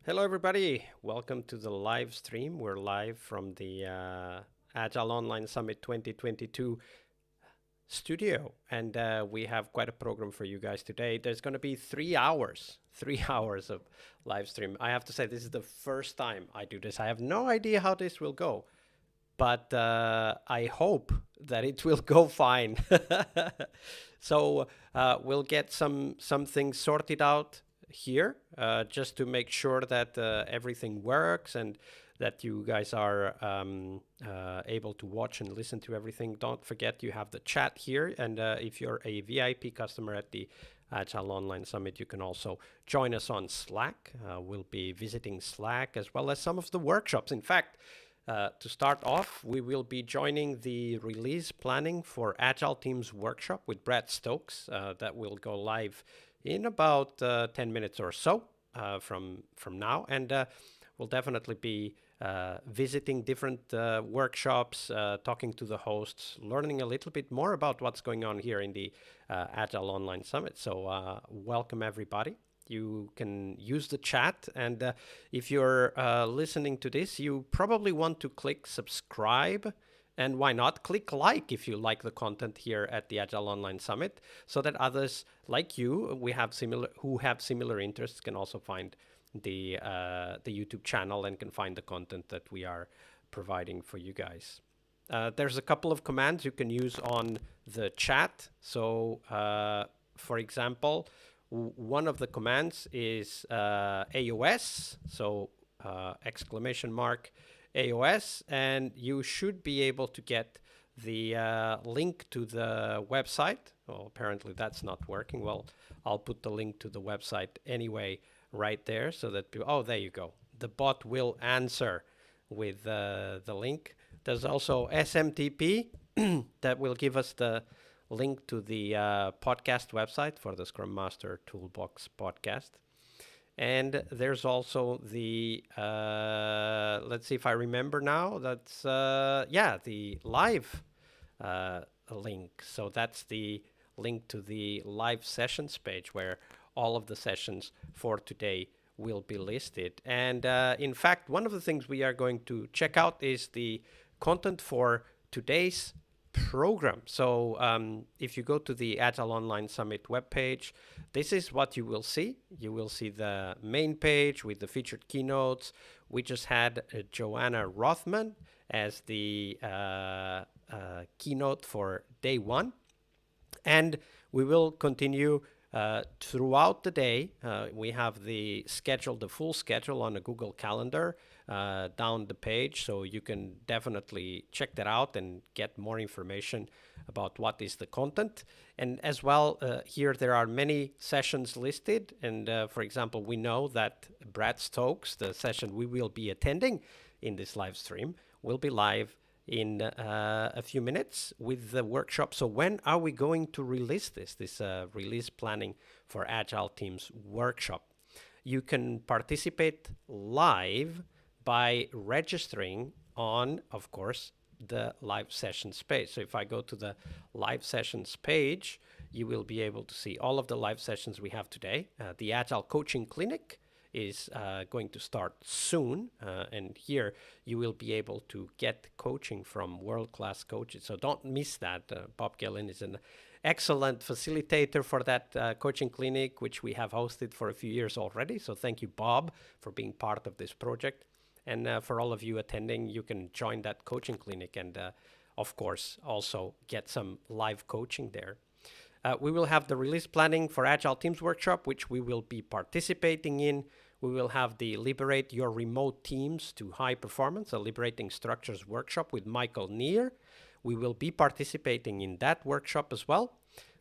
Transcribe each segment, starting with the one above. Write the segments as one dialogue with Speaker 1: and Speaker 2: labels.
Speaker 1: Hello, everybody. Welcome to the live stream. We're live from the Agile Online Summit 2022 studio, and we have quite a program for you guys today. There's going to be 3 hours, 3 hours of live stream. I have to say, this is the first time I do this. I have no idea how this will go, but I hope that it will go fine. So we'll get some things sorted out here just to make sure that everything works and that you guys are able to watch and listen to everything. Don't forget you have the chat here, and if you're a VIP customer at the Agile Online Summit, you can also join us on Slack. We'll be visiting Slack as well as some of the workshops. In fact, to start off, we will be joining the release planning for Agile Teams workshop with Brad Stokes that will go live in about 10 minutes or so from now. And we'll definitely be visiting different workshops, talking to the hosts, learning a little bit more about what's going on here in the Agile Online Summit. So welcome, everybody. You can use the chat, and if you're listening to this, you probably want to click subscribe, and why not click like if you like the content here at the Agile Online Summit, so that others like you who have similar interests can also find the YouTube channel and can find the content that we are providing for you guys. There's a couple of commands you can use on the chat. So, for example, one of the commands is AOS, so exclamation mark AOS, and you should be able to get the link to the website. Well, apparently that's not working. Well, I'll put the link to the website anyway right there so that people, oh, there you go. The bot will answer with the link. There's also SMTP that will give us the link to the podcast website for the Scrum Master Toolbox podcast. And there's also the, let's see if I remember now, that's, the live link. So that's the link to the live sessions page where all of the sessions for today will be listed. And in fact, one of the things we are going to check out is the content for today's program. So if you go to the Agile Online Summit webpage, this is what you will see. You will see the main page with the featured keynotes. We just had Joanna Rothman as the keynote for day one. And we will continue throughout the day. We have the full schedule on a Google Calendar down the page, so you can definitely check that out and get more information about what is the content. And as well, here there are many sessions listed. And for example, we know that Brad Stokes, the session we will be attending in this live stream, will be live in a few minutes with the workshop. So when are we going to release this release planning for Agile Teams workshop? You can participate live by registering on, of course, the live sessions page. So if I go to the live sessions page, you will be able to see all of the live sessions we have today. The Agile Coaching Clinic is going to start soon, and here you will be able to get coaching from world-class coaches. So don't miss that. Bob Gellin is an excellent facilitator for that coaching clinic, which we have hosted for a few years already. So thank you, Bob, for being part of this project. And for all of you attending, you can join that coaching clinic and, of course, also get some live coaching there. We will have the release planning for Agile Teams workshop, which we will be participating in. We will have the Liberate Your Remote Teams to High Performance, a Liberating Structures workshop with Michael Neer. We will be participating in that workshop as well.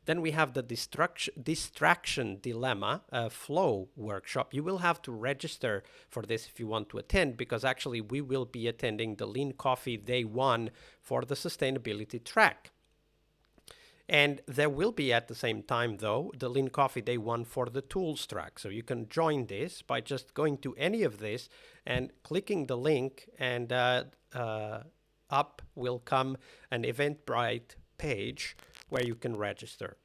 Speaker 1: Then we have the Distraction Dilemma Flow workshop. You will have to register for this if you want to attend, because actually we will be attending the Lean Coffee Day 1 for the sustainability track. And there will be at the same time, though, the Lean Coffee Day 1 for the tools track. So you can join this by just going to any of this and clicking the link, and up will come an Eventbrite page where you can register.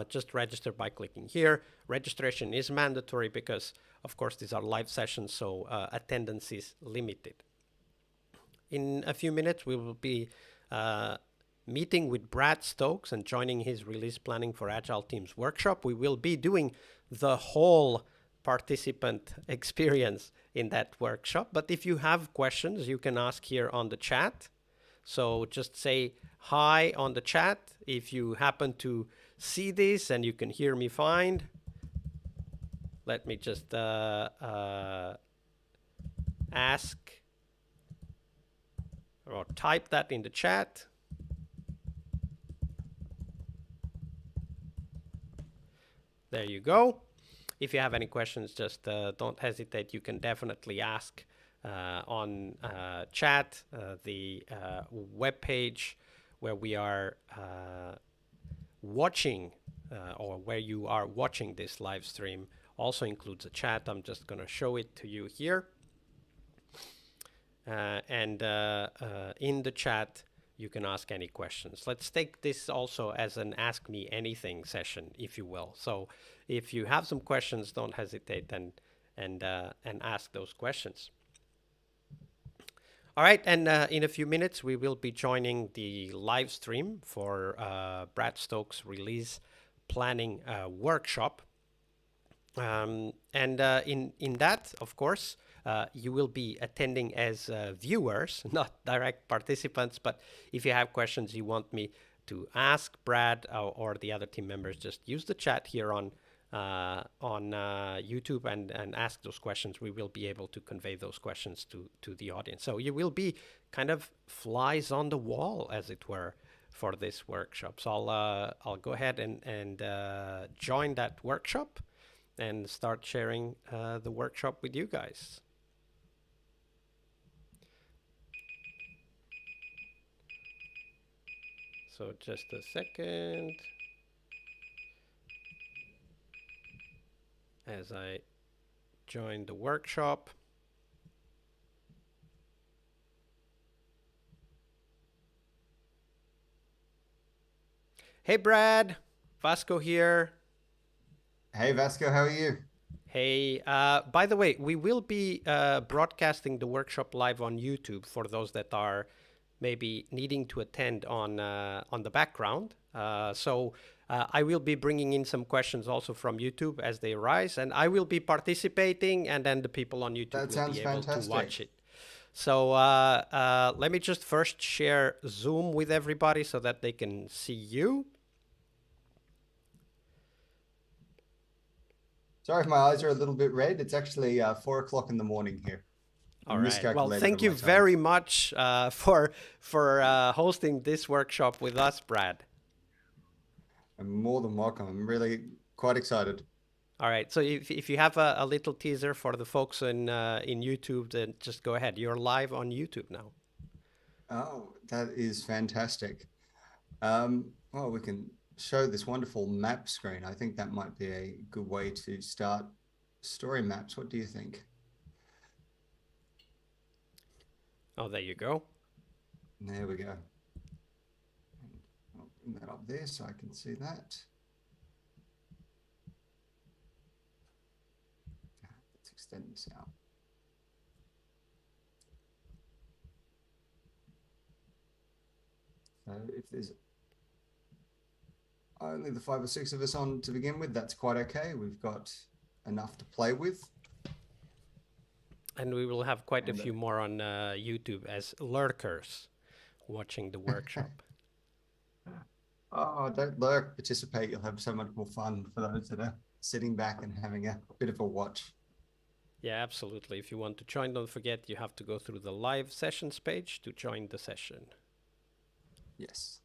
Speaker 1: Just register by clicking here. Registration is mandatory because of course, these are live sessions, so attendance is limited. In a few minutes, we will be meeting with Brad Stokes and joining his release planning for Agile Teams workshop. We will be doing the whole participant experience in that workshop. But if you have questions, you can ask here on the chat. So just say hi on the chat if you happen to see this and you can hear me fine. Let me just ask or type that in the chat. There you go. If you have any questions, just don't hesitate. You can definitely ask on chat. The web page where we are watching or where you are watching this live stream also includes a chat. I'm just going to show it to you here. And in the chat, you can ask any questions. Let's take this also as an Ask Me Anything session, if you will. So if you have some questions, don't hesitate and ask those questions. All right, and in a few minutes, we will be joining the live stream for Brad Stokes' release planning workshop. And in that, of course, you will be attending as viewers, not direct participants. But if you have questions you want me to ask Brad or the other team members, just use the chat here on YouTube and ask those questions. We will be able to convey those questions to the audience. So you will be kind of flies on the wall, as it were, for this workshop. So I'll go ahead and join that workshop and start sharing the workshop with you guys. So just a second as I join the workshop. Hey Brad, Vasco here.
Speaker 2: Hey Vasco, how are you?
Speaker 1: Hey, by the way, we will be broadcasting the workshop live on YouTube for those that are maybe needing to attend on the background. So I will be bringing in some questions also from YouTube as they arise, and I will be participating, and then the people on YouTube
Speaker 2: That
Speaker 1: will
Speaker 2: sounds
Speaker 1: be able to watch
Speaker 2: fantastic.
Speaker 1: it. So let me just first share Zoom with everybody so that they can see you.
Speaker 2: Sorry if my eyes are a little bit red. It's actually 4 o'clock in the morning here.
Speaker 1: All right. Well,
Speaker 2: Miscalculated
Speaker 1: thank
Speaker 2: on
Speaker 1: you
Speaker 2: my time.
Speaker 1: very much for hosting this workshop with us, Brad.
Speaker 2: I'm more than welcome. I'm really quite excited.
Speaker 1: All right. So if you have a little teaser for the folks in YouTube, then just go ahead. You're live on YouTube now.
Speaker 2: Oh, that is fantastic. Well, we can show this wonderful map screen. I think that might be a good way to start story maps. What do you think?
Speaker 1: Oh, there you go.
Speaker 2: There we go. I'll bring that up there so I can see that. Let's extend this out. So if there's only the 5 or 6 of us on to begin with, that's quite okay. We've got enough to play with.
Speaker 1: And we will have quite a few more on YouTube as lurkers watching the workshop.
Speaker 2: Oh, don't lurk, participate. You'll have so much more fun for those that are sitting back and having a bit of a watch.
Speaker 1: Yeah, absolutely. If you want to join, don't forget you have to go through the live sessions page to join the session.
Speaker 2: Yes.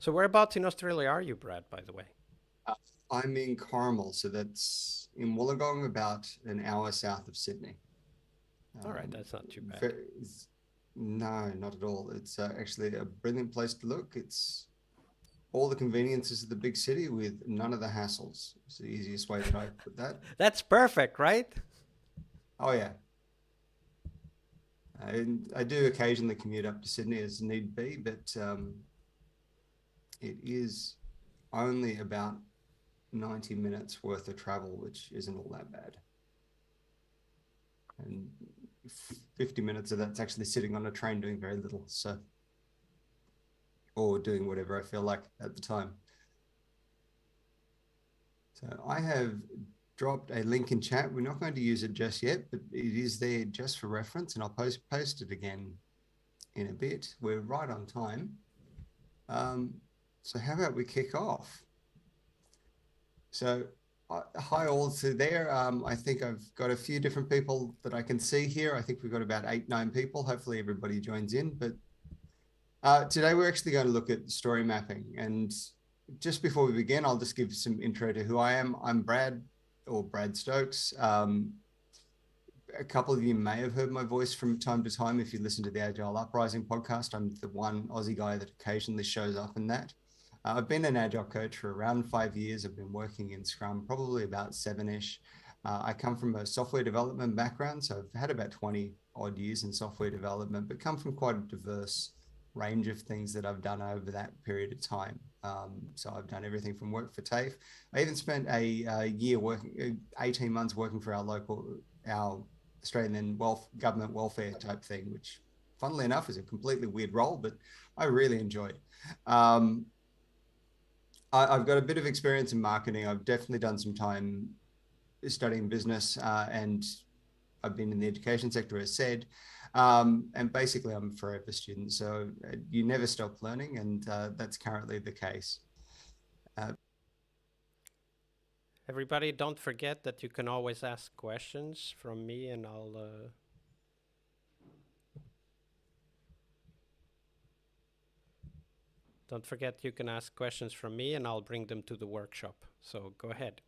Speaker 1: So whereabouts in Australia are you, Brad, by the way?
Speaker 2: I'm in Carmel, so that's in Wollongong, about an hour south of Sydney.
Speaker 1: All right, that's not too bad.
Speaker 2: No, not at all. It's actually a brilliant place to look. It's all the conveniences of the big city with none of the hassles. It's the easiest way that I put that.
Speaker 1: That's perfect, right?
Speaker 2: Oh yeah, I do occasionally commute up to Sydney as need be, but it is only about 90 minutes worth of travel, which isn't all that bad. And 50 minutes of that's actually sitting on a train doing very little. So, or doing whatever I feel like at the time. So I have dropped a link in chat. We're not going to use it just yet, but it is there just for reference, and I'll post it again in a bit. We're right on time. Um, so how about we kick off? So hi all to there. I think I've got a few different people that I can see here. I think we've got about 8, 9 people. Hopefully everybody joins in. But today we're actually going to look at story mapping. And just before we begin, I'll just give some intro to who I am. I'm Brad, or Brad Stokes. A couple of you may have heard my voice from time to time if you listen to the Agile Uprising podcast. I'm the one Aussie guy that occasionally shows up in that. I've been an Agile coach for around 5 years. I've been working in Scrum probably about 7-ish. I come from a software development background, so I've had about 20 odd years in software development, but come from quite a diverse range of things that I've done over that period of time. So I've done everything from work for TAFE. I even spent a year working, 18 months working for our Australian government welfare type thing, which funnily enough is a completely weird role, but I really enjoyed. I've got a bit of experience in marketing. I've definitely done some time studying business, and I've been in the education sector, as said. And basically, I'm a forever student. So you never stop learning, and that's currently the case.
Speaker 1: Everybody, don't forget that you can always ask questions from me, and I'll. Don't forget you can ask questions from me, and I'll bring them to the workshop. So go ahead.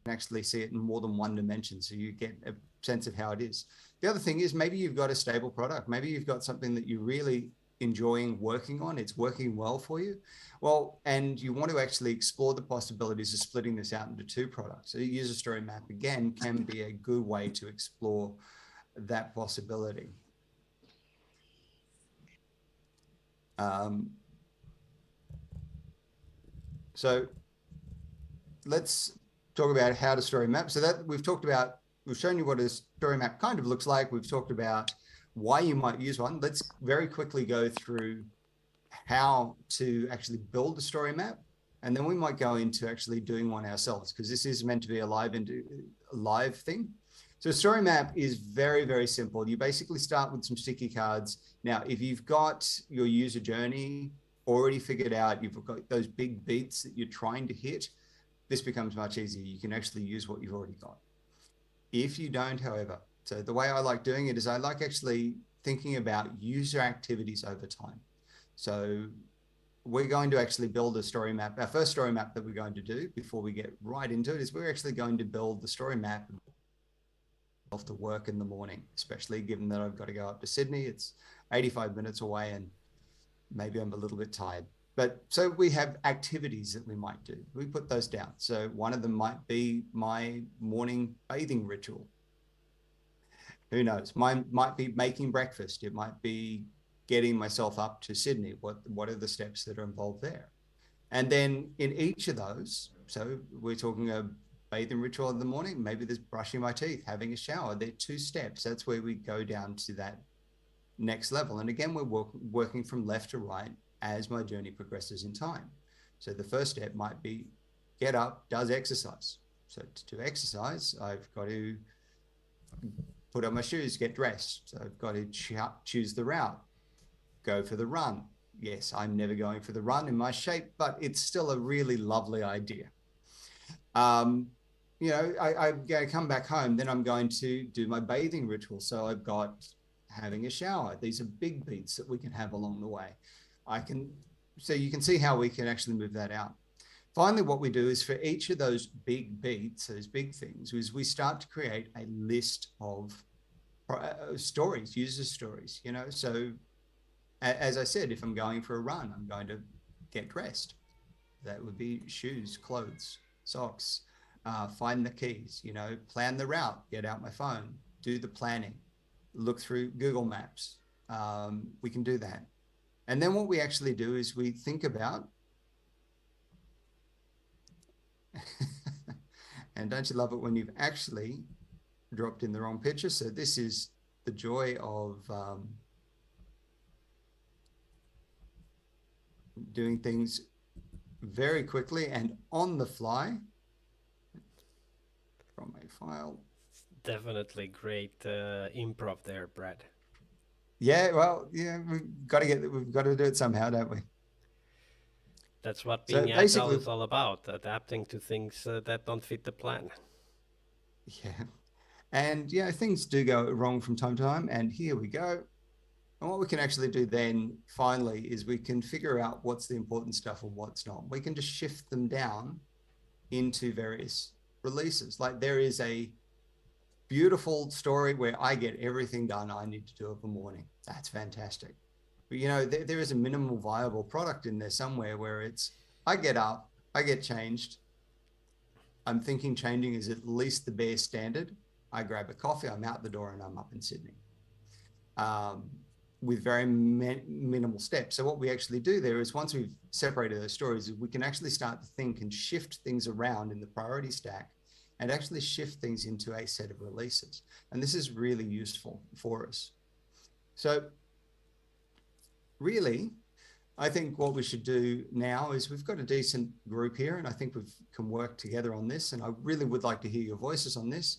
Speaker 2: actually see it in more than one dimension, so you get a sense of how it is. The other thing is maybe you've got a stable product. Maybe you've got something that you're really enjoying working on. It's working well for you. Well, and you want to actually explore the possibilities of splitting this out into two products. So user story map, again, can be a good way to explore that possibility. So let's talk about how to story map. So that we've shown you what a story map kind of looks like. We've talked about why you might use one. Let's very quickly go through how to actually build a story map. And then we might go into actually doing one ourselves, because this is meant to be a live thing. So a story map is very, very simple. You basically start with some sticky cards. Now, if you've got your user journey already figured out, you've got those big beats that you're trying to hit, this becomes much easier. You can actually use what you've already got. If you don't, however, so the way I like doing it is I like actually thinking about user activities over time. So we're going to actually build a story map. Our first story map that we're going to do before we get right into it is we're actually going to build the story map to work in the morning, especially given that I've got to go up to Sydney. It's 85 minutes away and maybe I'm a little bit tired. But so we have activities that we might do. We put those down. So one of them might be my morning bathing ritual. Who knows? Mine might be making breakfast. It might be getting myself up to Sydney. What are the steps that are involved there? And then in each of those, so we're talking a bathing ritual in the morning, maybe there's brushing my teeth, having a shower. They're 2 steps. That's where we go down to that next level. And again, we're working from left to right as my journey progresses in time. So the first step might be get up, does exercise. So to exercise, I've got to put on my shoes, get dressed. So I've got to choose the route, go for the run. Yes, I'm never going for the run in my shape, but it's still a really lovely idea. You know, I'm going to come back home, then I'm going to do my bathing ritual. So I've got having a shower. These are big beats that we can have along the way. So you can see how we can actually move that out. Finally, what we do is for each of those big beats, those big things, is we start to create a list of stories, user stories, you know. So as I said, if I'm going for a run, I'm going to get dressed. That would be shoes, clothes, socks, find the keys, you know, plan the route, get out my phone, do the planning, look through Google Maps. We can do that. And then what we actually do is we think about, and don't you love it when you've actually dropped in the wrong picture? So this is the joy of doing things very quickly and on the fly from a file.
Speaker 1: Definitely great improv there, Brad.
Speaker 2: Yeah, well, yeah, we've got to do it somehow, don't we?
Speaker 1: That's what
Speaker 2: So
Speaker 1: being agile
Speaker 2: basically,
Speaker 1: is all about, adapting to things that don't fit the plan.
Speaker 2: yeah. And, you know, things do go wrong from time to time. And here we go. And what we can actually do then finally is we can figure out what's the important stuff and what's not. We can just shift them down into various releases. Like there is a beautiful story where I get everything done I need to do in the morning. That's fantastic. But, you know, there is a minimal viable product in there somewhere where it's, I get up, I get changed. I'm thinking changing is at least the bare standard. I grab a coffee, I'm out the door and I'm up in Sydney. With very minimal steps. So what we actually do there is once we've separated those stories, we can actually start to think and shift things around in the priority stack and actually shift things into a set of releases. And this is really useful for us. So really, I think what we should do now is we've got a decent group here and I think we can work together on this. And I really would like to hear your voices on this.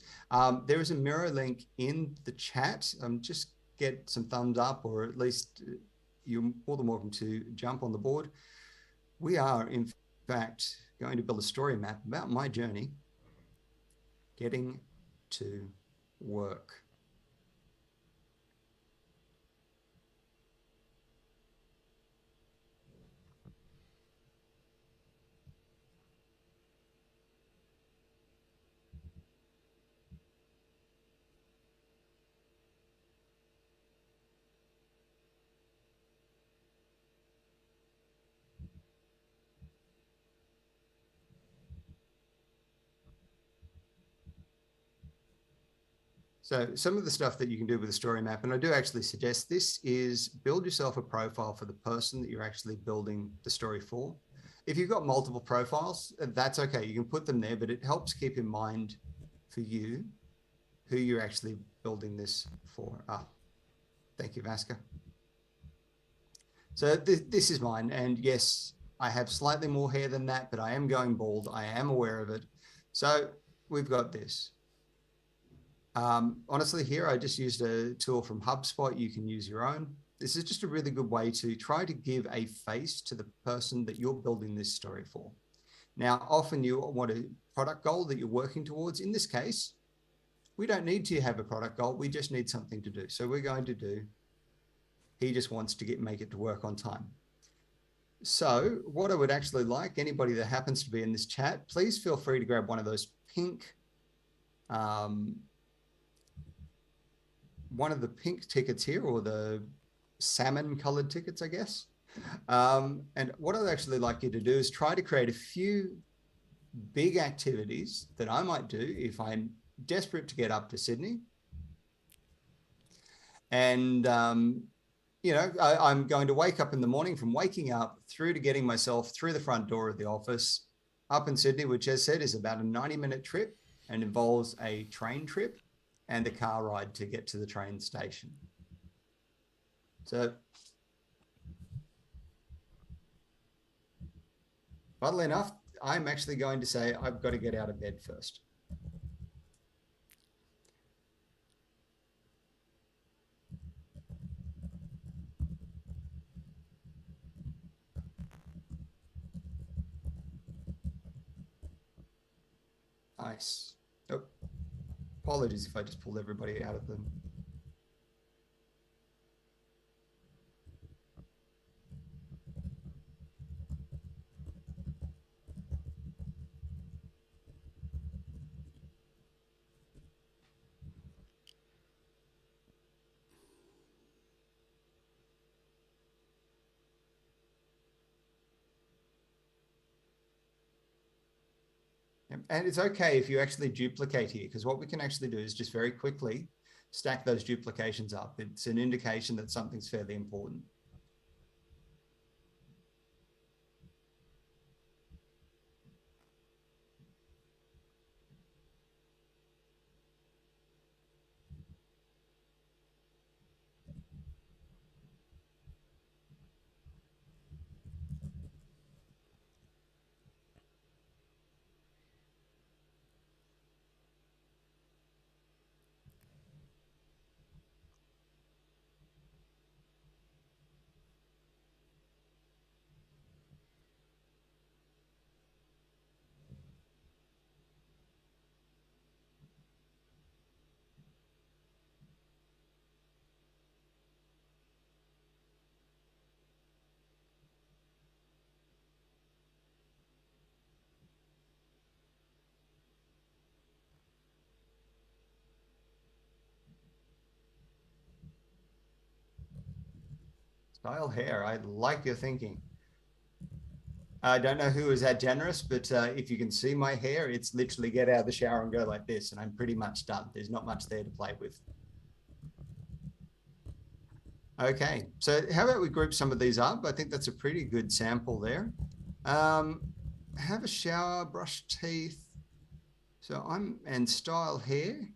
Speaker 2: There is a mirror link in the chat. Just get some thumbs up, or at least you're more than welcome to jump on the board. We are, in fact, going to build a story map about my journey getting to work. So some of the stuff that you can do with a story map, and I do actually suggest this, is build yourself a profile for the person that you're actually building the story for. If you've got multiple profiles, that's okay. You can put them there, but it helps keep in mind for you who you're actually building this for. Thank you, Vasco. So this is mine. And yes, I have slightly more hair than that, but I am going bald. I am aware of it. So we've got this. Honestly, here I just used a tool from HubSpot. You can use your own. This is just a really good way to try to give a face to the person that you're building this story for. Now, often you want a product goal that you're working towards. In this case, we don't need to have a product goal. We just need something to do. So we're going to do, he just wants to make it to work on time. So what I would actually like, anybody that happens to be in this chat, please feel free to grab one of those pink, one of the pink tickets here, or the salmon colored tickets, I guess. And what I'd actually like you to do is try to create a few big activities that I might do if I'm desperate to get up to Sydney. And, you know, I'm going to wake up in the morning. From waking up through to getting myself through the front door of the office up in Sydney, which, as said, is about a 90-minute trip and involves a train trip and a car ride to get to the train station. So, funnily enough, I'm actually going to say I've got to get out of bed first. Nice. Oh, apologies if I just pulled everybody out of them. And it's okay if you actually duplicate here, because what we can actually do is just very quickly stack those duplications up. It's an indication that something's fairly important. Style hair, I like your thinking. I don't know who is that generous, but if you can see my hair, it's literally get out of the shower and go like this, and I'm pretty much done. There's not much there to play with. Okay, so how about we group some of these up? I think that's a pretty good sample there. Have a shower, brush teeth. So and style hair.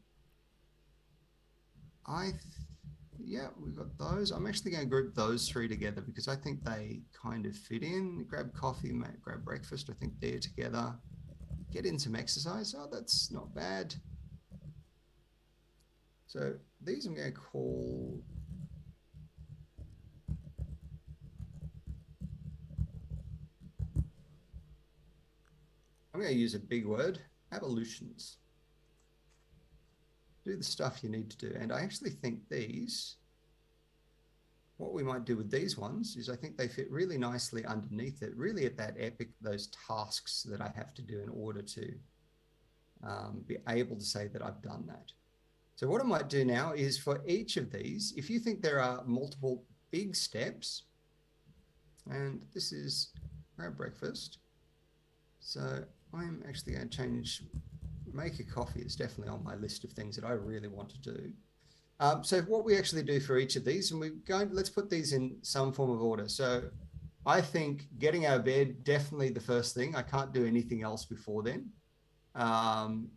Speaker 2: Yeah, we've got those. I'm actually going to group those three together because I think they kind of fit in. Grab coffee, mate, grab breakfast. I think they're together. Get in some exercise. Oh, that's not bad. So these I'm going to call... I'm going to use a big word, evolutions. Do the stuff you need to do. And I actually think these, what we might do with these ones is I think they fit really nicely underneath it, really at that epic, those tasks that I have to do in order to be able to say that I've done that. So what I might do now is for each of these, if you think there are multiple big steps, and this is grab breakfast. So I'm actually going to change make a coffee is definitely on my list of things that I really want to do. So what we actually do for each of these, and let's put these in some form of order. So I think getting out of bed, definitely the first thing. I can't do anything else before then. Um,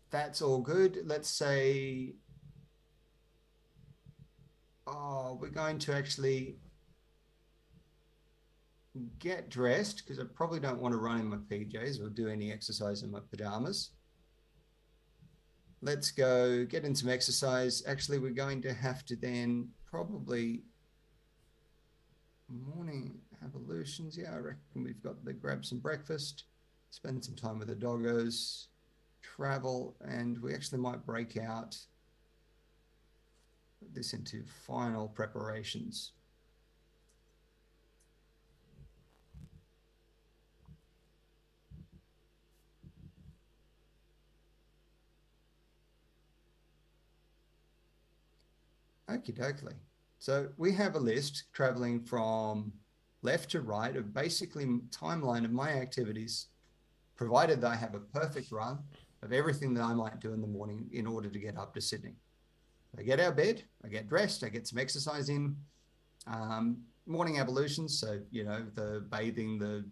Speaker 2: that's all good. Let's say, oh, we're going to actually get dressed because I probably don't want to run in my PJs or do any exercise in my pajamas. Let's go get in some exercise. Actually, we're going to have to then probably morning evolutions. Yeah, I reckon we've got to grab some breakfast, spend some time with the doggos, travel, and we actually might break out this into final preparations. Okie dokie. So we have a list traveling from left to right of basically timeline of my activities, provided that I have a perfect run of everything that I might do in the morning in order to get up to Sydney. I get out of bed, I get dressed, I get some exercise in, morning evolutions. So, the bathing, the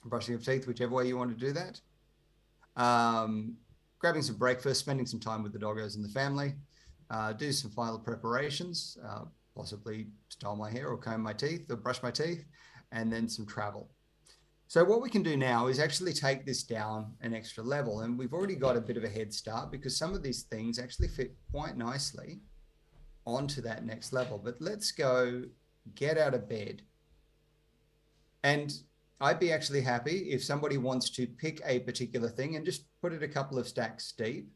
Speaker 2: brushing of teeth, whichever way you want to do that. Grabbing some breakfast, spending some time with the doggos and the family, do some final preparations, possibly style my hair or comb my teeth or brush my teeth, and then some travel. So what we can do now is actually take this down an extra level. And we've already got a bit of a head start because some of these things actually fit quite nicely onto that next level. But let's go get out of bed. And I'd be actually happy if somebody wants to pick a particular thing and just put it a couple of stacks deep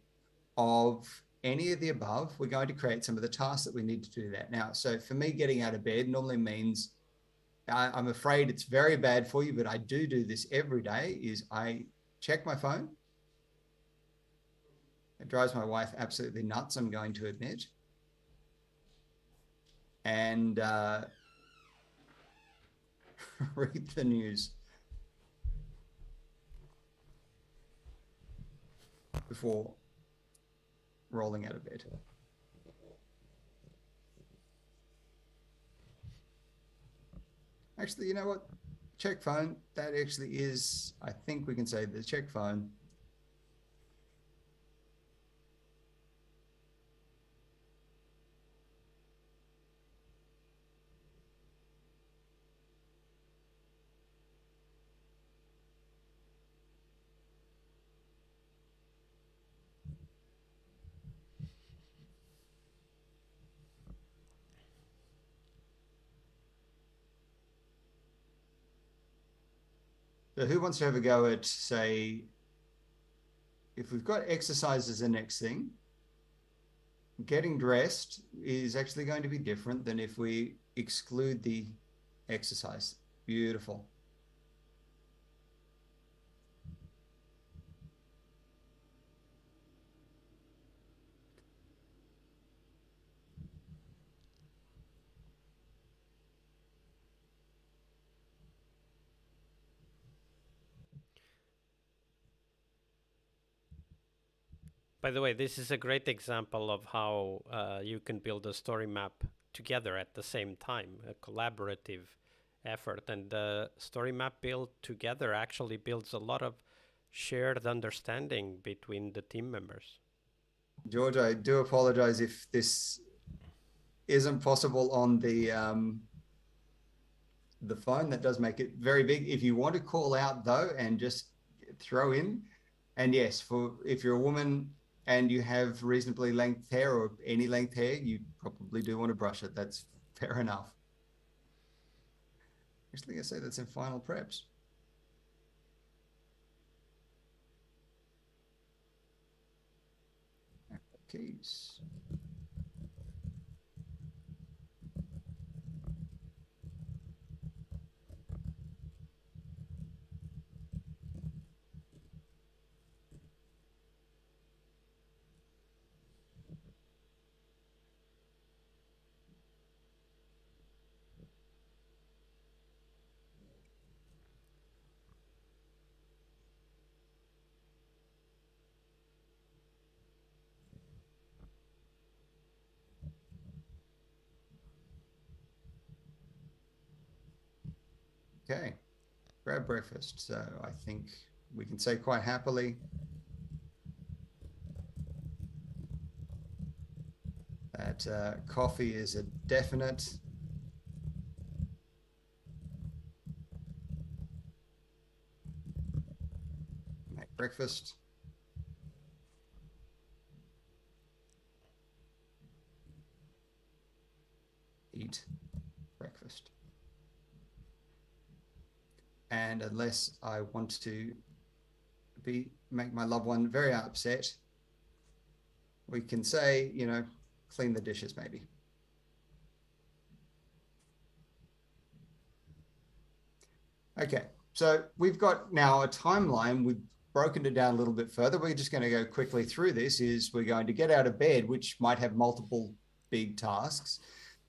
Speaker 2: of any of the above. We're going to create some of the tasks that we need to do that now. So for me, getting out of bed normally means, I'm afraid it's very bad for you, but I do this every day, is I check my phone. It drives my wife absolutely nuts, I'm going to admit. And read the news before rolling out of bed. Actually, you know what? Check phone, that actually is, I think we can say the check phone. So who wants to have a go at, say, if we've got exercise as the next thing, getting dressed is actually going to be different than if we exclude the exercise. Beautiful.
Speaker 1: By the way, this is a great example of how you can build a story map together at the same time, a collaborative effort. And the story map built together actually builds a lot of shared understanding between the team members.
Speaker 2: George, I do apologize if this isn't possible on the phone. That does make it very big. If you want to call out though and just throw in, and yes, for if you're a woman and you have reasonably length hair or any length hair, you probably do want to brush it. That's fair enough. Actually, I say that's in final preps. Keys. Okay, grab breakfast. So I think we can say quite happily that coffee is a definite. Make breakfast. Eat breakfast. And unless I want to make my loved one very upset, we can say, clean the dishes maybe. Okay, so we've got now a timeline. We've broken it down a little bit further. We're just going to go quickly through this. We're going to get out of bed, which might have multiple big tasks.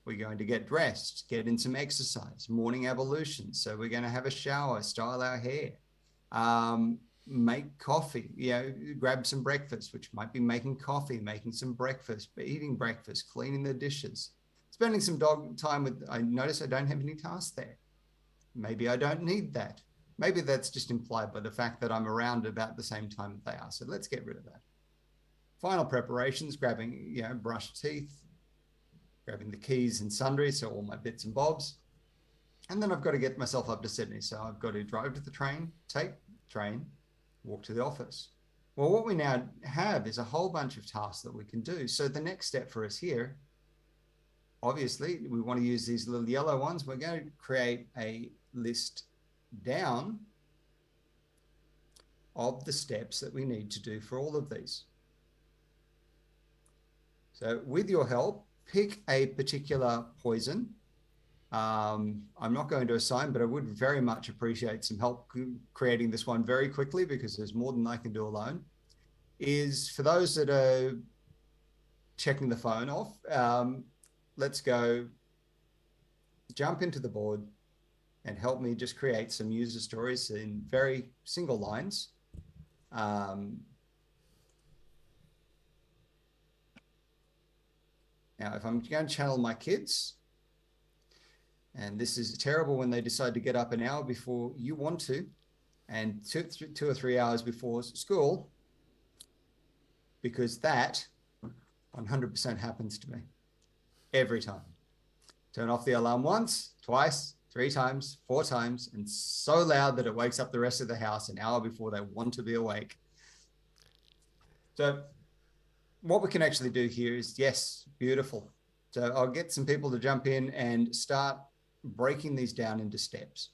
Speaker 2: We're going to get dressed, get in some exercise, morning evolution. So we're going to have a shower, style our hair, make coffee, grab some breakfast, which might be making coffee, making some breakfast, eating breakfast, cleaning the dishes, spending some dog time with. I notice I don't have any tasks there. Maybe I don't need that. Maybe that's just implied by the fact that I'm around about the same time that they are. So let's get rid of that. Final preparations, grabbing, brush teeth, grabbing the keys and sundry, so all my bits and bobs. And then I've got to get myself up to Sydney. So I've got to drive to the train, take the train, walk to the office. Well, what we now have is a whole bunch of tasks that we can do. So the next step for us here, obviously, we want to use these little yellow ones. We're going to create a list down of the steps that we need to do for all of these. So with your help, pick a particular poison. I'm not going to assign, but I would very much appreciate some help creating this one very quickly because there's more than I can do alone. Is for those that are checking the phone off, let's go jump into the board and help me just create some user stories in very single lines. Now, if I'm going to channel my kids, and this is terrible when they decide to get up an hour before you want to, and 2 or 3 hours before school, because that 100% happens to me every time. Turn off the alarm once, twice, 3 times, 4 times, and so loud that it wakes up the rest of the house an hour before they want to be awake. So what we can actually do here is, yes, beautiful. So I'll get some people to jump in and start breaking these down into steps.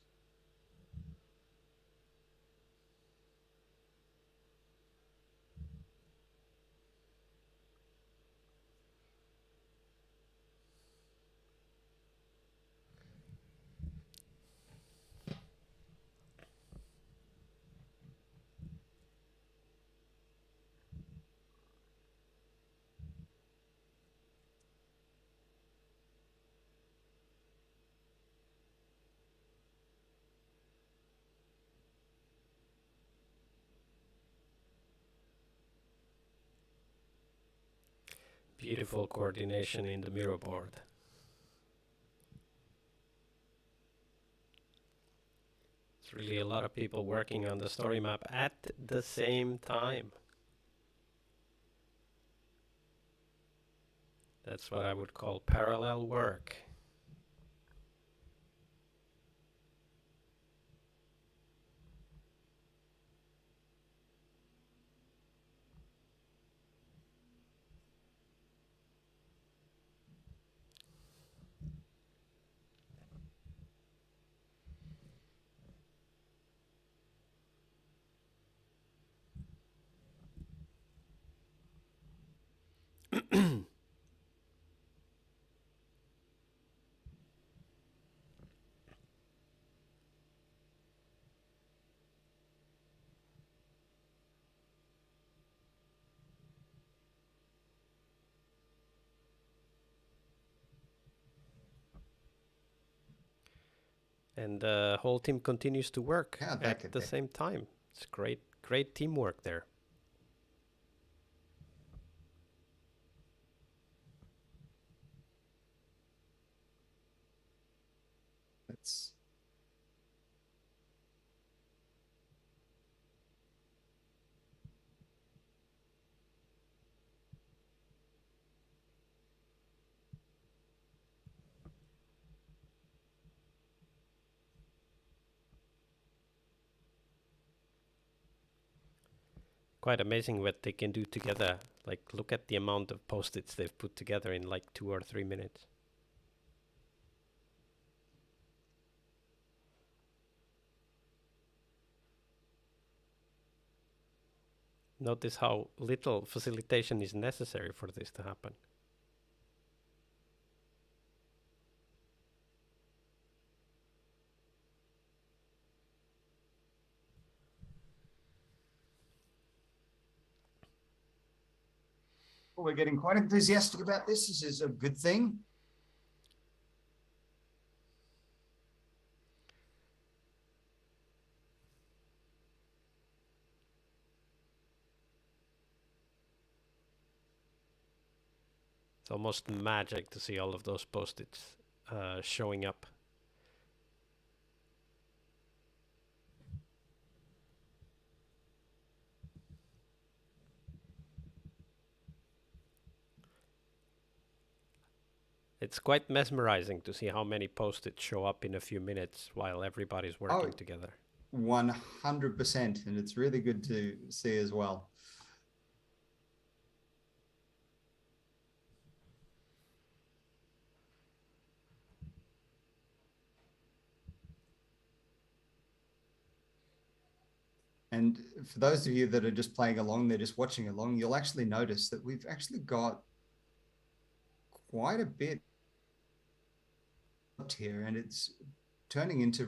Speaker 1: Beautiful coordination in the mirror board. It's really a lot of people working on the story map at the same time. That's what I would call parallel work. And the whole team continues to work at the same time. It's great teamwork there.
Speaker 2: Let's
Speaker 1: quite amazing what they can do together. Like, look at the amount of post-its they've put together in like 2 or 3 minutes. Notice how little facilitation is necessary for this to happen.
Speaker 2: Well, we're getting quite enthusiastic about this. This is a good thing.
Speaker 1: It's almost magic to see all of those post-its showing up. It's quite mesmerizing to see how many post-its show up in a few minutes while everybody's working together.
Speaker 2: 100%. And it's really good to see as well. And for those of you that are just playing along, they're just watching along, you'll actually notice that we've actually got quite a bit here, and it's turning into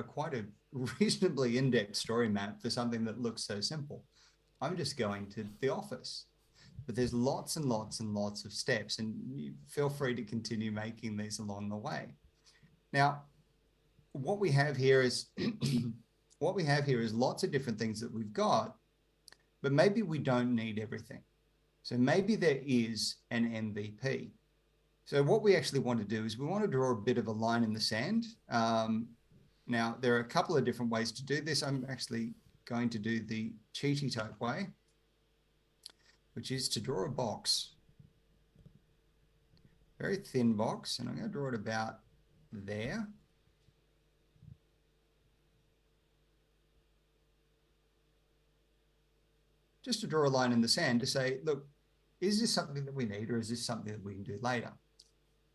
Speaker 2: quite a reasonably in-depth story map for something that looks so simple. I'm just going to the office, but there's lots and lots and lots of steps, and you feel free to continue making these along the way. Now, what we have here is lots of different things that we've got, but maybe we don't need everything. So maybe there is an MVP. So what we actually want to do is we want to draw a bit of a line in the sand. Now, there are a couple of different ways to do this. I'm actually going to do the cheaty type way, which is to draw a box, very thin box, and I'm going to draw it about there. Just to draw a line in the sand to say, look, is this something that we need, or is this something that we can do later?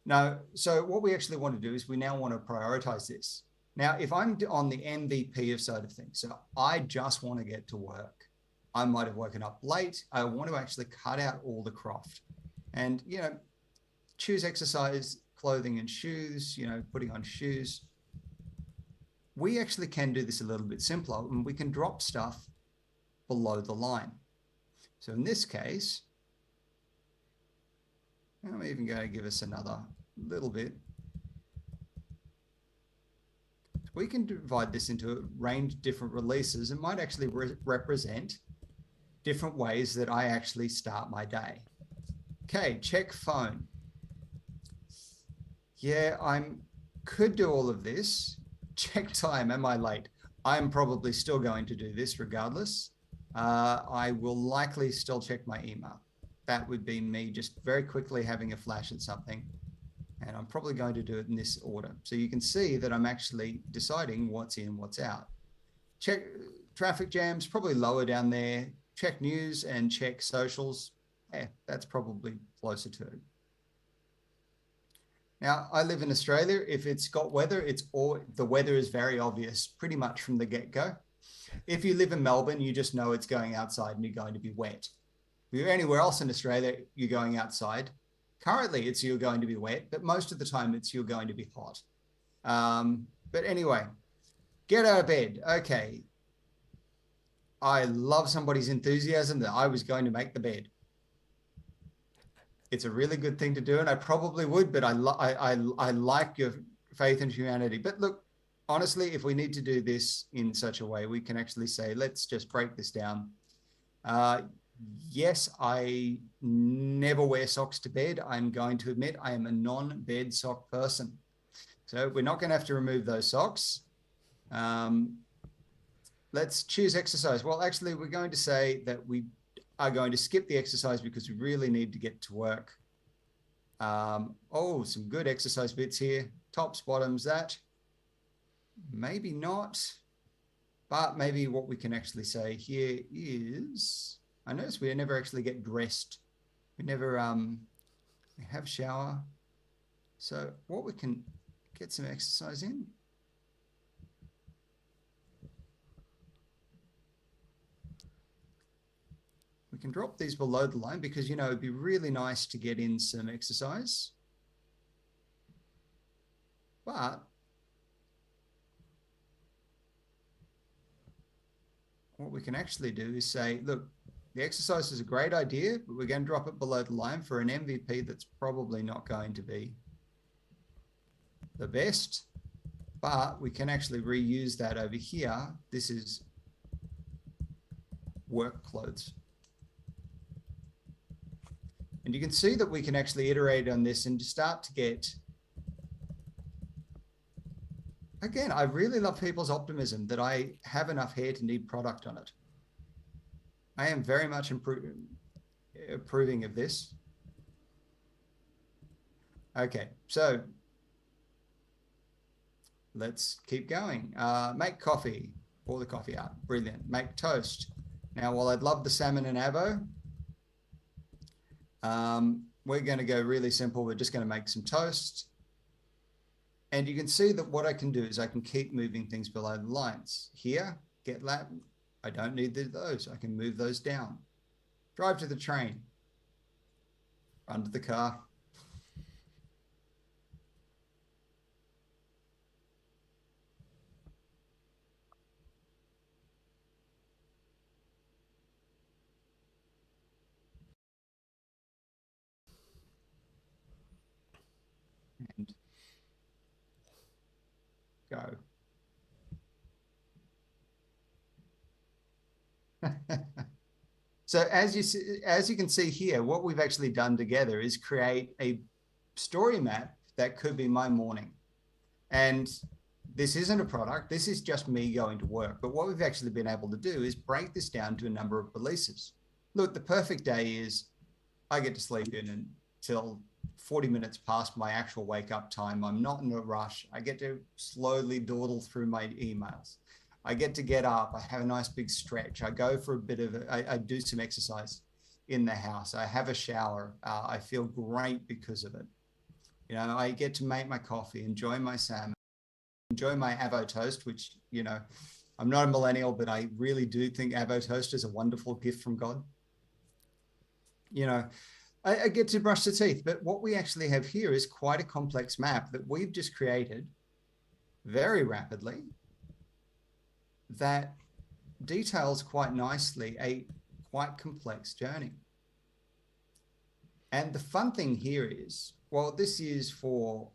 Speaker 2: No, so what we actually want to do is we now want to prioritize this. Now, if I'm on the MVP of side of things, so I just want to get to work. I might have woken up late. I want to actually cut out all the craft and, choose exercise, clothing and shoes, putting on shoes. We actually can do this a little bit simpler, and we can drop stuff below the line. So in this case, I'm even going to give us another little bit. We can divide this into a range of different releases. It might actually represent different ways that I actually start my day. Okay, check phone. Yeah, could do all of this. Check time, am I late? I'm probably still going to do this regardless. I will likely still check my email. That would be me just very quickly having a flash at something. And I'm probably going to do it in this order. So you can see that I'm actually deciding what's in, what's out. Check traffic jams, probably lower down there. Check news and check socials. Yeah, that's probably closer to it. Now, I live in Australia. If it's got weather, the weather is very obvious pretty much from the get-go. If you live in Melbourne, you just know it's going outside and you're going to be wet. If you're anywhere else in Australia, you're going outside. Currently, it's you're going to be wet, but most of the time it's you're going to be hot. But anyway, get out of bed. Okay. I love somebody's enthusiasm that I was going to make the bed. It's a really good thing to do, and I probably would, but I like your faith in humanity. But look, honestly, if we need to do this in such a way, we can actually say, let's just break this down. Yes, I never wear socks to bed. I'm going to admit I am a non-bed sock person. So we're not going to have to remove those socks. Let's choose exercise. Well, actually, we're going to say that we are going to skip the exercise because we really need to get to work. Some good exercise bits here. Tops, bottoms, that. Maybe not. But maybe what we can actually say here is, I notice we never actually get dressed. We never we have shower. So what we can get some exercise in. We can drop these below the line because, it'd be really nice to get in some exercise. But what we can actually do is say, look, the exercise is a great idea, but we're going to drop it below the line for an MVP that's probably not going to be the best, but we can actually reuse that over here. This is work clothes. And you can see that we can actually iterate on this and start to get, again, I really love people's optimism that I have enough hair to need product on it. I am very much approving of this. Okay, so let's keep going. Make coffee, pour the coffee out, brilliant. Make toast. Now, while I'd love the salmon and avo, we're going to go really simple. We're just going to make some toast. And you can see that what I can do is I can keep moving things below the lines. Here, get that. I don't need those. I can move those down. Drive to the train. Run to the car. And go. So as you can see here, what we've actually done together is create a story map that could be my morning. And this isn't a product. This is just me going to work. But what we've actually been able to do is break this down to a number of releases. Look, the perfect day is I get to sleep in until 40 minutes past my actual wake up time. I'm not in a rush. I get to slowly dawdle through my emails. I get to get up. I have a nice big stretch. I go for a bit of, I do some exercise in the house. I have a shower. I feel great because of it. I get to make my coffee, enjoy my salmon, enjoy my avo toast, which, I'm not a millennial, but I really do think avo toast is a wonderful gift from God. I get to brush the teeth, but what we actually have here is quite a complex map that we've just created very rapidly that details quite nicely a quite complex journey. And the fun thing here is, well, this is for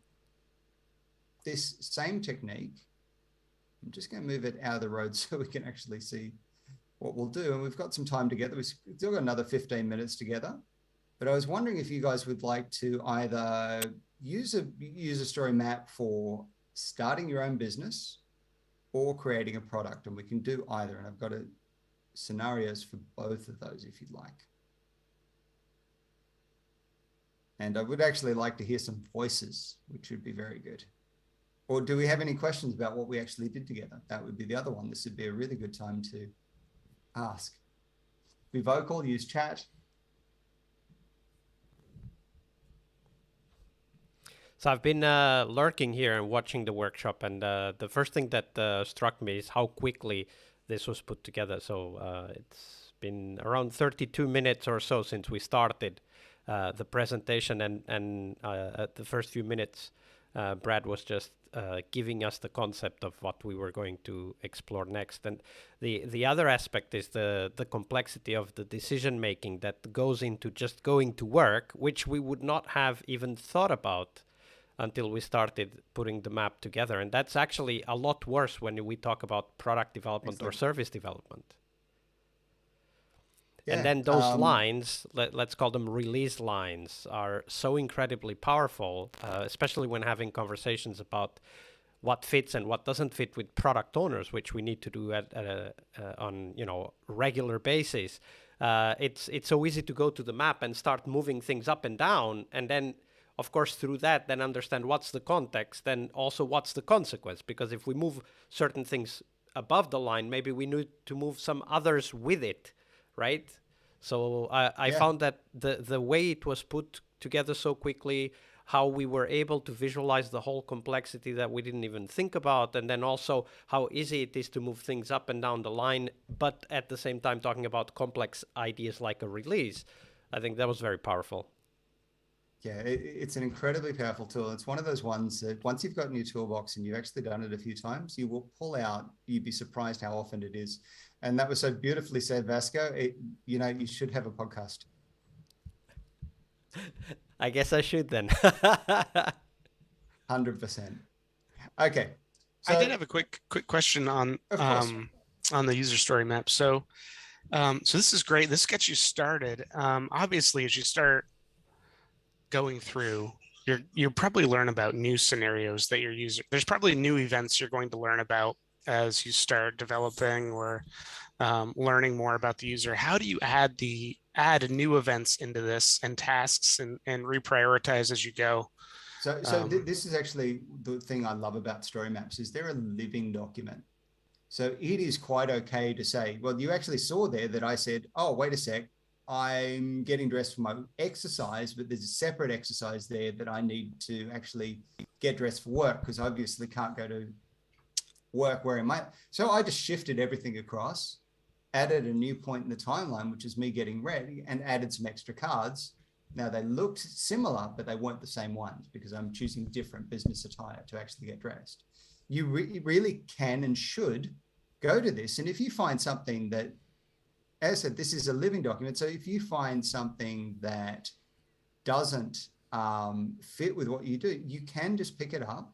Speaker 2: this same technique. I'm just going to move it out of the road so we can actually see what we'll do. And we've got some time together. We've still got another 15 minutes together. But I was wondering if you guys would like to either use a story map for starting your own business or creating a product, and we can do either. And I've got scenarios for both of those if you'd like. And I would actually like to hear some voices, which would be very good. Or do we have any questions about what we actually did together? That would be the other one. This would be a really good time to ask. Be vocal, use chat.
Speaker 1: So I've been lurking here and watching the workshop, and the first thing that struck me is how quickly this was put together. So it's been around 32 minutes or so since we started the presentation, and at the first few minutes, Brad was just giving us the concept of what we were going to explore next. And the other aspect is the complexity of the decision making that goes into just going to work, which we would not have even thought about until we started putting the map together. And that's actually a lot worse when we talk about product development or service development. Yeah, and then those lines, let's call them release lines, are so incredibly powerful, especially when having conversations about what fits and what doesn't fit with product owners, which we need to do on regular basis. It's so easy to go to the map and start moving things up and down, and then of course, through that, then understand what's the context, then also what's the consequence. Because if we move certain things above the line, maybe we need to move some others with it, right? So I
Speaker 2: Yeah.
Speaker 1: found that the way it was put together so quickly, how we were able to visualize the whole complexity that we didn't even think about, and then also how easy it is to move things up and down the line, but at the same time talking about complex ideas like a release. I think that was very powerful.
Speaker 2: Yeah, it's an incredibly powerful tool. It's one of those ones that once you've got in your toolbox and you've actually done it a few times, you will pull out, you'd be surprised how often it is. And that was so beautifully said, Vasco. You should have a podcast.
Speaker 1: I guess I should then.
Speaker 2: 100%. Okay.
Speaker 3: I did
Speaker 2: So,
Speaker 3: have a quick question on
Speaker 2: of course.
Speaker 3: the user story map. So this is great. This gets you started. Obviously, as you start going through, you probably learn about new scenarios that your user. There's probably new events you're going to learn about as you start developing or learning more about the user. How do you add new events into this and tasks and reprioritize as you go?
Speaker 2: So this is actually the thing I love about story maps is they're a living document. So it is quite okay to say, well, you actually saw there that I said, oh, wait a sec, I'm getting dressed for my exercise, but there's a separate exercise there that I need to actually get dressed for work because I obviously can't go to work wearing my. So I just shifted everything across, added a new point in the timeline, which is me getting ready, and added some extra cards. Now they looked similar, but they weren't the same ones because I'm choosing different business attire to actually get dressed. You really can and should go to this. And if you find something that, as I said, this is a living document. So if you find something that doesn't fit with what you do, you can just pick it up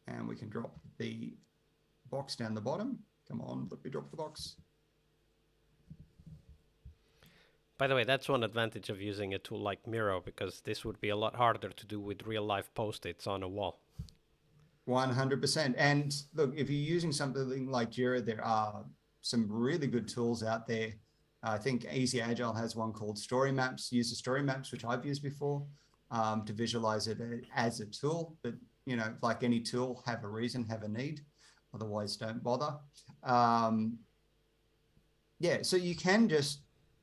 Speaker 2: and we can drop the box down the bottom. Come on, let me drop the box.
Speaker 1: By the way, that's one advantage of using a tool like Miro, because this would be a lot harder to do with real life post-its on a wall.
Speaker 2: 100%. And look, if you're using something like Jira, there are some really good tools out there. I think Easy Agile has one called Story Maps, user story maps, which I've used before to visualize it as a tool. But, like any tool, have a reason, have a need. Otherwise, don't bother. So you can just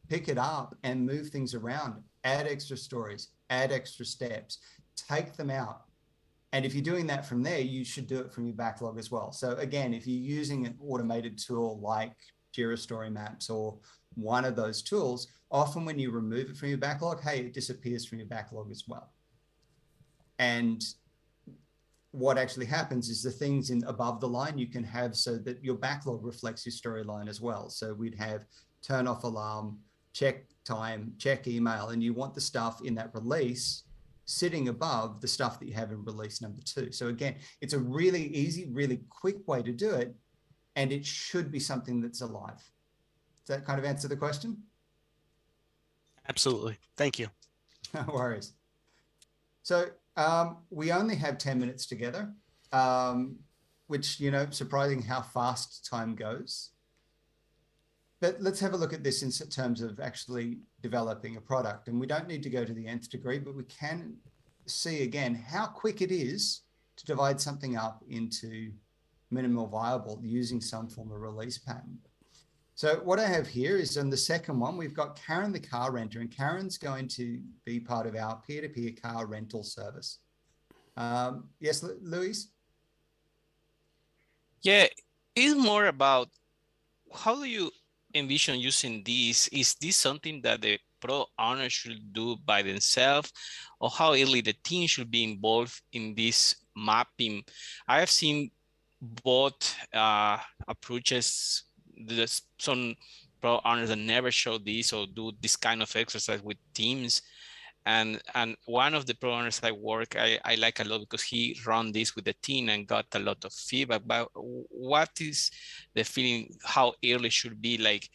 Speaker 2: pick it up and move things around, add extra stories, add extra steps, take them out. And if you're doing that from there, you should do it from your backlog as well. So again, if you're using an automated tool like Jira Story Maps or one of those tools, often when you remove it from your backlog, hey, it disappears from your backlog as well. And what actually happens is the things in above the line you can have so that your backlog reflects your storyline as well. So we'd have turn off alarm, check time, check email, and you want the stuff in that release sitting above the stuff that you have in release number 2. So again, it's a really easy, really quick way to do it, and it should be something that's alive. Does that kind of answer the question?
Speaker 3: Absolutely. Thank you.
Speaker 2: No worries. So we only have 10 minutes together, which, surprising how fast time goes. But let's have a look at this in terms of actually developing a product. And we don't need to go to the nth degree, but we can see again how quick it is to divide something up into minimal viable using some form of release pattern. So what I have here is on the second one, we've got Karen, the car renter, and Karen's going to be part of our peer-to-peer car rental service. Yes, Luis?
Speaker 4: Yeah, it's more about how do you envision using this? Is this something that the pro owner should do by themselves, or how early the team should be involved in this mapping? I have seen both approaches. There's some pro owners that never show this or do this kind of exercise with teams. And one of the pro owners I work, I like a lot because he ran this with the team and got a lot of feedback. But what is the feeling? How early should be? Like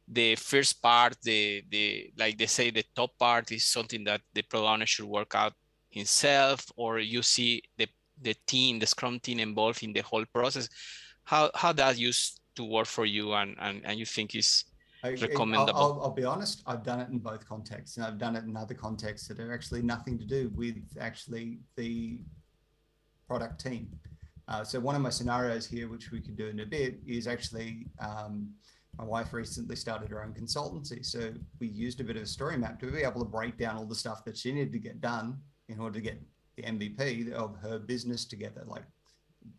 Speaker 4: the first part, like they say, the top part is something that the pro owner should work out himself, or you see the team, the Scrum team involved in the whole process. How that used to work for you, and you think is recommendable?
Speaker 2: I'll be honest, I've done it in both contexts, and I've done it in other contexts that are actually nothing to do with actually the product team. So one of my scenarios here, which we could do in a bit, is actually my wife recently started her own consultancy. So we used a bit of a story map to be able to break down all the stuff that she needed to get done in order to get the MVP of her business together. Like,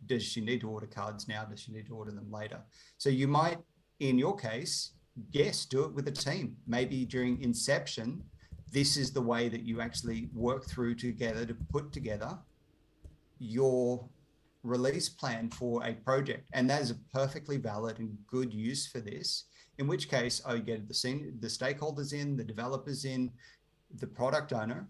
Speaker 2: does she need to order cards now? Does she need to order them later? So you might, in your case, yes, do it with a team. Maybe during inception, this is the way that you actually work through together to put together your release plan for a project. And that is a perfectly valid and good use for this, in which case I get the stakeholders in, the developers in, the product owner,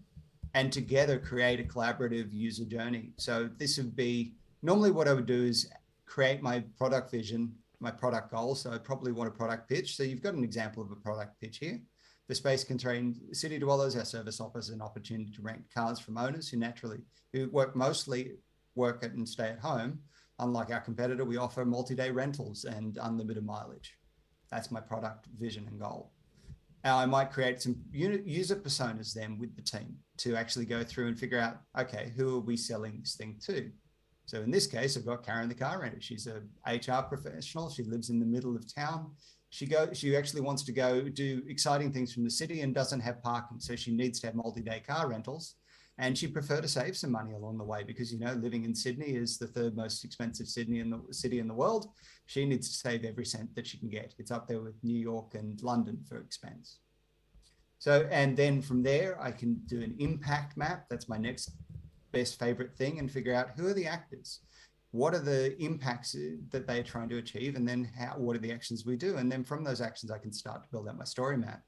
Speaker 2: and together create a collaborative user journey. So this would be, normally what I would do is create my product vision, my product goals. So I probably want a product pitch. So you've got an example of a product pitch here. The space contains city dwellers. Our service offers an opportunity to rent cars from owners who work at and stay at home. Unlike our competitor, we offer multi-day rentals and unlimited mileage. That's my product vision and goal. Now, I might create some user personas then with the team to actually go through and figure out, okay, who are we selling this thing to? So in this case, I've got Karen, the car renter. She's a HR professional. She lives in the middle of town. She actually wants to go do exciting things from the city and doesn't have parking. So she needs to have multi-day car rentals. And she'd prefer to save some money along the way because, you know, living in Sydney is the third most expensive city in the world. She needs to save every cent that she can get. It's up there with New York and London for expense. So, and then from there, I can do an impact map. That's my next best favorite thing, and figure out who are the actors, what are the impacts that they're trying to achieve, and then what are the actions we do. And then from those actions, I can start to build out my story map.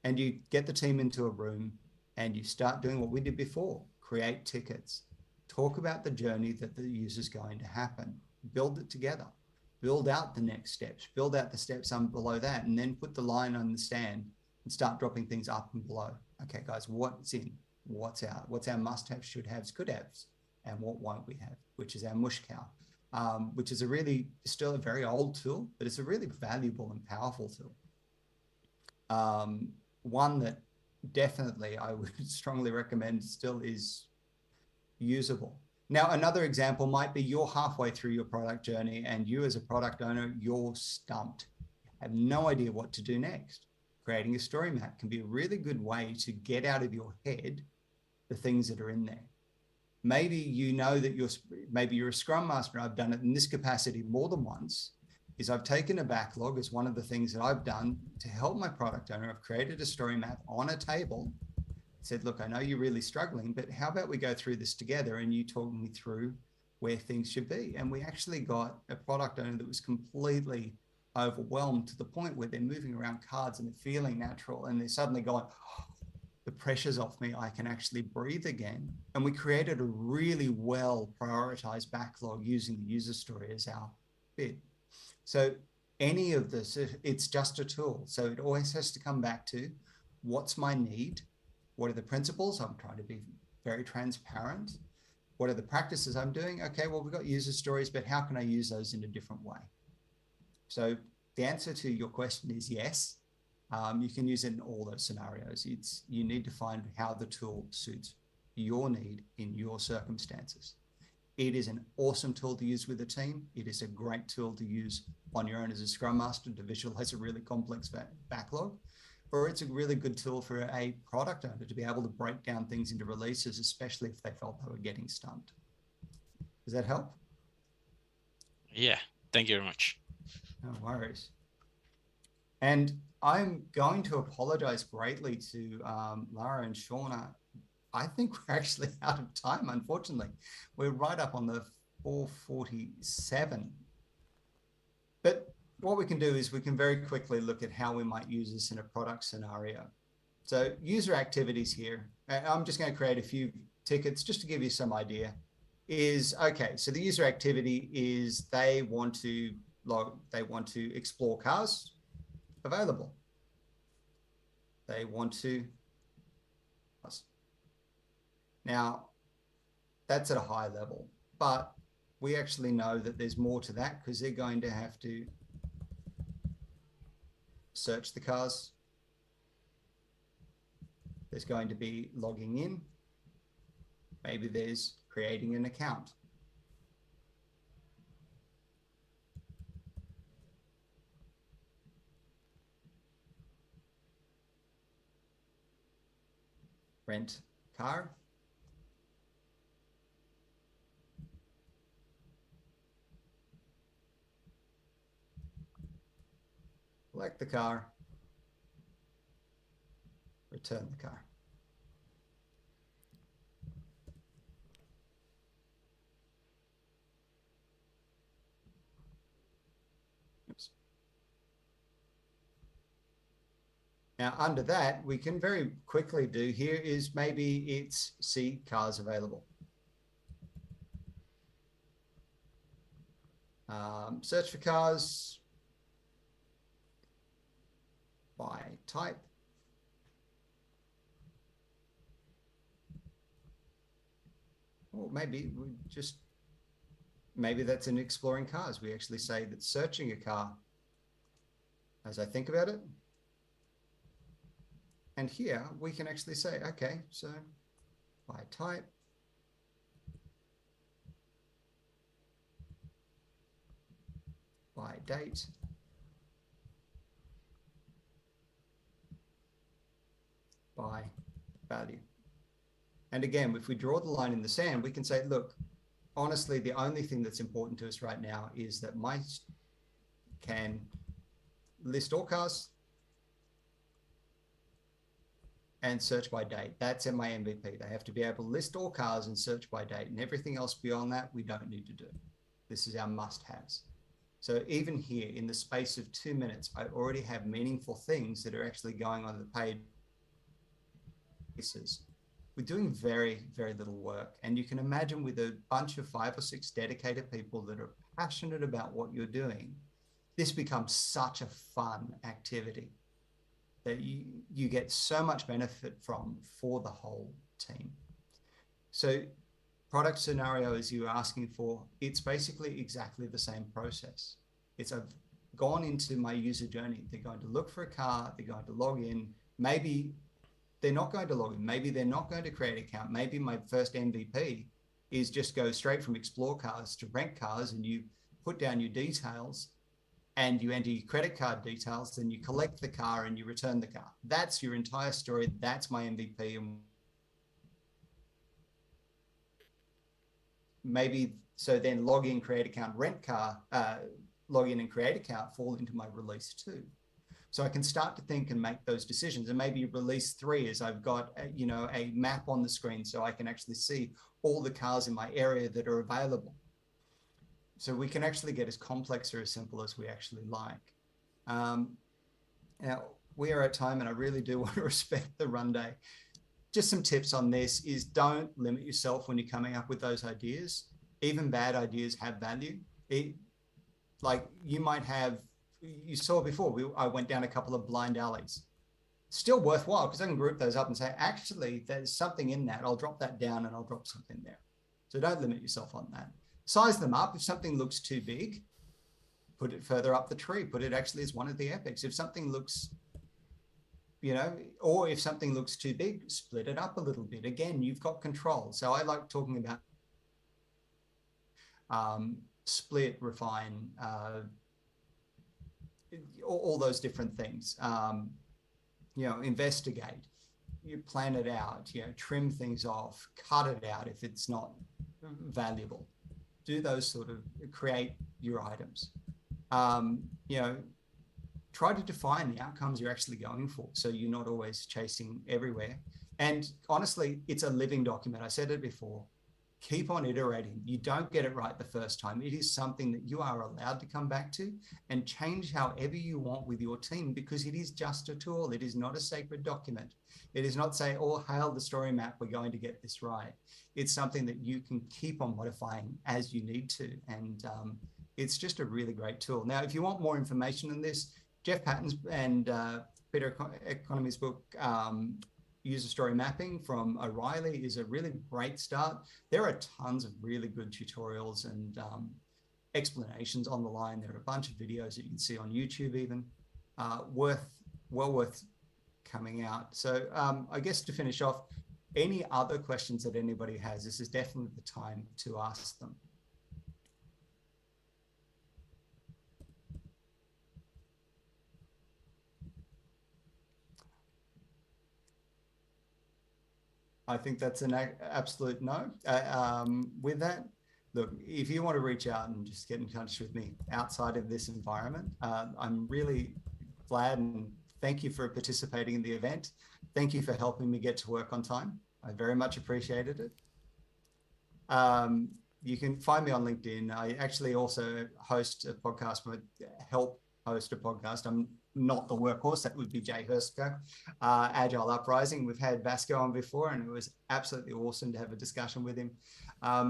Speaker 2: And you get the team into a room and you start doing what we did before, create tickets, talk about the journey that the user's going to happen, build it together, build out the next steps, build out the steps below that, and then put the line on the stand and start dropping things up and below. Okay, guys, what's in? What's out? What's our must-haves, should-haves, could-haves? And what won't we have, which is our mush cow, which is still a very old tool, but it's a really valuable and powerful tool. One that definitely I would strongly recommend still is usable. Now, another example might be you're halfway through your product journey and you as a product owner, you're stumped. Have no idea what to do next. Creating a story map can be a really good way to get out of your head the things that are in there. Maybe you know that you're a Scrum Master. I've done it in this capacity more than once. Is I've taken a backlog as one of the things that I've done to help my product owner. I've created a story map on a table, said, look, I know you're really struggling, but how about we go through this together and you talk me through where things should be. And we actually got a product owner that was completely overwhelmed to the point where they're moving around cards and they're feeling natural and they're suddenly going, oh, the pressure's off me, I can actually breathe again. And we created a really well prioritized backlog using the user story as our bit. So any of this, it's just a tool. So it always has to come back to what's my need? What are the principles? I'm trying to be very transparent. What are the practices I'm doing? Okay, well, we've got user stories, but how can I use those in a different way? So the answer to your question is yes. You can use it in all those scenarios. You need to find how the tool suits your need in your circumstances. It is an awesome tool to use with a team. It is a great tool to use on your own as a Scrum Master to visualize a really complex backlog. Or it's a really good tool for a product owner to be able to break down things into releases, especially if they felt they were getting stumped. Does that help?
Speaker 4: Yeah, thank you very much.
Speaker 2: No worries. And I'm going to apologize greatly to Lara and Shauna. I think we're actually out of time, unfortunately. We're right up on the 4:47. But what we can do is we can very quickly look at how we might use this in a product scenario. So user activities here, I'm just going to create a few tickets just to give you some idea, is, okay, so the user activity is they want to explore cars available. They want to, now that's at a high level, but we actually know that there's more to that because they're going to have to search the cars. There's going to be logging in. Maybe there's creating an account. rent car. Select the car, return the car. Oops. Now under that, we can very quickly do here is maybe it's see cars available. Search for cars by type. Or maybe we just, maybe that's in exploring cars. We actually say that searching a car as I think about it. And here we can actually say, okay, so by type, by date, by value. And again, if we draw the line in the sand, we can say, look, honestly, the only thing that's important to us right now is that my can list all cars and search by date. That's in my MVP. They have to be able to list all cars and search by date, and everything else beyond that, we don't need to do. This is our must-haves. So even here, in the space of 2 minutes, I already have meaningful things that are actually going on the page. We're doing very, very little work. And you can imagine with a bunch of 5 or 6 dedicated people that are passionate about what you're doing, this becomes such a fun activity that you get so much benefit from for the whole team. So product scenario, as you were asking for, it's basically exactly the same process. It's I've gone into my user journey. They're going to look for a car. They're going to log in. Maybe they're not going to log in. Maybe they're not going to create an account. Maybe my first MVP is just go straight from explore cars to rent cars, and you put down your details and you enter your credit card details, then you collect the car and you return the car. That's your entire story. That's my MVP. And maybe, so then log in, create account, rent car, log in and create account fall into my release 2. So I can start to think and make those decisions. And maybe release 3 is I've got a map on the screen so I can actually see all the cars in my area that are available. So we can actually get as complex or as simple as we actually like. Now, we are at time, and I really do want to respect the run day. Just some tips on this is don't limit yourself when you're coming up with those ideas. Even bad ideas have value. Like you might have, you saw before, I went down a couple of blind alleys. Still worthwhile because I can group those up and say, actually, there's something in that. I'll drop that down and I'll drop something there. So don't limit yourself on that. Size them up. If something looks too big, put it further up the tree. Put it actually as one of the epics. If something looks, or if something looks too big, split it up a little bit. Again, you've got control. So I like talking about split, refine, all those different things. Investigate, you plan it out, trim things off, cut it out if it's not valuable. Do those sort of, create your items. Try to define the outcomes you're actually going for, so you're not always chasing everywhere. And honestly, it's a living document. I said it before. Keep on iterating. You don't get it right the first time. It is something that you are allowed to come back to and change however you want with your team, because it is just a tool. It is not a sacred document. It is not saying, oh, hail the story map, we're going to get this right. It's something that you can keep on modifying as you need to. And it's just a really great tool. Now, if you want more information on this, Jeff Patton's and Peter Economy's book, User Story Mapping from O'Reilly, is a really great start. There are tons of really good tutorials and explanations on the line. There are a bunch of videos that you can see on YouTube even, well worth coming out. So I guess to finish off, any other questions that anybody has, this is definitely the time to ask them. I think that's an absolute no. With that, look, if you want to reach out and just get in touch with me outside of this environment, I'm really glad and thank you for participating in the event. Thank you for helping me get to work on time. I very much appreciated it. You can find me on LinkedIn. I actually also host a podcast, help host a podcast. I'm not the workhorse, that would be Jay Herska, Agile Uprising. We've had Vasco on before and it was absolutely awesome to have a discussion with him.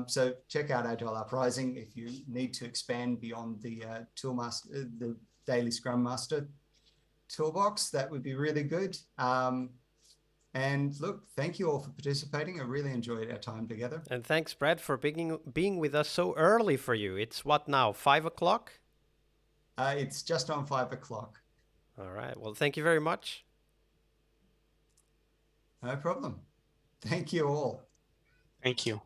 Speaker 2: So check out Agile Uprising if you need to expand beyond the Toolmaster, the Daily Scrum Master toolbox. That would be really good. And look, thank you all for participating. I really enjoyed our time together.
Speaker 1: And thanks, Brad, for being with us so early for you. It's what now, 5 o'clock?
Speaker 2: It's just on 5 o'clock.
Speaker 1: All right. Well, thank you very much.
Speaker 2: No problem. Thank you all.
Speaker 3: Thank you.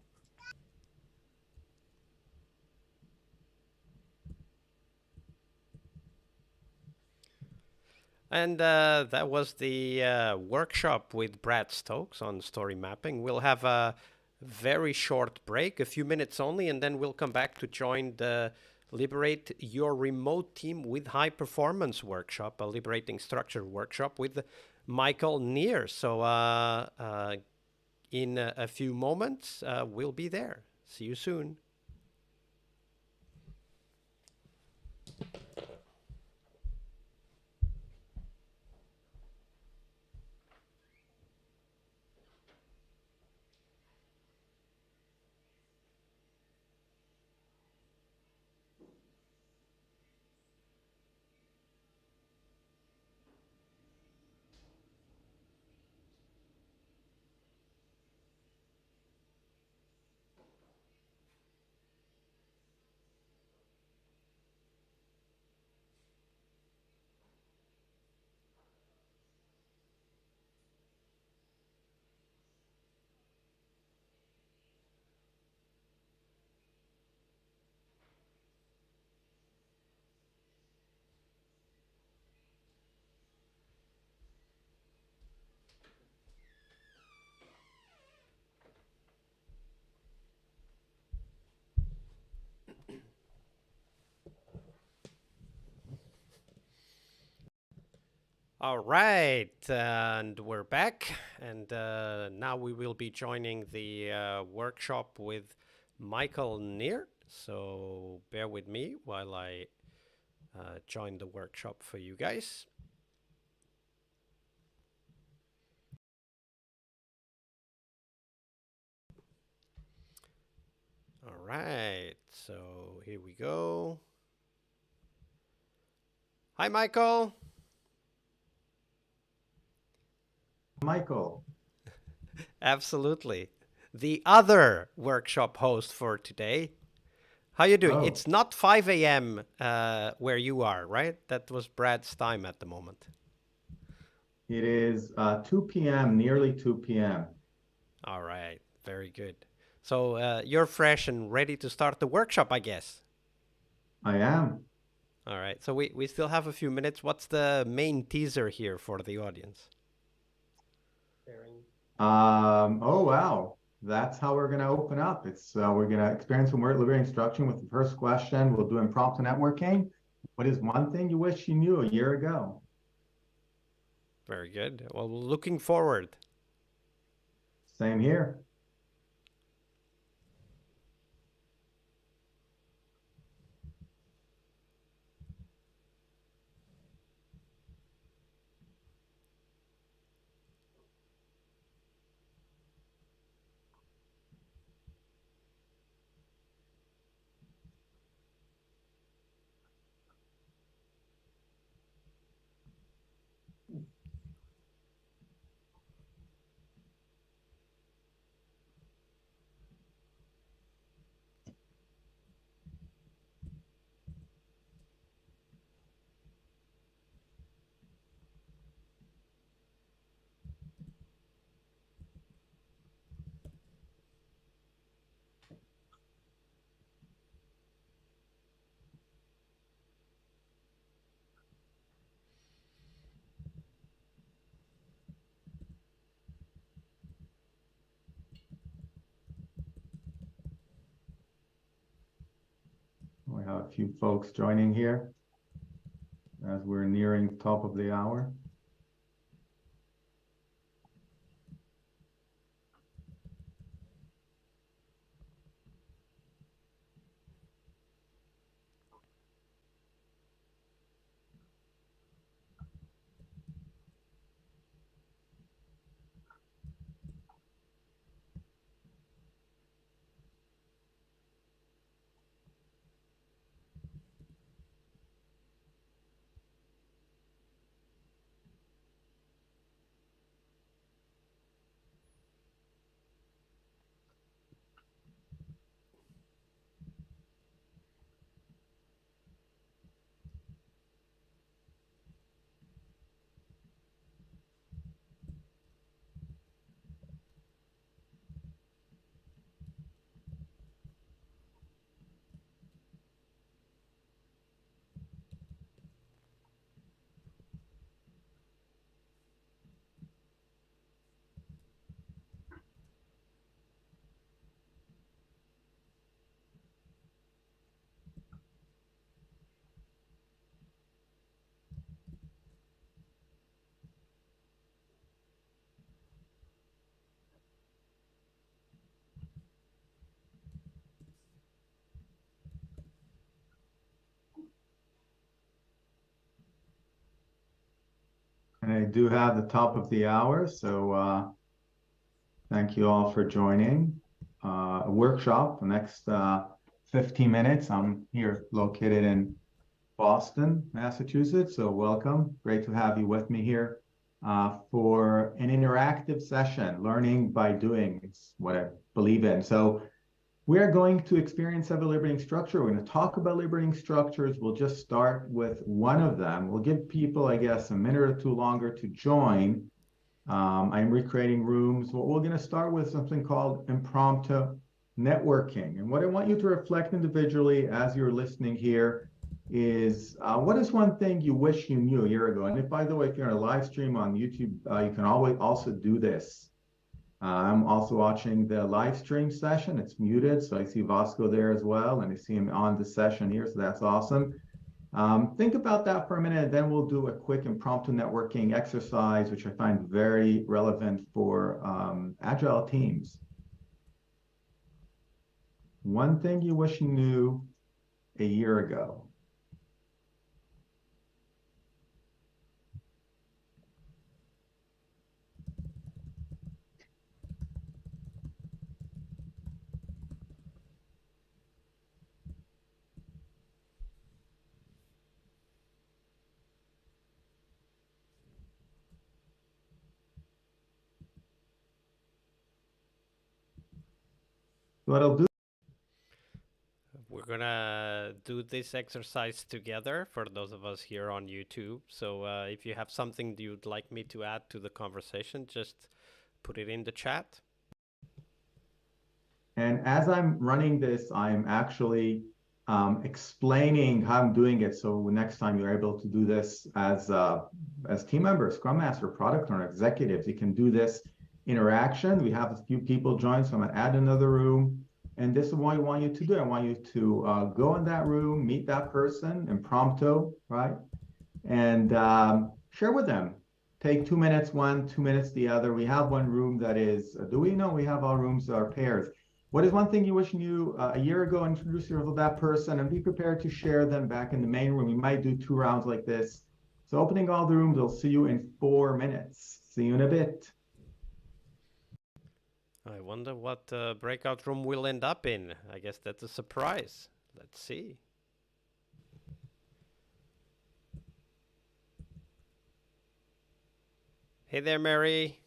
Speaker 1: And that was the workshop with Brad Stokes on story mapping. We'll have a very short break, a few minutes only, and then we'll come back to join the Liberate Your Remote Team with High Performance workshop, a liberating structure workshop with Michael Neer. So in a few moments, we'll be there. See you soon. All right, and we're back, and now we will be joining the workshop with Michael Neer. So bear with me while I join the workshop for you guys. All right, so here we go. Hi, Michael.
Speaker 5: Michael.
Speaker 1: Absolutely. The other workshop host for today. How you doing?
Speaker 5: Oh.
Speaker 1: It's not 5 a.m. Where you are, right? That was Brad's time at the moment.
Speaker 5: It is 2 p.m., nearly 2 p.m.
Speaker 1: All right. Very good. So you're fresh and ready to start the workshop, I guess.
Speaker 5: I am.
Speaker 1: All right. So we still have a few minutes. What's the main teaser here for the audience?
Speaker 5: Oh, wow. That's how we're going to open up. It's we're going to experience some liberating instruction with the first question. We'll do impromptu networking. What is one thing you wish you knew a year ago?
Speaker 1: Very good. Well, looking forward.
Speaker 5: Same here. have a few folks joining here as we're nearing the top of the hour. And I do have the top of the hour, so thank you all for joining. A workshop, the next 15 minutes. I'm here located in Boston, Massachusetts, so welcome. Great to have you with me here for an interactive session, learning by doing. It's what I believe in. So we're going to experience of a liberating structure. We're going to talk about liberating structures. We'll just start with one of them. We'll give people, I guess, a minute or two longer to join. I'm recreating rooms. Well, we're going to start with something called impromptu networking. And what I want you to reflect individually as you're listening here is what is one thing you wish you knew a year ago? And if, by the way, if you're on a live stream on YouTube, you can always also do this. I'm also watching the live stream session. It's muted, so I see Vasco there as well, and I see him on the session here, so that's awesome. Think about that for a minute, and then we'll do a quick impromptu networking exercise, which I find very relevant for agile teams. One thing you wish you knew a year ago. What I'll do.
Speaker 1: We're gonna do this exercise together for those of us here on YouTube. So if you have something you'd like me to add to the conversation, just put it in the chat.
Speaker 5: And as I'm running this, I'm actually explaining how I'm doing it. So next time you're able to do this as team members, Scrum Master, Product Owner, executives, you can do this interaction. We have a few people join, so I'm gonna add another room. And this is what I want you to do. I want you to go in that room, meet that person, impromptu, right? And share with them. Take 2 minutes one, 2 minutes the other. We have one room that is, do we know we have all rooms that are pairs? What is one thing you wish you knew a year ago? Introduce yourself to that person and be prepared to share them back in the main room. We might do 2 rounds like this. So opening all the rooms, I'll see you in 4 minutes. See you in a bit.
Speaker 1: I wonder what breakout room we'll end up in. I guess that's a surprise. Let's see. Hey there, Mary.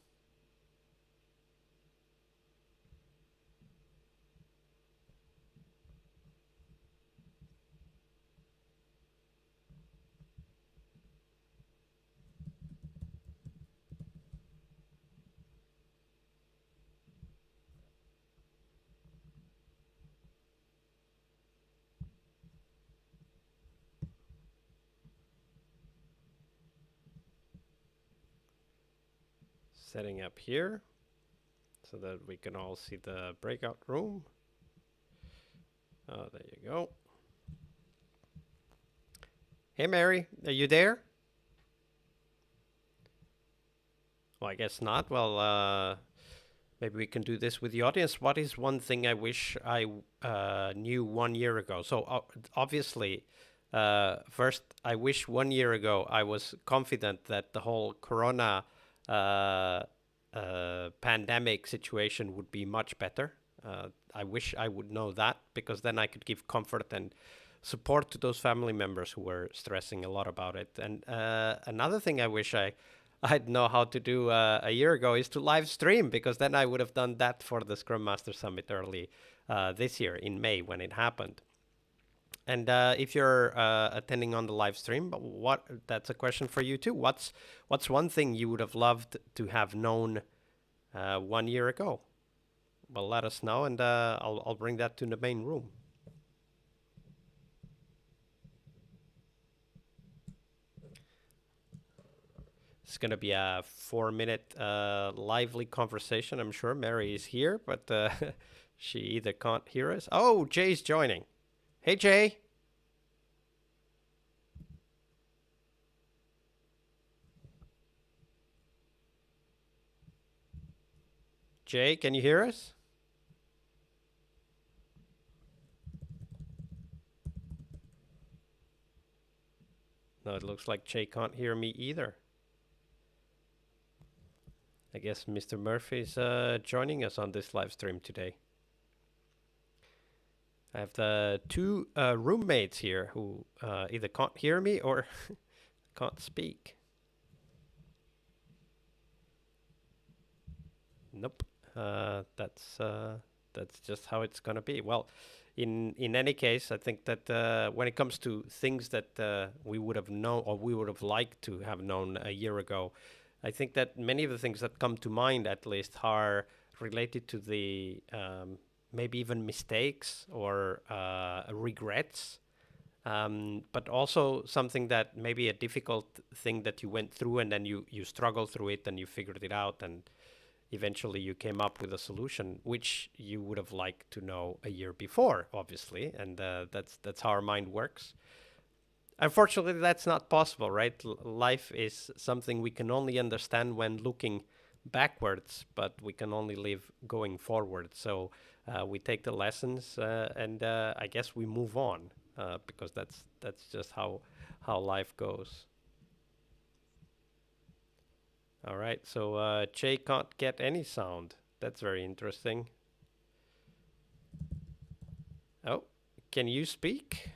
Speaker 1: Setting up here so that we can all see the breakout room. Oh, there you go. Hey, Mary, are you there? Well, I guess not. Well, maybe we can do this with the audience. What is one thing I wish I knew 1 year ago? So obviously, first, I wish 1 year ago I was confident that the whole Corona pandemic situation would be much better. I wish I would know that, because then I could give comfort and support to those family members who were stressing a lot about it. And another thing I wish I'd know how to do a year ago is to live stream, because then I would have done that for the Scrum Master Summit early this year in May when it happened. And if you're attending on the live stream, that's a question for you too. What's one thing you would have loved to have known 1 year ago? Well, let us know, and I'll bring that to the main room. It's going to be a 4-minute lively conversation. I'm sure Mary is here, but she either can't hear us. Oh, Jay's joining. Hey, Jay. Jay, can you hear us? No, it looks like Jay can't hear me either. I guess Mr. Murphy's joining us on this live stream today. I have the two roommates here who either can't hear me or can't speak. Nope. That's just how it's gonna be. Well, in any case, I think that when it comes to things that we would have known, or we would have liked to have known a year ago, I think that many of the things that come to mind, at least, are related to the maybe even mistakes or regrets, but also something that maybe a difficult thing that you went through, and then you struggled through it and you figured it out, and eventually you came up with a solution which you would have liked to know a year before, obviously, and that's how our mind works. Unfortunately, that's not possible, right? Life is something we can only understand when looking backwards, but we can only live going forward. So we take the lessons and I guess we move on because that's just how life goes. All right, so Jay can't get any sound. That's very interesting. Oh, can you speak?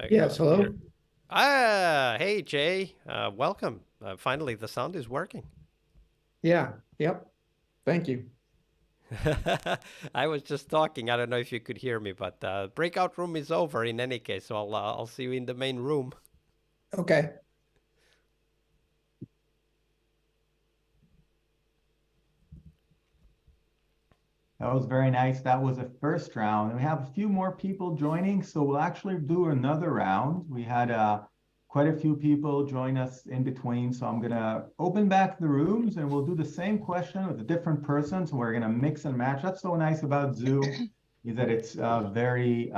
Speaker 6: Yes, hello.
Speaker 1: Hey, Jay. Welcome. Finally, the sound is working.
Speaker 6: Yeah, yep. Thank you.
Speaker 1: I was just talking. I don't know if you could hear me, but breakout room is over in any case, so I'll see you in the main room.
Speaker 6: Okay.
Speaker 5: That was very nice. That was a first round. And we have a few more people joining, so we'll actually do another round. We had quite a few people join us in between, so I'm going to open back the rooms and we'll do the same question with a different person. So we're going to mix and match. That's so nice about Zoom, is that it's very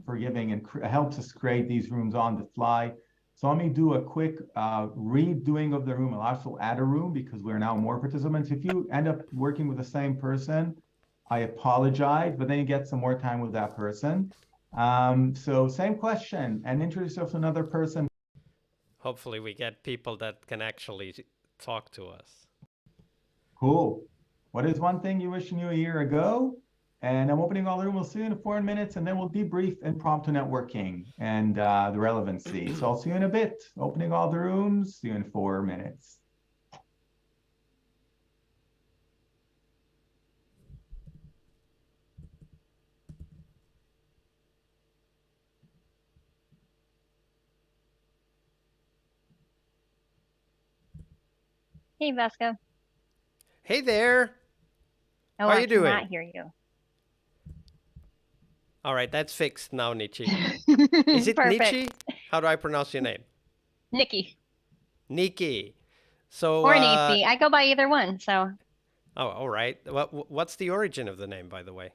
Speaker 5: forgiving and helps us create these rooms on the fly. So let me do a quick redoing of the room. I'll also add a room because we're now more participants. If you end up working with the same person, I apologize, but then you get some more time with that person. So same question, and introduce yourself to another person.
Speaker 1: Hopefully we get people that can actually talk to us.
Speaker 5: Cool. What is one thing you wish you knew a year ago? And I'm opening all the room. We'll see you in 4 minutes, and then we'll debrief impromptu networking and the relevancy. So I'll see you in a bit. Opening all the rooms, see you in 4 minutes.
Speaker 7: Hey, Vasco.
Speaker 1: Hey there.
Speaker 7: Oh,
Speaker 1: How are you doing?
Speaker 7: I cannot hear you.
Speaker 1: All right, that's fixed now, Nietzsche. Is it
Speaker 7: Perfect.
Speaker 1: Nietzsche? How do I pronounce your name?
Speaker 7: Nikki.
Speaker 1: Nikki. So,
Speaker 7: Or Nietzsche. I go by either one, so.
Speaker 1: Oh, all right. What's the origin of the name, by the way?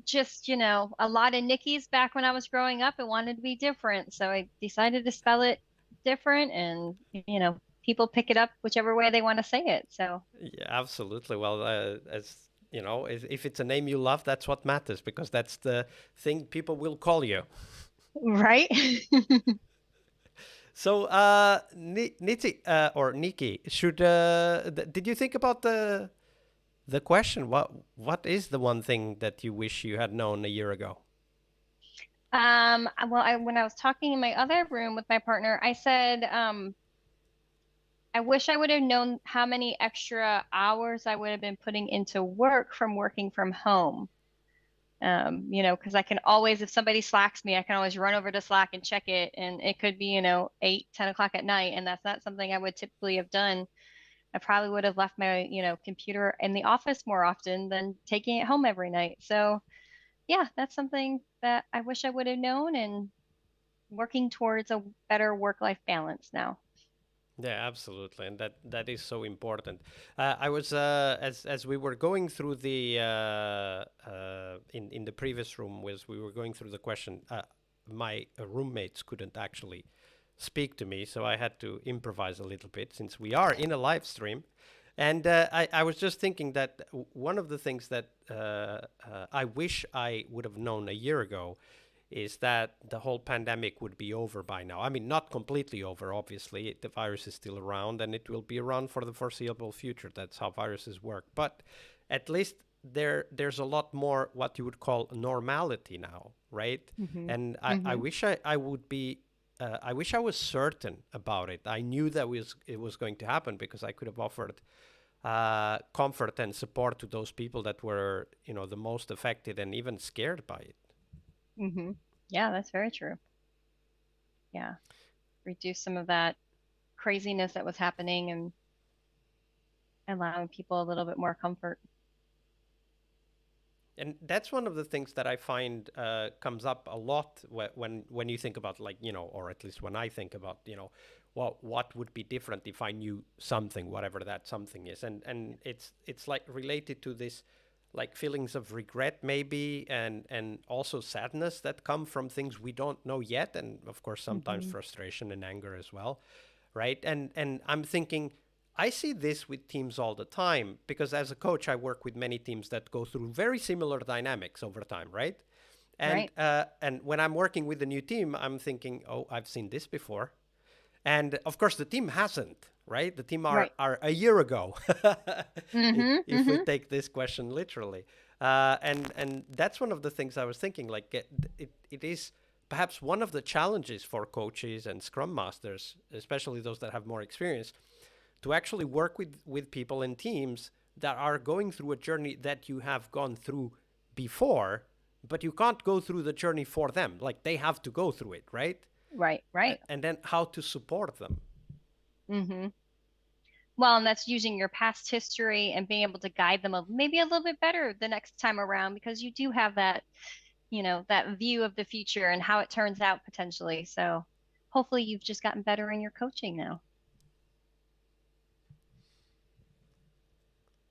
Speaker 7: Just, a lot of Nikki's back when I was growing up. It wanted to be different. So I decided to spell it different and, people pick it up whichever way they want to say it. So,
Speaker 1: Yeah, absolutely. Well, as you know, if it's a name you love, that's what matters because that's the thing people will call you.
Speaker 7: right?
Speaker 1: So, Niti or Nikki, did you think about the question? What is the one thing that you wish you had known a year ago?
Speaker 7: Well, when I was talking in my other room with my partner, I said, I wish I would have known how many extra hours I would have been putting into work from working from home. Because I can always, if somebody slacks me, I can always run over to Slack and check it. And it could be, 8, 10 o'clock at night. And that's not something I would typically have done. I probably would have left my, computer in the office more often than taking it home every night. So yeah, that's something that I wish I would have known and working towards a better work-life balance now.
Speaker 1: Yeah, absolutely, and that is so important. I was as we were going through the in the previous room, was we were going through the question. My roommates couldn't actually speak to me, so I had to improvise a little bit since we are in a live stream. And I was just thinking that one of the things that I wish I would have known a year ago is that the whole pandemic would be over by now. I mean, not completely over, obviously. The virus is still around and it will be around for the foreseeable future. That's how viruses work. But at least there's a lot more what you would call normality now, right?
Speaker 7: Mm-hmm.
Speaker 1: And I wish I would be I wish I was certain about it. I knew that it was going to happen because I could have offered comfort and support to those people that were, the most affected and even scared by it.
Speaker 7: Mm-hmm. Yeah, that's very true. Yeah. Reduce some of that craziness that was happening and allowing people a little bit more comfort.
Speaker 1: And that's one of the things that I find comes up a lot when you think about, like, or at least when I think about, what would be different if I knew something, whatever that something is. And it's like related to this, like, feelings of regret maybe, and also sadness that come from things we don't know yet. And of course, sometimes frustration and anger as well. Right. And I'm thinking, I see this with teams all the time because as a coach, I work with many teams that go through very similar dynamics over time, right? And and when I'm working with a new team, I'm thinking, oh, I've seen this before. And of course, the team hasn't, right? The team are a year ago, if we take this question literally. And that's one of the things I was thinking, like it is perhaps one of the challenges for coaches and scrum masters, especially those that have more experience, to actually work with people and teams that are going through a journey that you have gone through before, but you can't go through the journey for them. Like, they have to go through it, right?
Speaker 7: Right.
Speaker 1: And then how to support them.
Speaker 7: Mm-hmm. Well, and that's using your past history and being able to guide them maybe a little bit better the next time around, because you do have that, that view of the future and how it turns out potentially. So hopefully you've just gotten better in your coaching now.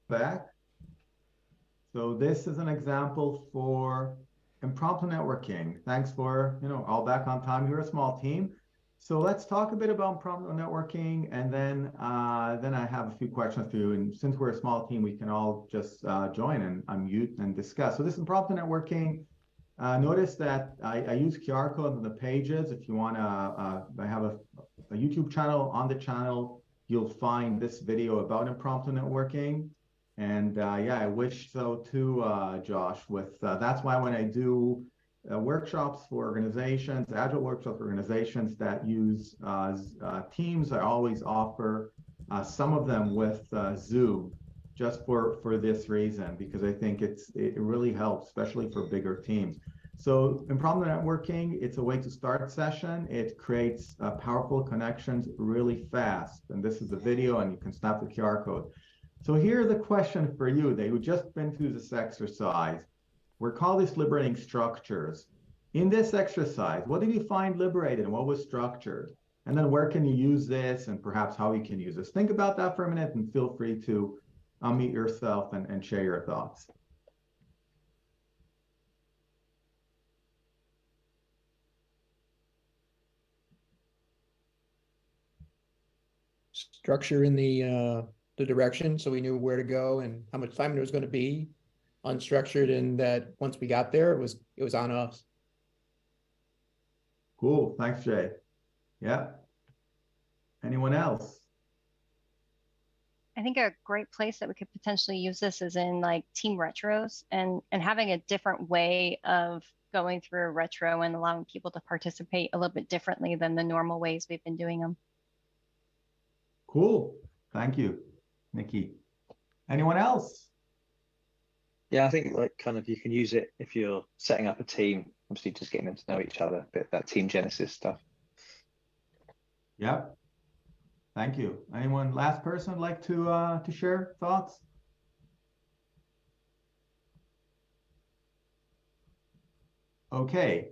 Speaker 5: Back. So this is an example for impromptu networking. Thanks for, all back on time. You're a small team. So let's talk a bit about impromptu networking, and then I have a few questions for you. And since we're a small team, we can all just join and unmute and discuss. So this impromptu networking, notice that I use QR codes on the pages. If you want to, I have a YouTube channel. On the channel, you'll find this video about impromptu networking. And I wish so too, Josh. That's why when I do workshops for organizations, agile workshops for organizations that use Teams, I always offer some of them with Zoom, just for this reason, because I think it really helps, especially for bigger teams. So impromptu networking, it's a way to start a session. It creates powerful connections really fast. And this is the video, and you can snap the QR code. So here's a question for you. They've just been through this exercise. We're calling this liberating structures. In this exercise, what did you find liberated and what was structured? And then where can you use this, and perhaps how you can use this? Think about that for a minute and feel free to unmute yourself and share your thoughts.
Speaker 6: structure in the direction, so we knew where to go and how much time there was going to be unstructured, and that once we got there, it was on us.
Speaker 5: Cool. Thanks, Jay. Yeah. Anyone else?
Speaker 7: I think a great place that we could potentially use this is in like team retros and having a different way of going through a retro and allowing people to participate a little bit differently than the normal ways we've been doing them.
Speaker 5: Cool. Thank you, Nikki. Anyone else?
Speaker 8: Yeah, I think like kind of you can use it if you're setting up a team, obviously just getting them to know each other, a bit of that team genesis stuff.
Speaker 5: Yep. Thank you. Anyone, last person like to share thoughts? Okay,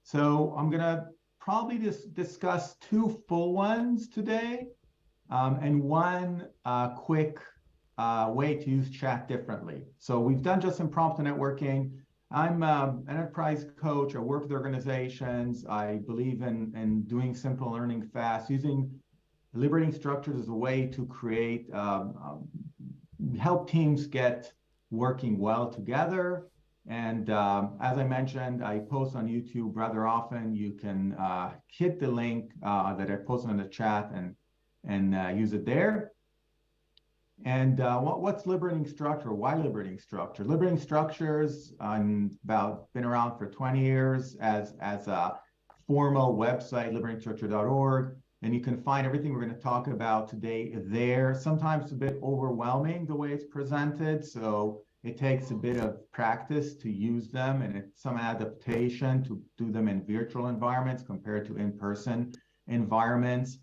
Speaker 5: so I'm gonna probably just discuss two full ones today, and one quick way to use chat differently. So we've done just impromptu networking. I'm an enterprise coach. I work with organizations. I believe in doing simple learning fast, using liberating structures as a way to create, help teams get working well together. And as I mentioned, I post on YouTube rather often. You can hit the link that I posted in the chat and use it there. And what's liberating structure? Why liberating structure? Liberating structures, been around for 20 years as a formal website, liberatingstructure.org. And you can find everything we're going to talk about today there. Sometimes it's a bit overwhelming the way it's presented. So it takes a bit of practice to use them and some adaptation to do them in virtual environments compared to in-person environments.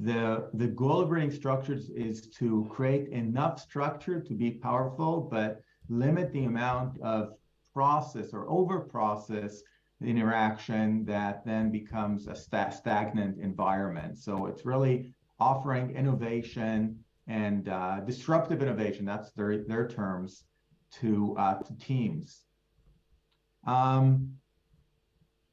Speaker 5: The goal of liberating structures is to create enough structure to be powerful, but limit the amount of process or over-process interaction that then becomes a stagnant environment. So it's really offering innovation and disruptive innovation, that's their terms, to teams.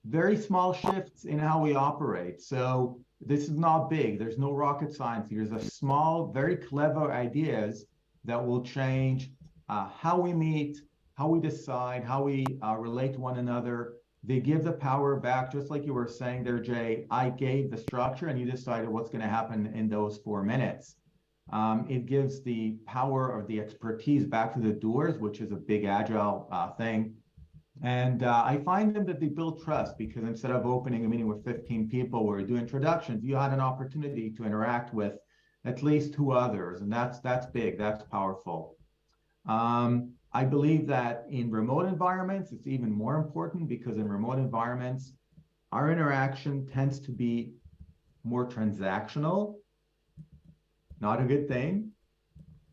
Speaker 5: Very small shifts in how we operate. So this is not big. There's no rocket science. There's a small, very clever ideas that will change how we meet, how we decide, how we relate to one another. They give the power back, just like you were saying there, Jay. I gave the structure and you decided what's going to happen in those 4 minutes. It gives the power or the expertise back to the doers, which is a big agile thing. And I find them that they build trust, because instead of opening a meeting with 15 people where you do introductions, you had an opportunity to interact with at least 2 others. And that's big, that's powerful. I believe that in remote environments, it's even more important, because in remote environments, our interaction tends to be more transactional, not a good thing.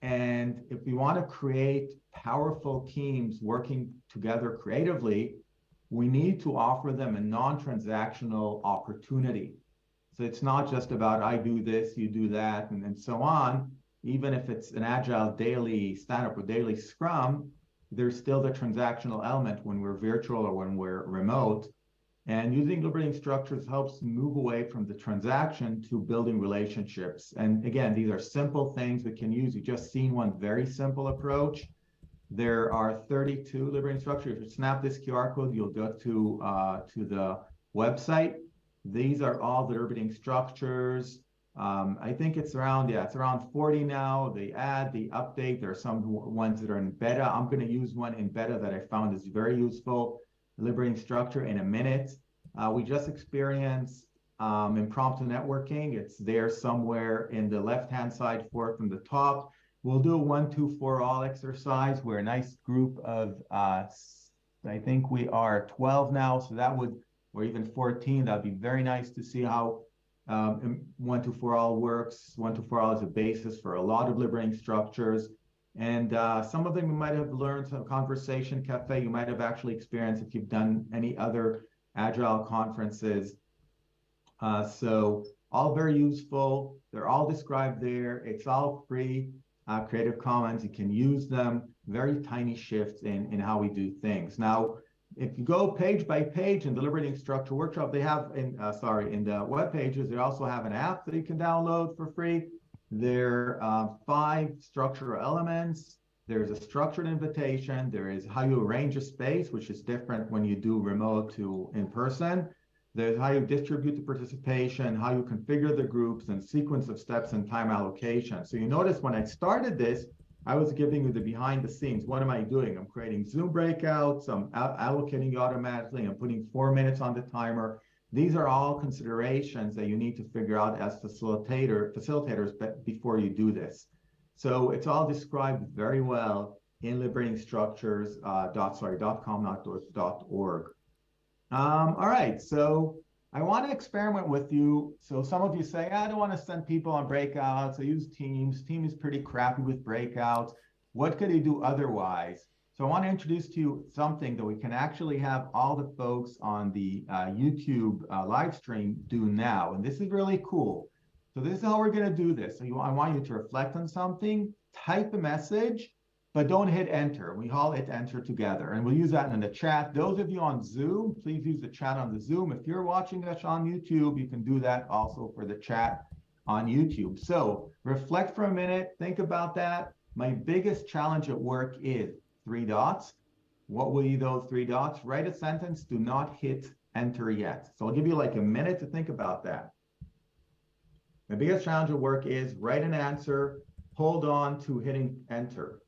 Speaker 5: And if we want to create powerful teams working together creatively, we need to offer them a non-transactional opportunity. So it's not just about I do this, you do that, and so on. Even if it's an agile daily stand-up or daily scrum, there's still the transactional element when we're virtual or when we're remote. And using liberating structures helps move away from the transaction to building relationships. And again, these are simple things we can use. You just seen one very simple approach. There are 32 liberating structures. If you snap this QR code, you'll go to the website. These are all the liberating structures. I think it's around 40 now. They add, the update. There are some ones that are in beta. I'm going to use one in beta that I found is very useful. Liberating structure in a minute. We just experienced impromptu networking. It's there somewhere in the left-hand side from the top. We'll do a 1, 2, 4 all exercise where a nice group of, I think we are 12 now, so that would, or even 14, that'd be very nice to see how 1, 2, 4 all works. 1, 2, 4 all is a basis for a lot of liberating structures. And some of them you might have learned, some conversation cafe you might have actually experienced if you've done any other agile conferences. So all very useful. They're all described there. It's all free, Creative Commons. You can use them. Very tiny shifts in how we do things. Now, if you go page by page in the Liberating Structure Workshop, they have in the web pages, they also have an app that you can download for free. There are 5 structural elements. There's a structured invitation. There is how you arrange a space, which is different when you do remote to in person. There's how you distribute the participation, how you configure the groups, and sequence of steps and time allocation. So you notice when I started this, I was giving you the behind the scenes. What am I doing? I'm creating Zoom breakouts. I'm allocating automatically. I'm putting 4 minutes on the timer. These are all considerations that you need to figure out as facilitators before you do this. So it's all described very well in liberatingstructures.com.org. All right, so I want to experiment with you. So some of you say, I don't want to send people on breakouts. I use Teams. Teams is pretty crappy with breakouts. What could you do otherwise? So I want to introduce to you something that we can actually have all the folks on the YouTube live stream do now. And this is really cool. So this is how we're going to do this. So I want you to reflect on something, type a message, but don't hit enter. We all hit enter together, and we'll use that in the chat. Those of you on Zoom, please use the chat on the Zoom. If you're watching us on YouTube, you can do that also for the chat on YouTube. So reflect for a minute, think about that. My biggest challenge at work is 3 dots. What will be those 3 dots? Write a sentence, do not hit enter yet. So I'll give you like a minute to think about that. My biggest challenge at work is write an answer, hold on to hitting enter.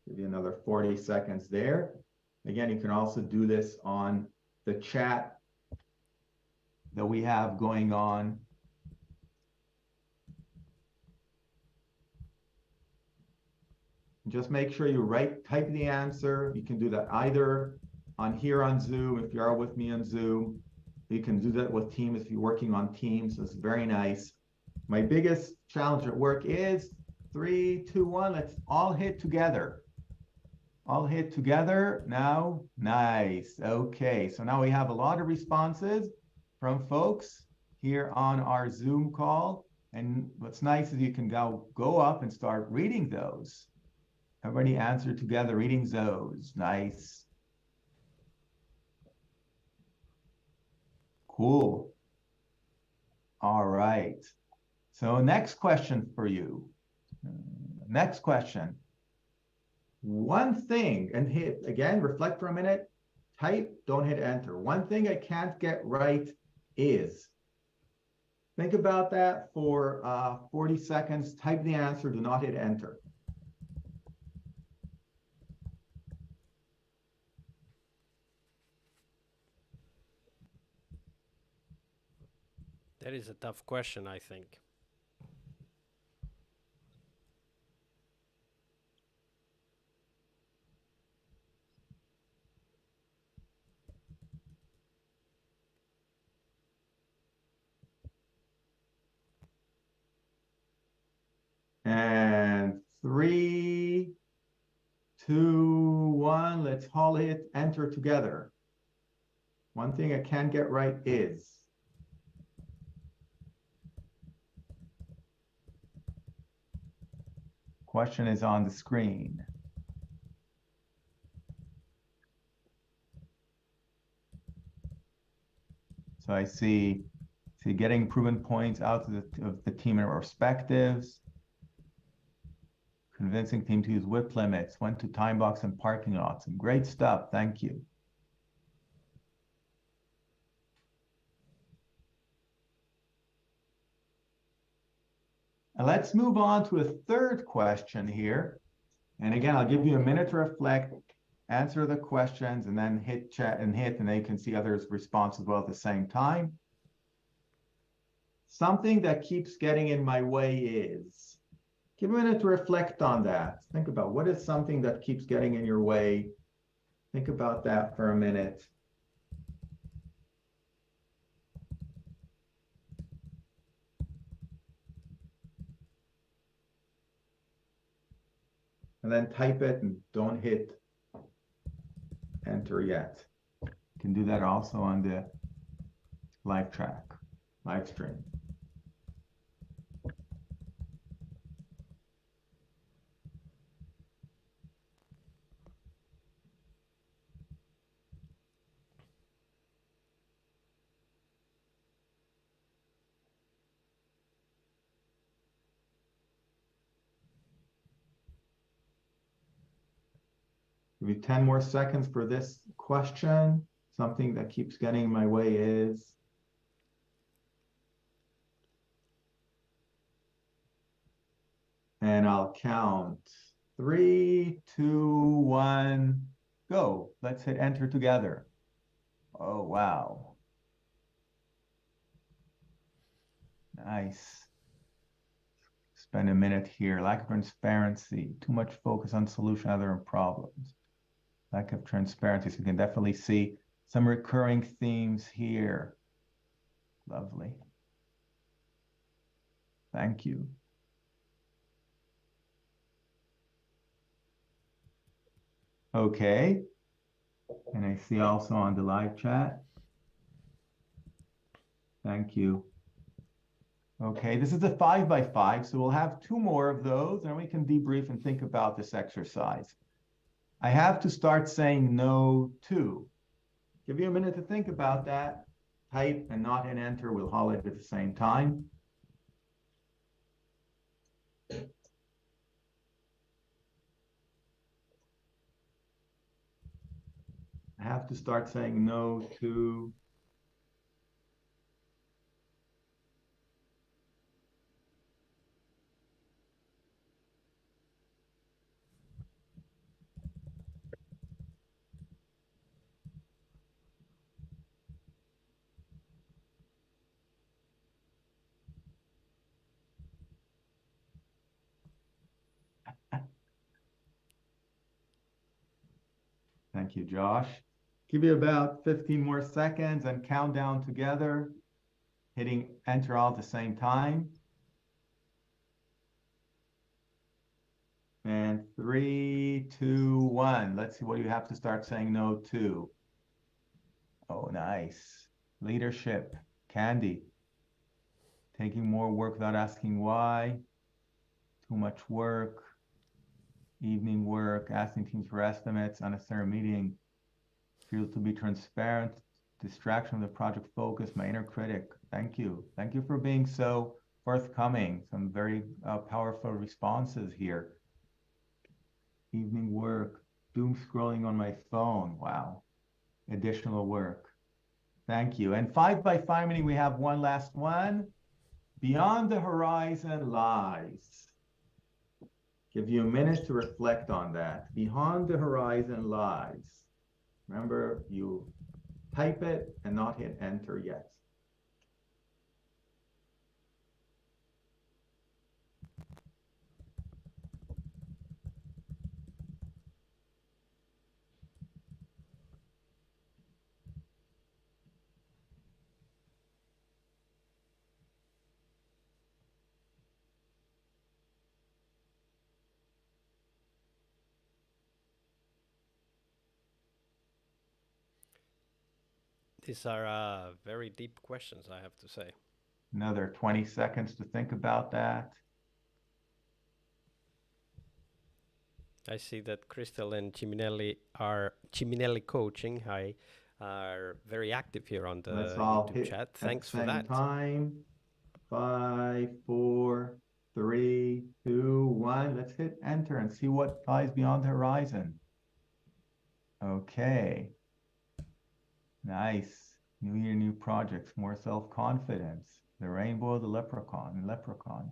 Speaker 5: Give you another 40 seconds there. Again, you can also do this on the chat that we have going on. Just make sure you type the answer. You can do that either on here on Zoom, if you are with me on Zoom. You can do that with Teams if you're working on Teams. It's very nice. My biggest challenge at work is 3, 2, 1. Let's all hit together. All hit together now. Nice. Okay, so now we have a lot of responses from folks here on our Zoom call. And what's nice is you can go up and start reading those. Everybody answer together, reading those. Nice. Cool. All right. So next question for you. Next question. One thing, and hit again, reflect for a minute, type, don't hit enter. One thing I can't get right is, think about that for 40 seconds, type the answer, do not hit enter.
Speaker 1: That is a tough question, I think.
Speaker 5: And 3, 2, 1, let's all hit enter together. One thing I can't get right is. Question is on the screen. So I see getting improvement points out of the team and perspectives. Convincing team to use whip limits, went to time box and parking lots, and great stuff. Thank you. And let's move on to a third question here. And again, I'll give you a minute to reflect, answer the questions, and then hit chat and then you can see others' responses as well at the same time. Something that keeps getting in my way is, give a minute to reflect on that. Think about what is something that keeps getting in your way. Think about that for a minute. And then type it and don't hit enter yet. You can do that also on the live stream. Give me 10 more seconds for this question. Something that keeps getting in my way is, and I'll count 3, 2, 1, go. Let's hit enter together. Oh, wow. Nice. Spend a minute here. Lack of transparency, too much focus on solution other than problems. Lack of transparency. So you can definitely see some recurring themes here. Lovely. Thank you. Okay. And I see also on the live chat. Thank you. Okay, this is a 5 by 5, so we'll have 2 more of those, and we can debrief and think about this exercise. I have to start saying no to. Give you a minute to think about that. Type and not hit enter. We'll holler it at the same time. I have to start saying no to. Thank you, Josh. Give you about 15 more seconds and count down together, hitting enter all at the same time. And 3, 2, 1. Let's see what you have to start saying no to. Oh, nice. Leadership, Candy. Taking more work without asking why. Too much work. Evening work, asking teams for estimates, unnecessary meeting. Feel to be transparent. Distraction of the project focus, my inner critic. Thank you. Thank you for being so forthcoming. Some very powerful responses here. Evening work, doom scrolling on my phone. Wow. Additional work. Thank you. And 5 by 5 meaning we have one last one. Beyond the horizon lies. Give you a minute to reflect on that. Beyond the horizon lies. Remember, you type it and not hit enter yet.
Speaker 1: These are very deep questions, I have to say.
Speaker 5: Another 20 seconds to think about that.
Speaker 1: I see that Crystal and Ciminelli Coaching, are very active here on the
Speaker 5: Let's all
Speaker 1: YouTube
Speaker 5: hit
Speaker 1: chat.
Speaker 5: at
Speaker 1: Thanks
Speaker 5: the
Speaker 1: for
Speaker 5: same
Speaker 1: that.
Speaker 5: time. 5, 4, 3, 2, 1. Let's hit enter and see what lies beyond the horizon. Okay. Nice. New year, new projects, more self-confidence. The rainbow, the leprechaun.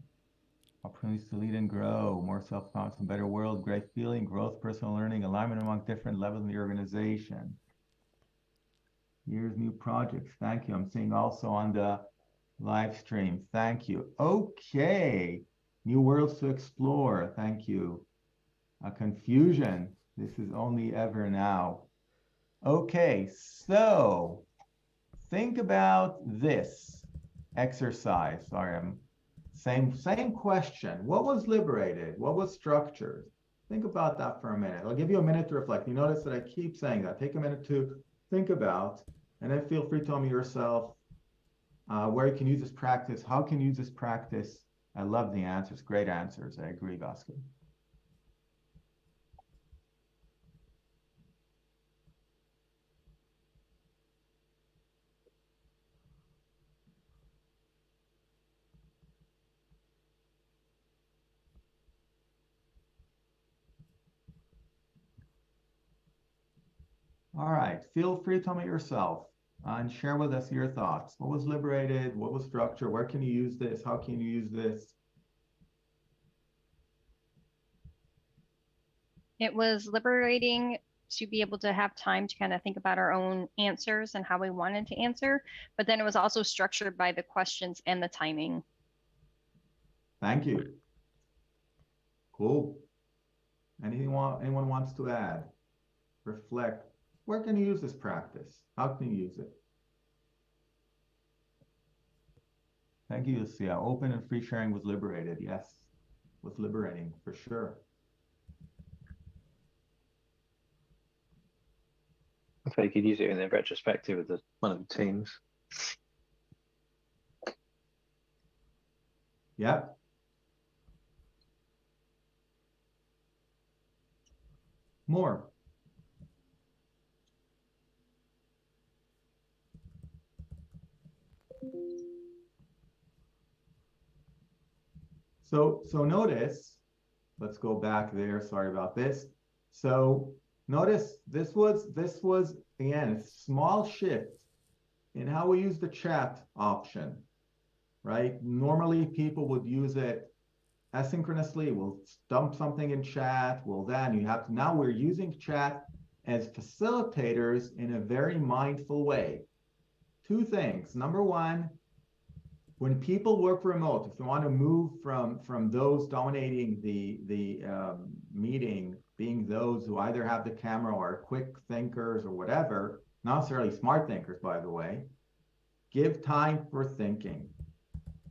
Speaker 5: Opportunities to lead and grow, more self-confidence, better world, great feeling, growth, personal learning, alignment among different levels in the organization. Here's new projects. Thank you. I'm seeing also on the live stream. Thank you. Okay. New worlds to explore. Thank you. Confusion. This is only ever now. Okay, so think about this exercise. Sorry, same question. What was liberated? What was structured? Think about that for a minute. I'll give you a minute to reflect. You notice that I keep saying that. Take a minute to think about, and then feel free to tell me yourself where you can use this practice. How can you use this practice? I love the answers. Great answers. I agree, Vasco. All right, feel free to tell me yourself and share with us your thoughts. What was liberated? What was structure? Where can you use this? How can you use this?
Speaker 7: It was liberating to be able to have time to kind of think about our own answers and how we wanted to answer. But then it was also structured by the questions and the timing.
Speaker 5: Thank you. Cool. Anyone wants to add? Reflect. Where can you use this practice? How can you use it? Thank you, Lucia. Open and free sharing was liberated. Yes, was liberating for sure.
Speaker 8: I think you could use it in the retrospective with one of the teams.
Speaker 5: Yep. More. So notice, let's go back there. Sorry about this. So notice this was again a small shift in how we use the chat option, right? Normally people would use it asynchronously. We'll dump something in chat. Well, then you have to, now we're using chat as facilitators in a very mindful way. Two things. Number one, when people work remote, if you want to move from those dominating the meeting, being those who either have the camera or are quick thinkers or whatever, not necessarily smart thinkers, by the way, give time for thinking.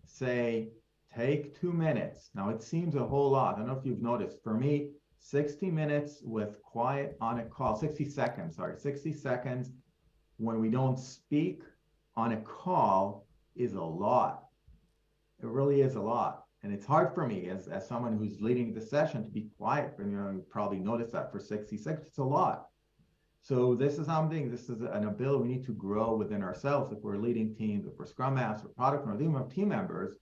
Speaker 5: Say, take 2 minutes. Now, it seems a whole lot. I don't know if you've noticed. For me, 60 minutes with quiet on a call, 60 seconds, sorry, 60 seconds when we don't speak on a call is a lot. It really is a lot. And it's hard for me as someone who's leading the session to be quiet. You know, you probably noticed that for 60 seconds, it's a lot. So this is something, this is an ability we need to grow within ourselves. If we're leading teams, if we're Scrum Masters, product owners, even team members,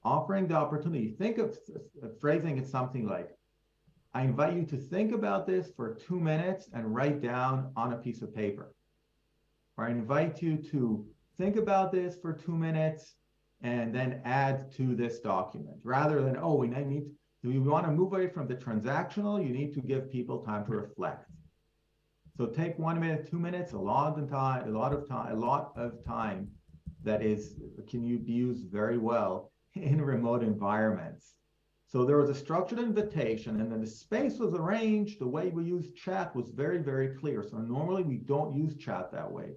Speaker 5: offering the opportunity. Think of phrasing it something like, I invite you to think about this for 2 minutes and write down on a piece of paper. Or I invite you to think about this for 2 minutes and then add to this document. Rather than, oh, we want to move away from the transactional, you need to give people time to reflect. So take 1 minute, 2 minutes, a lot of time that can be used very well in remote environments. So there was a structured invitation, and then the space was arranged. The way we use chat was very, very clear. So normally we don't use chat that way.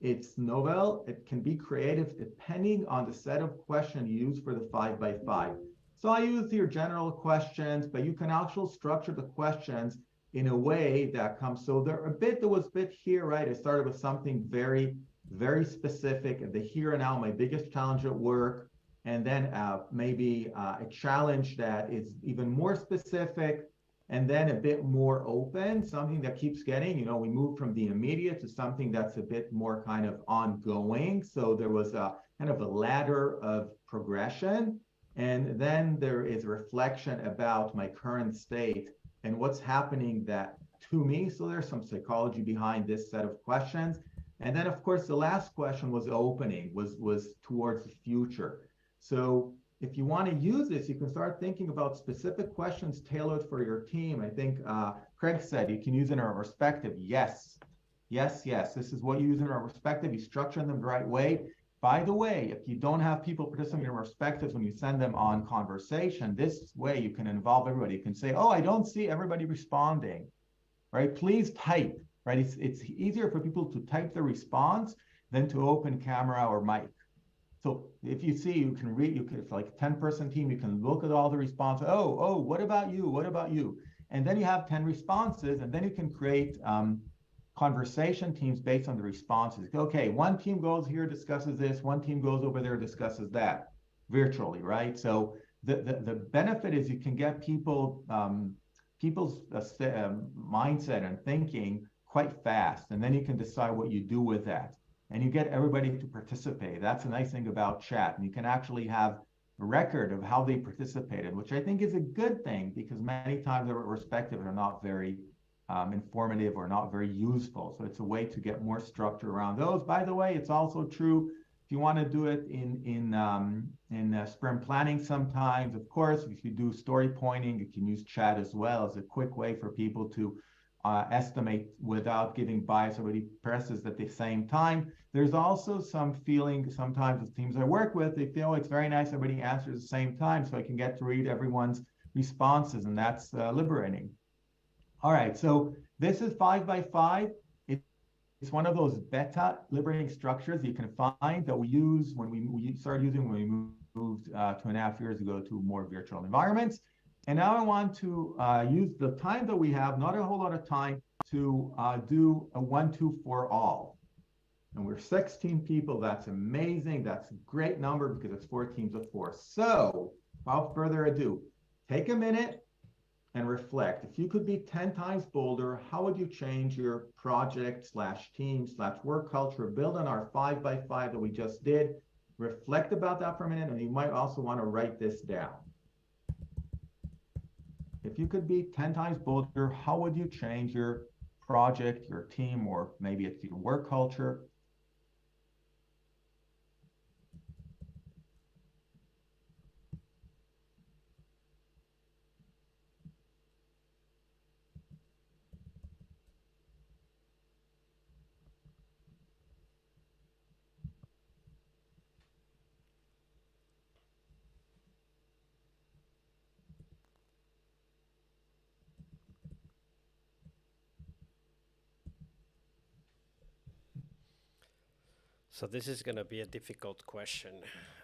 Speaker 5: It's novel. It can be creative depending on the set of questions you use for the 5x5. So I use your general questions, but you can also structure the questions in a way that comes. So there was a bit here, right? I started with something very, very specific. The here and now, my biggest challenge at work. And then maybe a challenge that is even more specific, and then a bit more open, something that keeps getting, we move from the immediate to something that's a bit more kind of ongoing. So there was a kind of a ladder of progression. And then there is reflection about my current state and what's happening that to me. So there's some psychology behind this set of questions. And then, of course, the last question was opening, was towards the future. So if you want to use this, you can start thinking about specific questions tailored for your team. I think Craig said you can use it in a perspective. Yes. This is what you use in a perspective. You structure them the right way. By the way, if you don't have people participating in perspectives when you send them on conversation, this way you can involve everybody. You can say, oh, I don't see everybody responding, right? Please type, right? It's easier for people to type the response than to open camera or mic. So if you see, you can read, if like a 10-person team, you can look at all the responses. Oh, what about you? What about you? And then you have 10 responses, and then you can create conversation teams based on the responses. Okay, one team goes here, discusses this, one team goes over there, discusses that virtually, right? So the benefit is you can get people's mindset and thinking quite fast, and then you can decide what you do with that. And you get everybody to participate. That's a nice thing about chat. And you can actually have a record of how they participated, which I think is a good thing, because many times our perspectives are not very informative or not very useful. So it's a way to get more structure around those. By the way, it's also true if you want to do it in sprint planning sometimes. Of course, if you do story pointing, you can use chat as well as a quick way for people to estimate without giving bias. Everybody presses at the same time. There's also some feeling sometimes with teams I work with, they feel it's very nice everybody answers at the same time so I can get to read everyone's responses, and that's liberating. All right, so this is 5x5. It's one of those beta liberating structures you can find that we use when we started using when we moved 2.5 years ago to more virtual environments. And now I want to use the time that we have, not a whole lot of time, to do a 1-2 for all. And we're 16 people. That's amazing. That's a great number because it's 4 teams of 4. So without further ado, take a minute and reflect. If you could be 10 times bolder, how would you change your project / team / work culture, build on our 5x5 that we just did? Reflect about that for a minute, and you might also want to write this down. If you could be 10 times bolder, how would you change your project, your team, or maybe it's your work culture?
Speaker 1: So this is going to be a difficult question.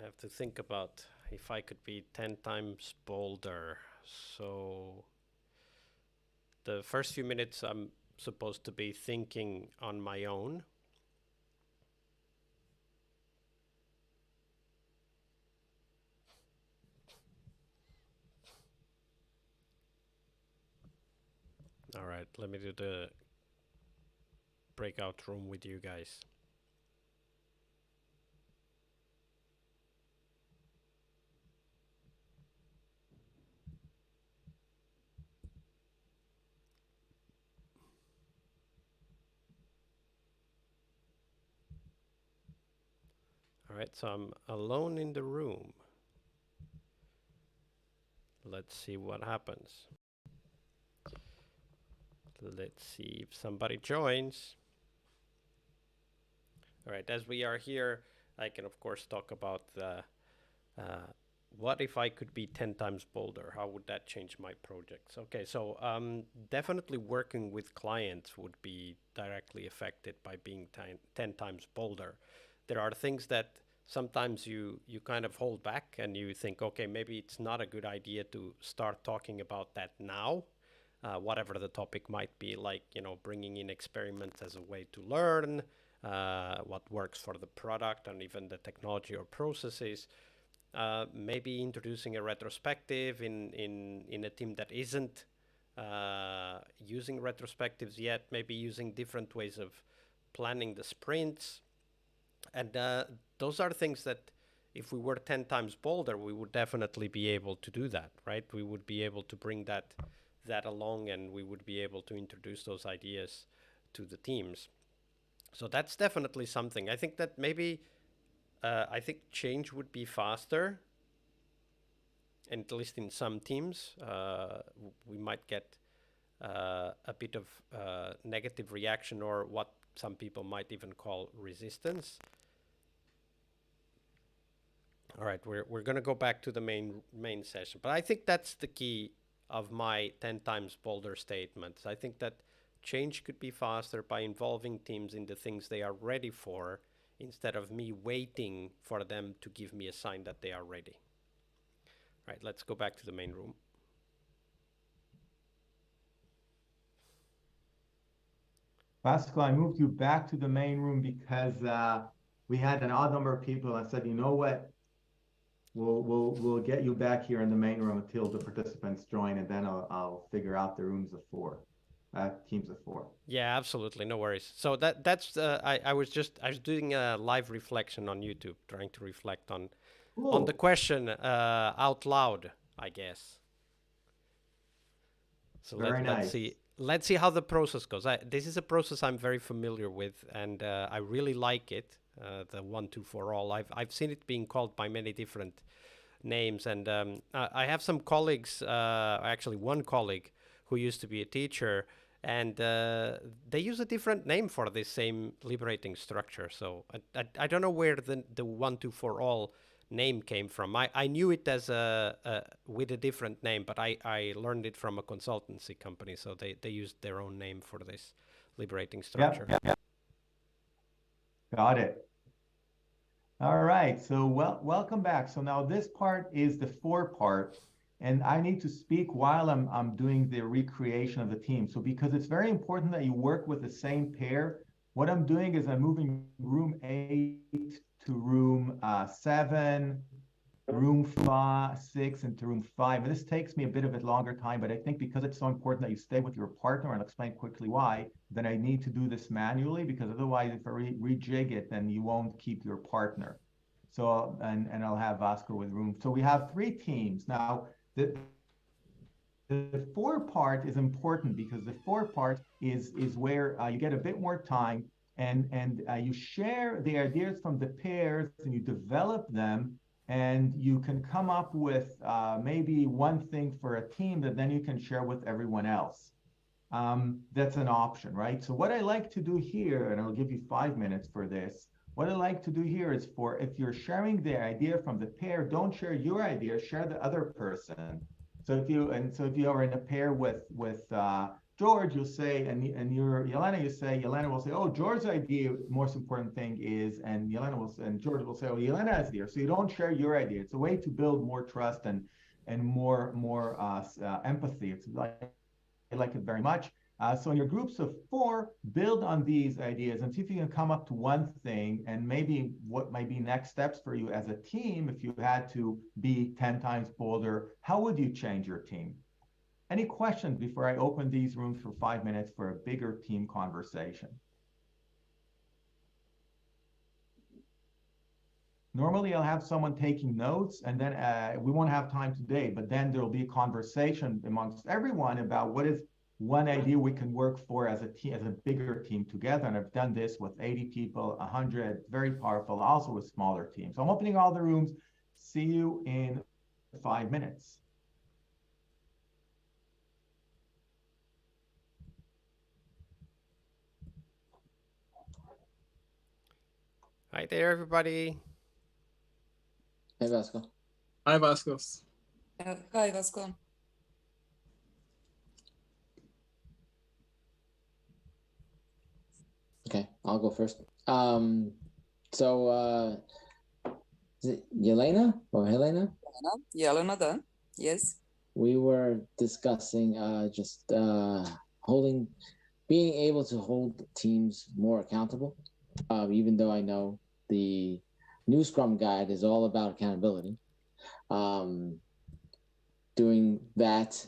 Speaker 1: I have to think about if I could be 10 times bolder. So the first few minutes I'm supposed to be thinking on my own. All right, let me do the breakout room with you guys. All right, so I'm alone in the room. Let's see what happens. Let's see if somebody joins. All right, as we are here, I can of course talk about the what if I could be 10 times bolder? How would that change my projects? Okay, so definitely working with clients would be directly affected by being 10 times bolder. There are things that sometimes you kind of hold back and you think, okay, maybe it's not a good idea to start talking about that now. Whatever the topic might be, like, you know, bringing in experiments as a way to learn what works for the product and even the technology or processes. Maybe introducing a retrospective in a team that isn't using retrospectives yet, maybe using different ways of planning the sprints. And those are things that if we were 10 times bolder, we would definitely be able to do that, right? We would be able to bring that along, and we would be able to introduce those ideas to the teams. So that's definitely something. I think that maybe I think change would be faster, and at least in some teams, we might get a bit of negative reaction, or what some people might even call resistance. All right, we're going to go back to the main session, but I think that's the key of my 10 times bolder statements. I think that change could be faster by involving teams in the things they are ready for, instead of me waiting for them to give me a sign that they are ready. All right, let's go back to the main room.
Speaker 5: Vasco, I moved you back to the main room because we had an odd number of people. I said, you know what? We'll get you back here in the main room until the participants join, and then I'll figure out the rooms of 4, teams of 4.
Speaker 1: Yeah, absolutely, no worries. So that's I was doing a live reflection on YouTube, trying to reflect on the question out loud, I guess. So
Speaker 5: Very nice.
Speaker 1: let's see how the process goes. This is a process I'm very familiar with, and I really like it. The 1, 2, for all. I've seen it being called by many different names, and I have some colleagues. Actually, one colleague who used to be a teacher, and they use a different name for this same liberating structure. So I don't know where the 1, 2, for all name came from. I knew it as with a different name, but I learned it from a consultancy company. So they used their own name for this liberating structure.
Speaker 5: Yep. Got it. All right, so welcome back. So now this part is the 4 part, and I need to speak while I'm doing the recreation of the team. So because it's very important that you work with the same pair, what I'm doing is I'm moving room 8 to room 7, room 6 into room 5. And this takes me a bit of a longer time, but I think because it's so important that you stay with your partner, and I'll explain quickly why, then I need to do this manually, because otherwise if I rejig it, then you won't keep your partner. So, and I'll have Vasco with room. So we have 3 teams. Now, the 4 part is important because the 4 part is where you get a bit more time, and you share the ideas from the pairs and you develop them, and you can come up with maybe one thing for a team that then you can share with everyone else. That's an option, right? So what I like to do here, and I'll give you 5 minutes for this, what I like to do here is, for if you're sharing the idea from the pair, don't share your idea, share the other person. So if you are in a pair with George, you'll say, and you're Yelena, Yelena will say, oh, George's idea, most important thing is, and George will say, oh, Yelena's idea. So you don't share your idea. It's a way to build more trust and more empathy. It's like, I like it very much. So in your groups of 4, build on these ideas and see if you can come up to one thing, and maybe what might be next steps for you as a team. If you had to be 10 times bolder, how would you change your team? Any questions before I open these rooms for 5 minutes for a bigger team conversation? Normally, I'll have someone taking notes, and then we won't have time today, but then there'll be a conversation amongst everyone about what is one idea we can work for as a team, as a bigger team together. And I've done this with 80 people, 100, very powerful, also with smaller teams. So I'm opening all the rooms. See you in 5 minutes.
Speaker 1: Hi there, everybody.
Speaker 9: Hey, Vasco.
Speaker 10: Hi, Vasco.
Speaker 11: Hi, Vasco.
Speaker 9: Okay, I'll go first. So is it Yelena or Helena?
Speaker 11: Yelena, then. Yes.
Speaker 9: We were discussing being able to hold teams more accountable. Even though I know the new Scrum guide is all about accountability. Doing that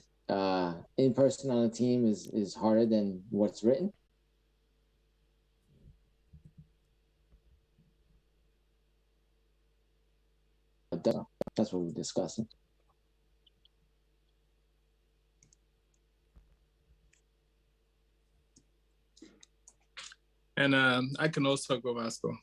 Speaker 9: in person on a team is harder than what's written. That's what we're discussing.
Speaker 10: And I can also go, Vasco.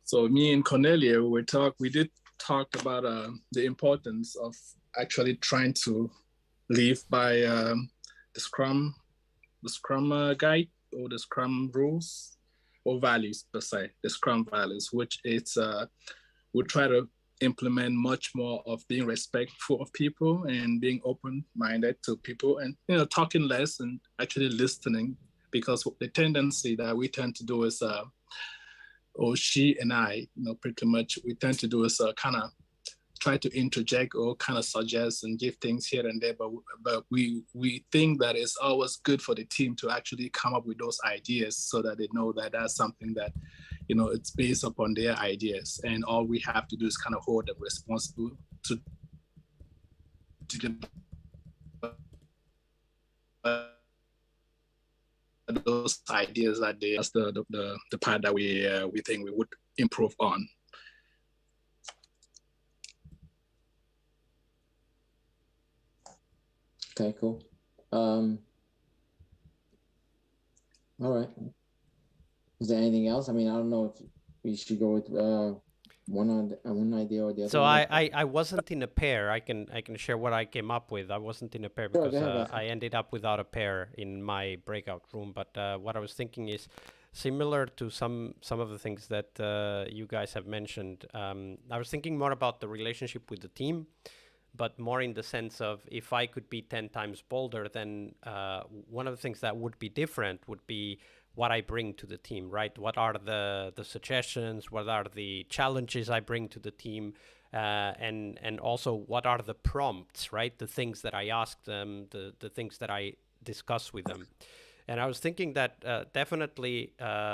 Speaker 10: So me and Cornelia, we did talk about the importance of actually trying to live by the Scrum guide, or the Scrum rules or values per se, the Scrum values, which it's we try to implement much more of being respectful of people and being open-minded to people, and talking less and actually listening, because the tendency that we tend to do is or she and I, pretty much we tend to do is kind of try to interject or kind of suggest and give things here and there, but we think that it's always good for the team to actually come up with those ideas so that they know that that's something that it's based upon their ideas, and all we have to do is kind of hold them responsible to those ideas that that's the part that we think we would improve on.
Speaker 9: Okay, cool. All right. Is there anything else? I mean, I don't know if we should go with one idea or the other.
Speaker 1: So I wasn't in a pair. I can share what I came up with. I wasn't in a pair
Speaker 9: Sure,
Speaker 1: because
Speaker 9: go ahead,
Speaker 1: I ended up without a pair in my breakout room. But what I was thinking is similar to some of the things that you guys have mentioned. I was thinking more about the relationship with the team, but more in the sense of if I could be 10 times bolder, then one of the things that would be different would be what I bring to the team, right? What are the suggestions? What are the challenges I bring to the team? And also what are the prompts, right? The things that I ask them, the things that I discuss with them. And I was thinking that definitely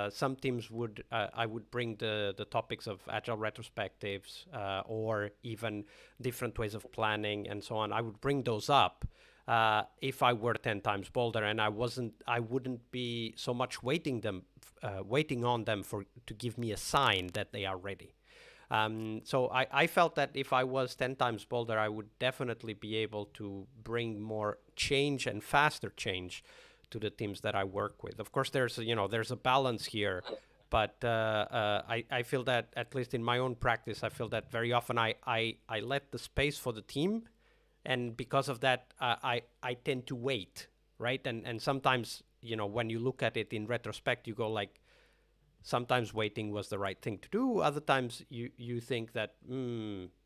Speaker 1: some teams would, I would bring the topics of agile retrospectives or even different ways of planning and so on. I would bring those up if I were 10 times bolder, and I wouldn't be so much waiting on them to give me a sign that they are ready. So I felt that if I was 10 times bolder, I would definitely be able to bring more change and faster change to the teams that I work with. Of course, there's a balance here, but I feel that, at least in my own practice, I feel that very often I let the space for the team, and because of that, I tend to wait, right? And sometimes, when you look at it in retrospect, you go like, sometimes waiting was the right thing to do. Other times you think that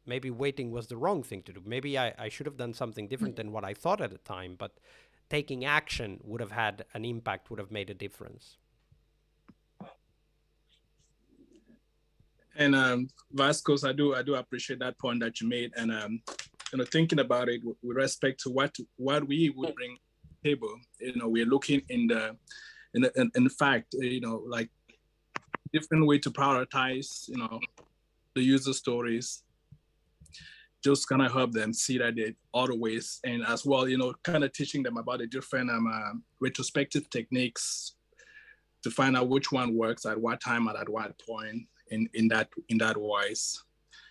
Speaker 1: maybe waiting was the wrong thing to do. Maybe I should have done something different than what I thought at the time, but taking action would have had an impact, would have made a difference.
Speaker 10: And Vascos, I do appreciate that point that you made, and thinking about it with respect to what we would bring to the table. We're looking in fact, like different way to prioritize, the user stories. Just kind of help them see that there are other ways, and as well, kind of teaching them about the different retrospective techniques to find out which one works at what time and at what point in that wise,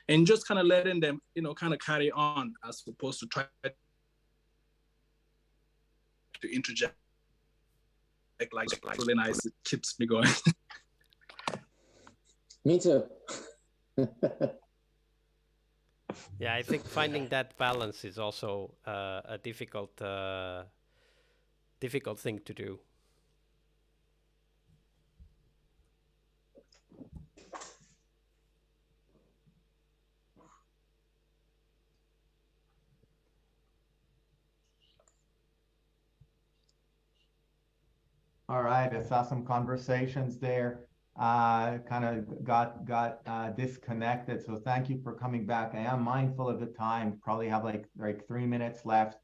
Speaker 10: and just kind of letting them, kind of carry on as opposed to try to interject like really nice. It keeps me going.
Speaker 9: Me too.
Speaker 1: Yeah, I think finding that balance is also a difficult thing to do.
Speaker 5: All right, I saw some conversations there. Kind of got disconnected. So thank you for coming back. I am mindful of the time. Probably have like 3 minutes left.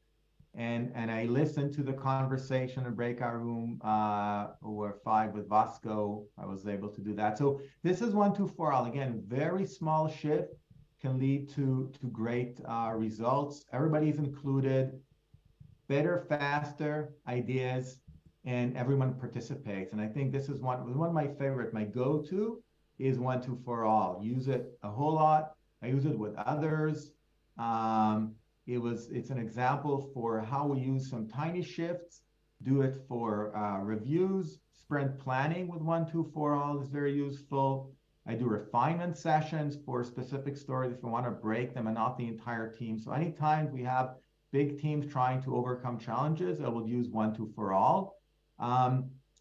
Speaker 5: And I listened to the conversation in the breakout room or 5 with Vasco. I was able to do that. So this is 1, 2, 4 all. Again, very small shift can lead to great results. Everybody's included. Better, faster ideas, and everyone participates. And I think this is one of my favorite. My go-to is 1, 2, 4 all. Use it a whole lot. I use it with others. It's an example for how we use some tiny shifts. Do it for reviews. Sprint planning with 1, 2, 4 all is very useful. I do refinement sessions for specific stories if you want to break them and not the entire team. So anytime we have big teams trying to overcome challenges, I will use 1, 2, 4 all.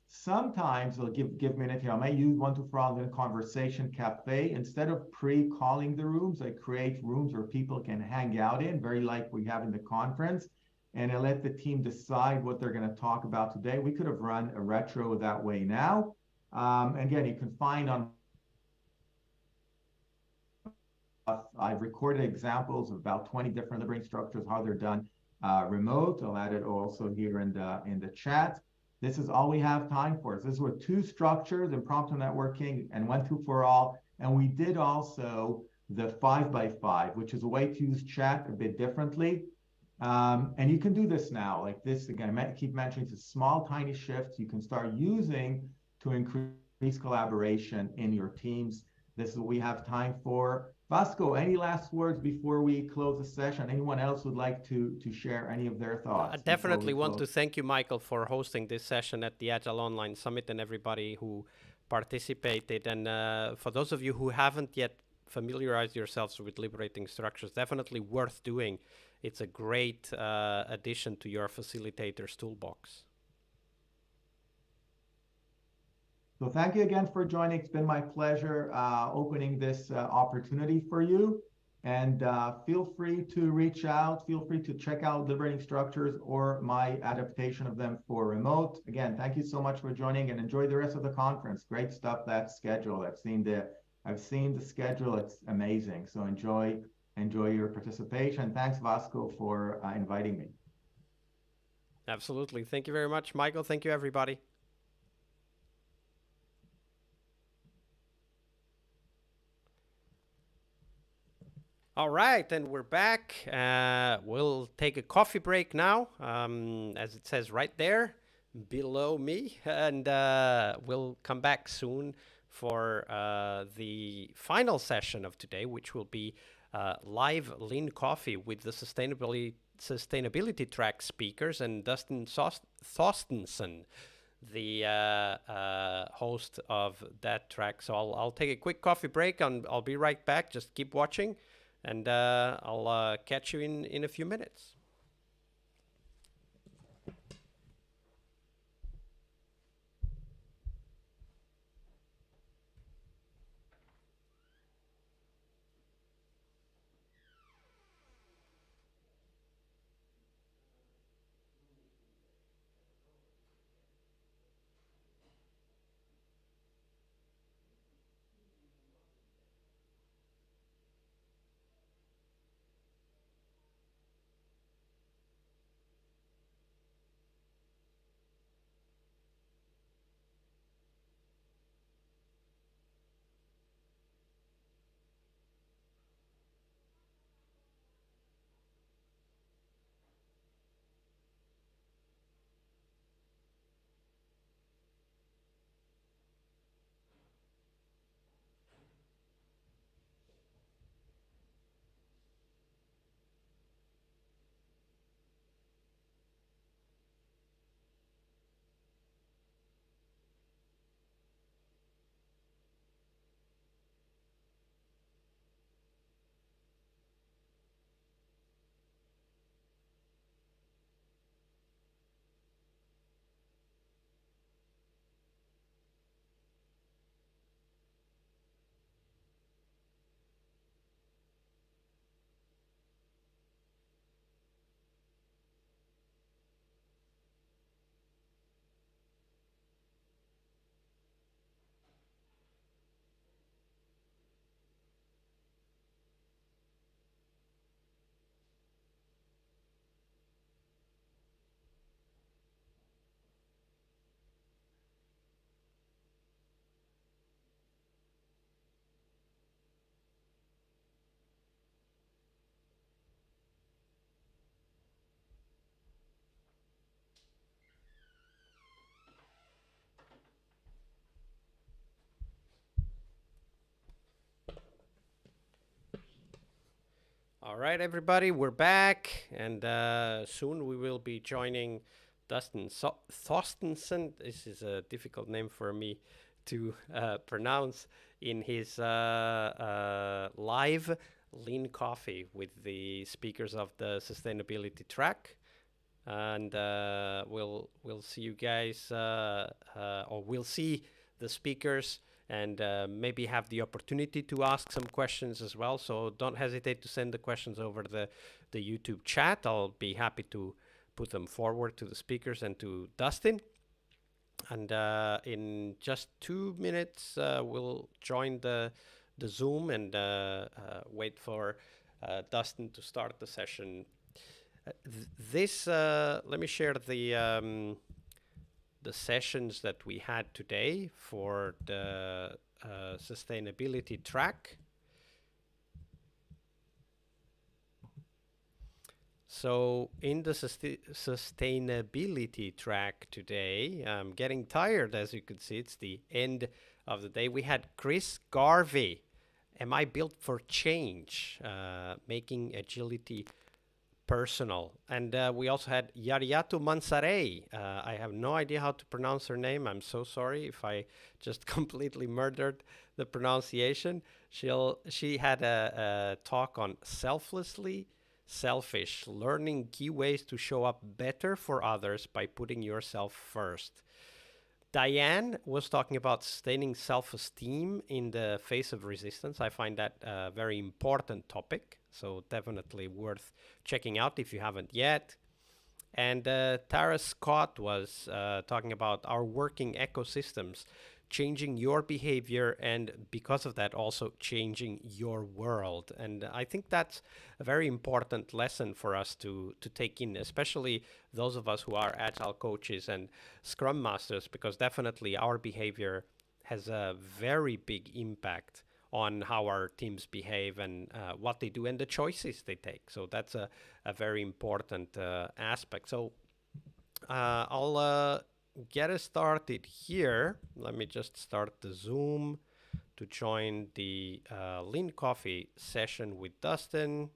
Speaker 5: Sometimes I'll give me an idea. I might use 1, 2, 4 all in a conversation cafe. Instead of pre-calling the rooms, I create rooms where people can hang out in, very like we have in the conference. And I let the team decide what they're going to talk about today. We could have run a retro that way now. Again, you can find on I've recorded examples of about 20 different liberating structures, how they're done remote. I'll add it also here in the chat. This is all we have time for. So this were 2 structures, impromptu networking and 1, 2, 4 all. And we did also the 5x5, which is a way to use chat a bit differently. And you can do this now, like this, again, I keep mentioning it's a small, tiny shifts you can start using to increase collaboration in your teams. This is what we have time for. Vasco, any last words before we close the session? Anyone else would like to share any of their
Speaker 1: I
Speaker 5: thoughts?
Speaker 1: definitely want to thank you, Michael, for hosting this session at the Agile Online Summit and everybody who participated. And for those of you who haven't yet familiarized yourselves with liberating structures, definitely worth doing. It's a great addition to your facilitator's toolbox.
Speaker 5: So thank you again for joining. It's been my pleasure opening this opportunity for you. And feel free to reach out. Feel free to check out Liberating Structures or my adaptation of them for remote. Again, thank you so much for joining and enjoy the rest of the conference. Great stuff, that schedule. I've seen the schedule. It's amazing. So enjoy your participation. Thanks, Vasco, for inviting me.
Speaker 1: Absolutely. Thank you very much, Michael. Thank you, everybody. All right, and we're back. We'll take a coffee break now, as it says right there below me, and we'll come back soon for the final session of today, which will be live lean coffee with the sustainability track speakers and Dustin Thorstensen, the host of that track. So I'll take a quick coffee break and I'll be right back. Just keep watching. And I'll catch you in a few minutes. All right, everybody, we're back, and soon we will be joining Dustin Thorstensen. This is a difficult name for me to pronounce, in his live lean coffee with the speakers of the sustainability track. And we'll see you guys, or we'll see the speakers and maybe have the opportunity to ask some questions as well. So don't hesitate to send the questions over the YouTube chat. I'll be happy to put them forward to the speakers and to Dustin. And in just 2 minutes, we'll join the Zoom and wait for Dustin to start the session. Let me share the sessions that we had today for the sustainability track. So in the sustainability track today, I'm getting tired, as you can see. It's the end of the day. We had Chris Garvey am I built for change? Making agility personal. And we also had Yariatu Mansarey. I have no idea how to pronounce her name. I'm so sorry if I just completely murdered the pronunciation. She had a talk on selflessly selfish, learning key ways to show up better for others by putting yourself first. Diane was talking about sustaining self-esteem in the face of resistance. I find that a very important topic, so definitely worth checking out if you haven't yet. And Tara Scott was talking about our working ecosystems, changing your behavior, and because of that, also changing your world. And I think that's a very important lesson for us to take in, especially those of us who are agile coaches and scrum masters, because definitely our behavior has a very big impact on how our teams behave and what they do and the choices they take. So that's a very important aspect. So I'll get us started here. Let me just start the Zoom to join the Lean Coffee session with Dustin.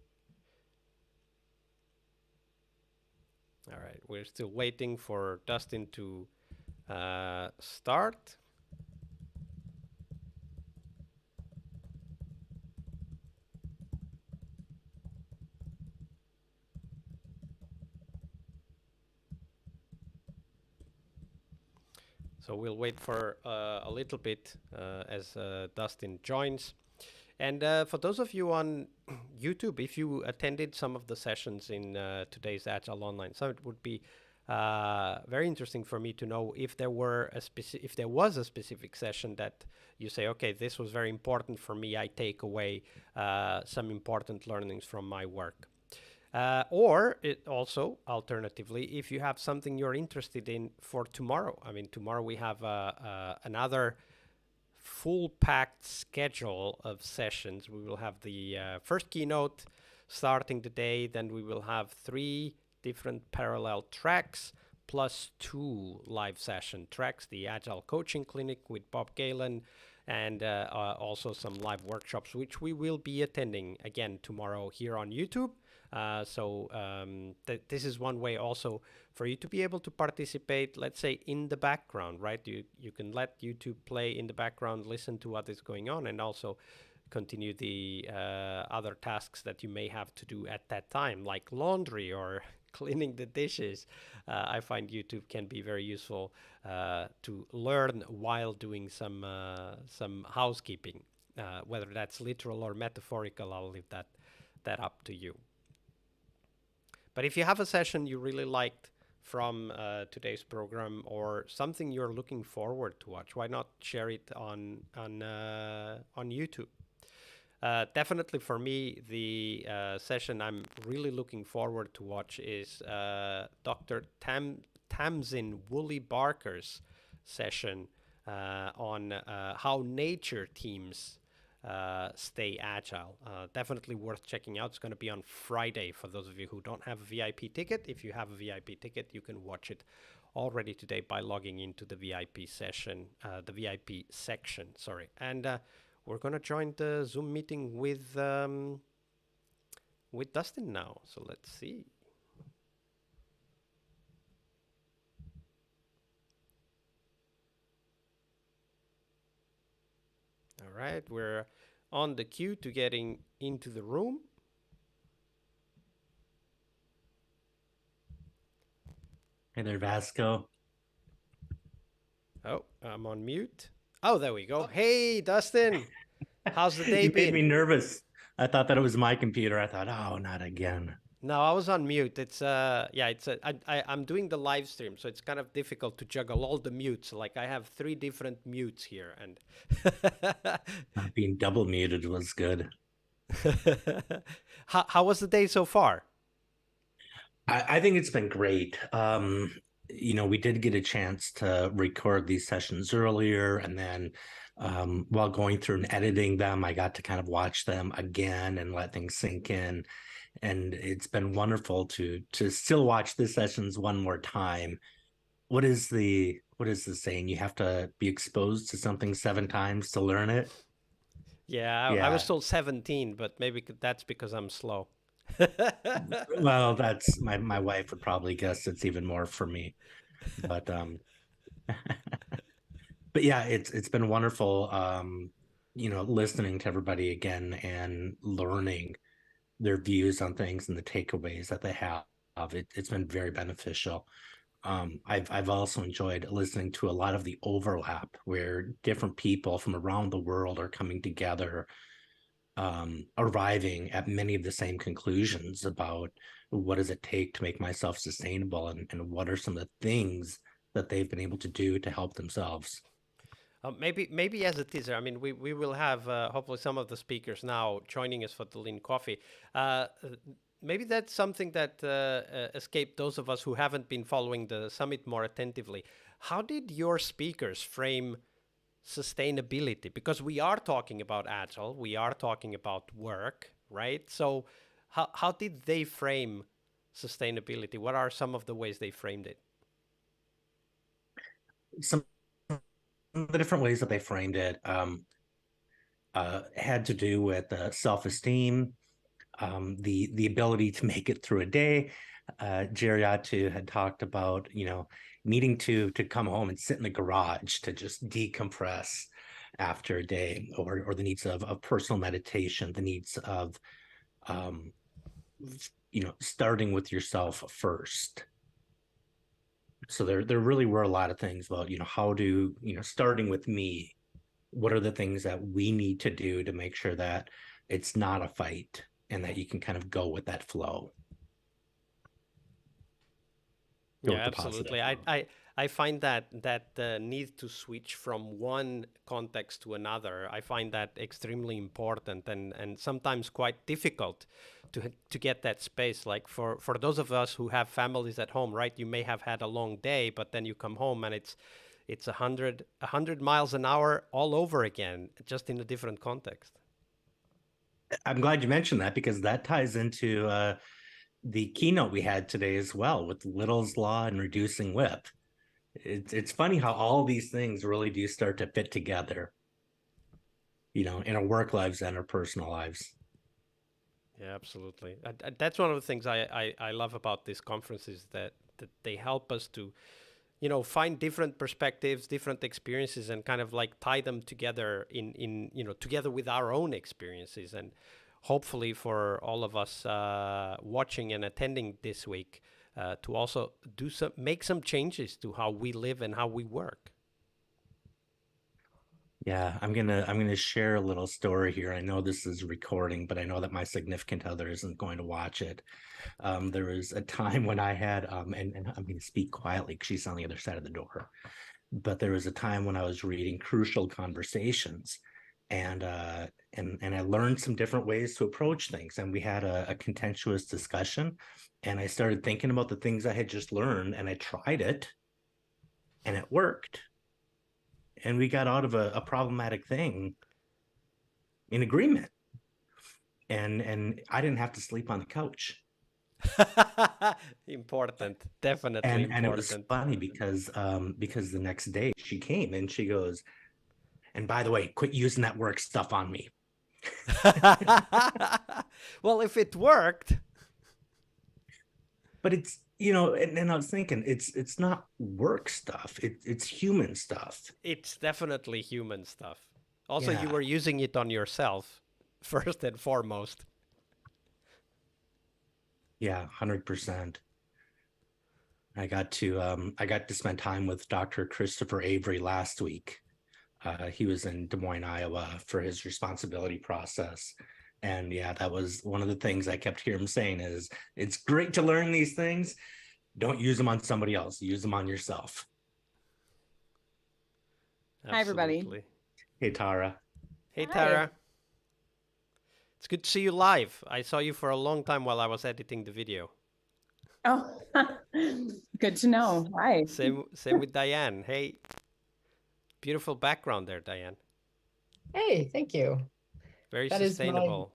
Speaker 1: All right, we're still waiting for Dustin to start. So we'll wait for a little bit as Dustin joins. And for those of you on YouTube, if you attended some of the sessions in today's Agile Online Summit, it would be very interesting for me to know if there was a specific session that you say, okay, this was very important for me. I take away some important learnings from my work. Or it also, alternatively, if you have something you're interested in for tomorrow. I mean, tomorrow we have another full-packed schedule of sessions. We will have the first keynote starting the day. Then we will have 3 different parallel tracks plus 2 live session tracks. The Agile Coaching Clinic with Bob Galen and also some live workshops, which we will be attending again tomorrow here on YouTube. This is one way also for you to be able to participate, let's say, in the background, right? You can let YouTube play in the background, listen to what is going on, and also continue the other tasks that you may have to do at that time, like laundry or cleaning the dishes. I find YouTube can be very useful to learn while doing some housekeeping. Whether that's literal or metaphorical, I'll leave that up to you. But if you have a session you really liked from today's program or something you're looking forward to watch, why not share it on YouTube? Definitely for me, the session I'm really looking forward to watch is Dr. Tamsin Woolley Barker's session on how nature teams stay agile. Definitely worth checking out. It's going to be on Friday for those of you who don't have a VIP ticket. If you have a VIP ticket, you can watch it already today by logging into the VIP session, the VIP section, sorry. And we're going to join the Zoom meeting with Dustin now. So let's see. All right, we're on the queue to getting into the room.
Speaker 12: Hey there, Vasco.
Speaker 1: Oh, I'm on mute. Oh, there we go. Hey, Dustin. How's the day
Speaker 12: You
Speaker 1: been?
Speaker 12: made me nervous. I thought that it was my computer. I thought, oh, not again.
Speaker 1: No, I was on mute. It's I'm doing the live stream, so it's kind of difficult to juggle all the mutes. Like I have 3 different mutes here, and
Speaker 12: Being double muted was good.
Speaker 1: How was the day so far?
Speaker 12: I think it's been great. We did get a chance to record these sessions earlier, and then while going through and editing them, I got to kind of watch them again and let things sink in. And it's been wonderful to still watch the sessions one more time. What is the saying? You have to be exposed to something 7 times to learn it.
Speaker 1: Yeah, I was
Speaker 12: Yeah.
Speaker 1: told 17, but maybe that's because I'm slow.
Speaker 12: Well, that's my wife would probably guess it's even more for me. But but yeah, it's been wonderful listening to everybody again and learning their views on things and the takeaways that they have. It's been very beneficial. I've also enjoyed listening to a lot of the overlap where different people from around the world are coming together, arriving at many of the same conclusions about what does it take to make myself sustainable, and what are some of the things that they've been able to do to help themselves.
Speaker 1: Maybe as a teaser, I mean, we will have hopefully some of the speakers now joining us for the Lean Coffee. Maybe that's something that escaped those of us who haven't been following the summit more attentively. How did your speakers frame sustainability? Because we are talking about Agile, we are talking about work, right? So how did they frame sustainability? What are some of the ways they framed it?
Speaker 12: Some of the different ways that they framed it had to do with self-esteem, the ability to make it through a day. Jariatu had talked about, needing to come home and sit in the garage to just decompress after a day, or the needs of personal meditation, the needs of, starting with yourself first. So there really were a lot of things about, how do, starting with me, what are the things that we need to do to make sure that it's not a fight and that you can kind of go with that flow.
Speaker 1: Yeah, absolutely. I find that need to switch from one context to another, I find that extremely important and sometimes quite difficult to get that space. Like for those of us who have families at home, right? You may have had a long day, but then you come home and it's 100 miles an hour all over again, just in a different context.
Speaker 12: I'm glad you mentioned that, because that ties into the keynote we had today as well, with Little's Law and reducing WIP. It's funny how all these things really do start to fit together, in our work lives and our personal lives.
Speaker 1: Yeah, absolutely. That's one of the things I love about these conferences, that they help us to, find different perspectives, different experiences, and kind of like tie them together in together with our own experiences. And hopefully for all of us watching and attending this week, to also make some changes to how we live and how we work.
Speaker 12: Yeah, I'm gonna share a little story here. I know this is recording, but I know that my significant other isn't going to watch it. There was a time when I had, and I'm going to speak quietly because she's on the other side of the door. But there was a time when I was reading Crucial Conversations, and I learned some different ways to approach things. And we had a contentious discussion, and I started thinking about the things I had just learned, and I tried it, and it worked. And we got out of a problematic thing in agreement. And I didn't have to sleep on the couch.
Speaker 1: Important, definitely important.
Speaker 12: And it was funny because the next day she came and she goes, and by the way, quit using that work stuff on me.
Speaker 1: Well, if it worked.
Speaker 12: But it's, and I was thinking, it's not work stuff. It's human stuff.
Speaker 1: It's definitely human stuff. Also,
Speaker 12: Yeah.
Speaker 1: You were using it on yourself first and foremost.
Speaker 12: Yeah, 100%. I got to spend time with Dr. Christopher Avery last week. He was in Des Moines, Iowa for his responsibility process. And yeah, that was one of the things I kept hearing him saying is, it's great to learn these things. Don't use them on somebody else. Use them on yourself.
Speaker 1: Absolutely.
Speaker 13: Hi, everybody.
Speaker 12: Hey, Tara.
Speaker 1: Hey,
Speaker 13: Hi.
Speaker 1: Tara. It's good to see you live. I saw you for a long time while I was editing the video.
Speaker 13: Oh, good to know. Hi.
Speaker 1: Same with Diane. Hey, beautiful background there, Diane.
Speaker 14: Hey, thank you.
Speaker 1: Very
Speaker 14: That is
Speaker 1: sustainable.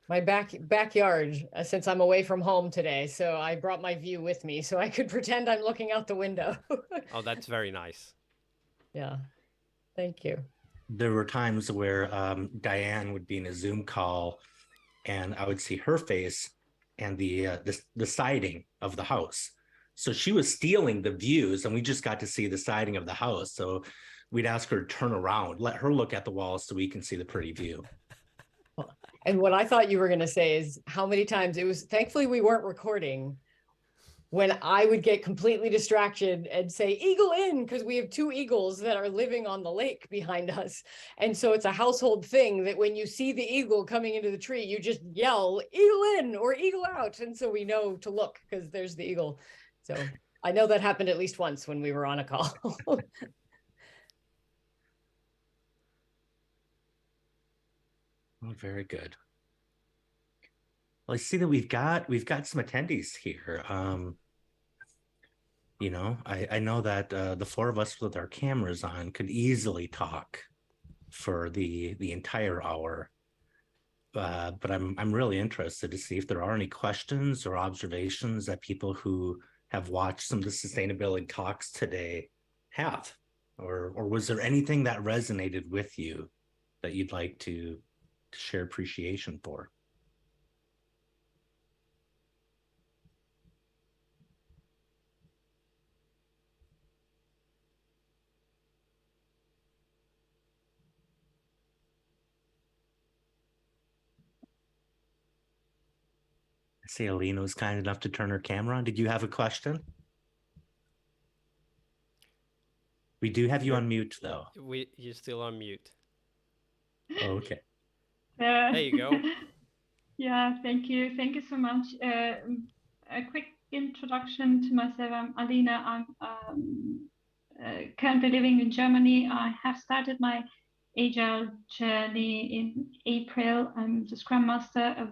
Speaker 14: my backyard, since I'm away from home today. So I brought my view with me so I could pretend I'm looking out the window.
Speaker 1: Oh, that's very nice.
Speaker 14: Yeah, thank you.
Speaker 12: there were times where Diane would be in a Zoom call, and I would see her face and the siding of the house. So she was stealing the views, and we just got to see the siding of the house. So we'd ask her to turn around, let her look at the walls so we can see the pretty view.
Speaker 14: And what I thought you were going to say is how many times it was, thankfully we weren't recording, when I would get completely distracted and say, eagle in, because we have two eagles that are living on the lake behind us. And so it's a household thing that when you see the eagle coming into the tree, you just yell, eagle in or eagle out. And so we know to look because there's the eagle. So I know that happened at least once when we were on a call.
Speaker 12: Oh, very good. Well, I see that we've got some attendees here. You know, I know that the four of us with our cameras on could easily talk for the entire hour. But I'm really interested to see if there are any questions or observations that people who have watched some of the sustainability talks today have, or was there anything that resonated with you that you'd like to share appreciation for? I see Alina was kind enough to turn her camera on. Did you have a question? We do have you on mute, though.
Speaker 1: You're still on mute.
Speaker 12: Oh, okay.
Speaker 1: There you go.
Speaker 15: Yeah, thank you. Thank you so much. A quick introduction to myself. I'm Alina. I'm currently living in Germany. I have started my Agile journey in April. I'm the Scrum Master of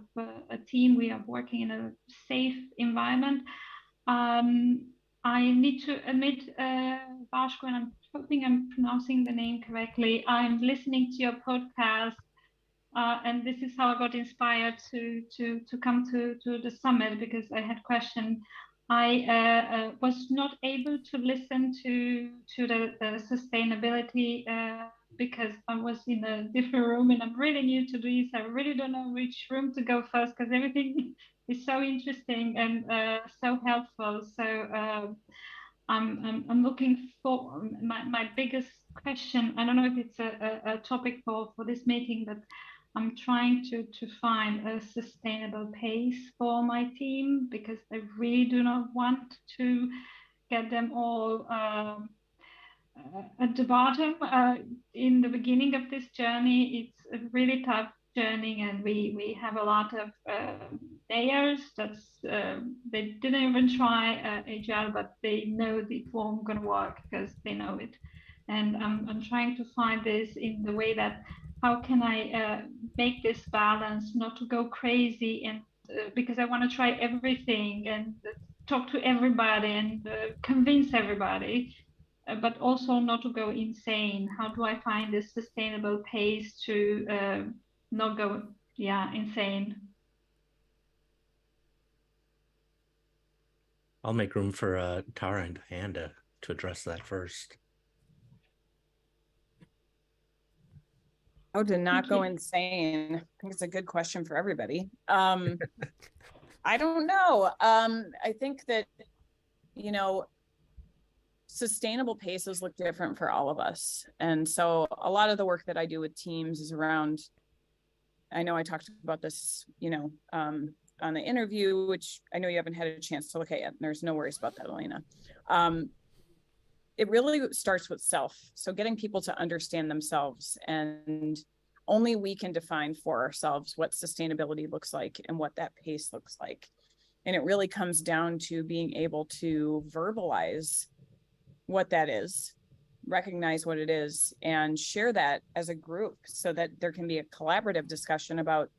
Speaker 15: a team. We are working in a safe environment. I need to admit, Vasco, and I'm hoping I'm pronouncing the name correctly. I'm listening to your podcast, and this is how I got inspired to come to the summit, because I had questions. I was not able to listen to the sustainability because I was in a different room, and I'm really new to this. I really don't know which room to go first, because everything is so interesting and so helpful. So I'm looking for my biggest question. I don't know if it's a topic for this meeting, but I'm trying to find a sustainable pace for my team, because I really do not want to get them all at the bottom. In the beginning of this journey, it's a really tough journey, and we have a lot of layers. That's they didn't even try Agile, but they know it won't gonna work because they know it. And I'm trying to find this in the way that how can I make this balance, not to go crazy, and because I want to try everything and talk to everybody and convince everybody, but also not to go insane. How do I find this sustainable pace to not go, insane?
Speaker 12: I'll make room for Tara and Diane to address that first.
Speaker 13: How to not go insane? I think it's a good question for everybody. I don't know. I think that, sustainable paces look different for all of us. And so a lot of the work that I do with teams is around, I know I talked about this, on the interview, which I know you haven't had a chance to look at yet. There's no worries about that, Elena. It really starts with self. So getting people to understand themselves, and only we can define for ourselves what sustainability looks like and what that pace looks like. And it really comes down to being able to verbalize what that is, recognize what it is, and share that as a group so that there can be a collaborative discussion about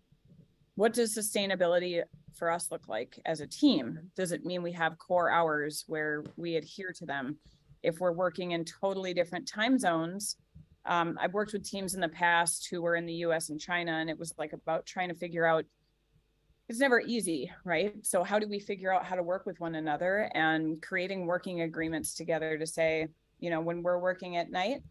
Speaker 13: what does sustainability for us look like as a team? Does it mean we have core hours where we adhere to them? If we're working in totally different time zones, I've worked with teams in the past who were in the US and China, and it was like about trying to figure out, it's never easy, right? So how do we figure out how to work with one another, and creating working agreements together to say, when we're working at night,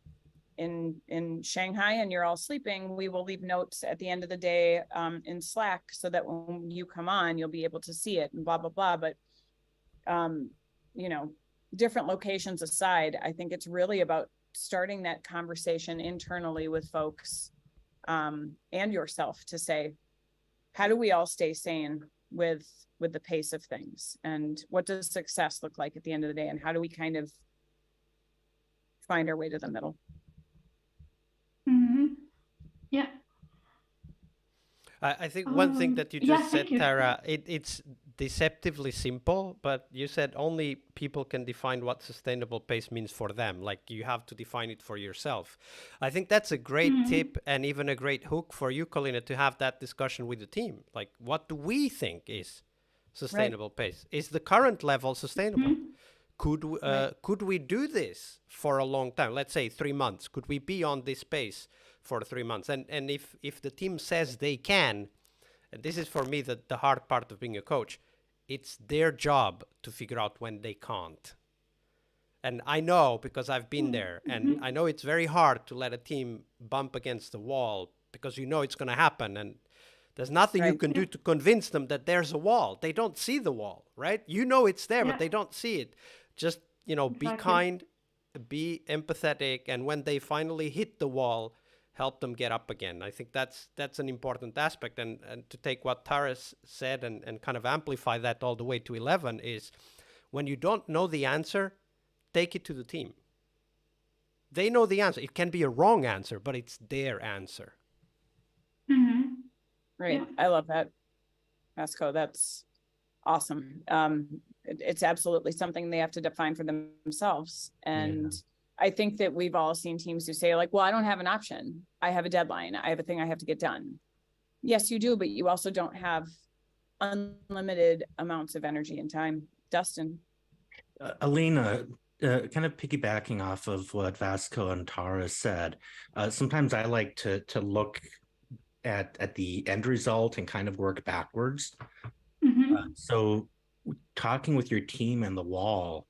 Speaker 13: in Shanghai and you're all sleeping, we will leave notes at the end of the day in Slack so that when you come on, you'll be able to see it and blah, blah, blah. But, you know, different locations aside, I think it's really about starting that conversation internally with folks and yourself to say, how do we all stay sane with the pace of things? And what does success look like at the end of the day? And how do we kind of find our way to the middle?
Speaker 15: Mm-hmm. Yeah.
Speaker 1: I think one thing that you just said,
Speaker 15: you.
Speaker 1: Tara, it's deceptively simple, but you said only people can define what sustainable pace means for them. Like you have to define it for yourself. I think that's a great tip and even a great hook for you, Colina, to have that discussion with the team. Like, what do we think is sustainable pace? Is the current level sustainable? Could we do this for a long time? Let's say 3 months. Could we be on this pace for 3 months? And if the team says they can, and this is for me the hard part of being a coach, it's their job to figure out when they can't. And I know because I've been there, and I know it's very hard to let a team bump against the wall because you know it's going to happen, and there's nothing you can do to convince them that there's a wall. They don't see the wall, right? You know it's there, but they don't see it. Just, you know, be kind, be empathetic, and when they finally hit the wall, help them get up again. I think that's an important aspect. And to take what Taras said and kind of amplify that all the way to 11 is when you don't know the answer, take it to the team. They know the answer. It can be a wrong answer, but it's their answer.
Speaker 13: Right. Yeah. I love that, Vasco. That's awesome. It's absolutely something they have to define for themselves. And I think that we've all seen teams who say like, well, I don't have an option. I have a deadline. I have a thing I have to get done. Yes, you do, but you also don't have unlimited amounts of energy and time. Dustin.
Speaker 12: Alina, kind of piggybacking off of what Vasco and Tara said, sometimes I like to look at the end result and kind of work backwards. So talking with your team and the wall,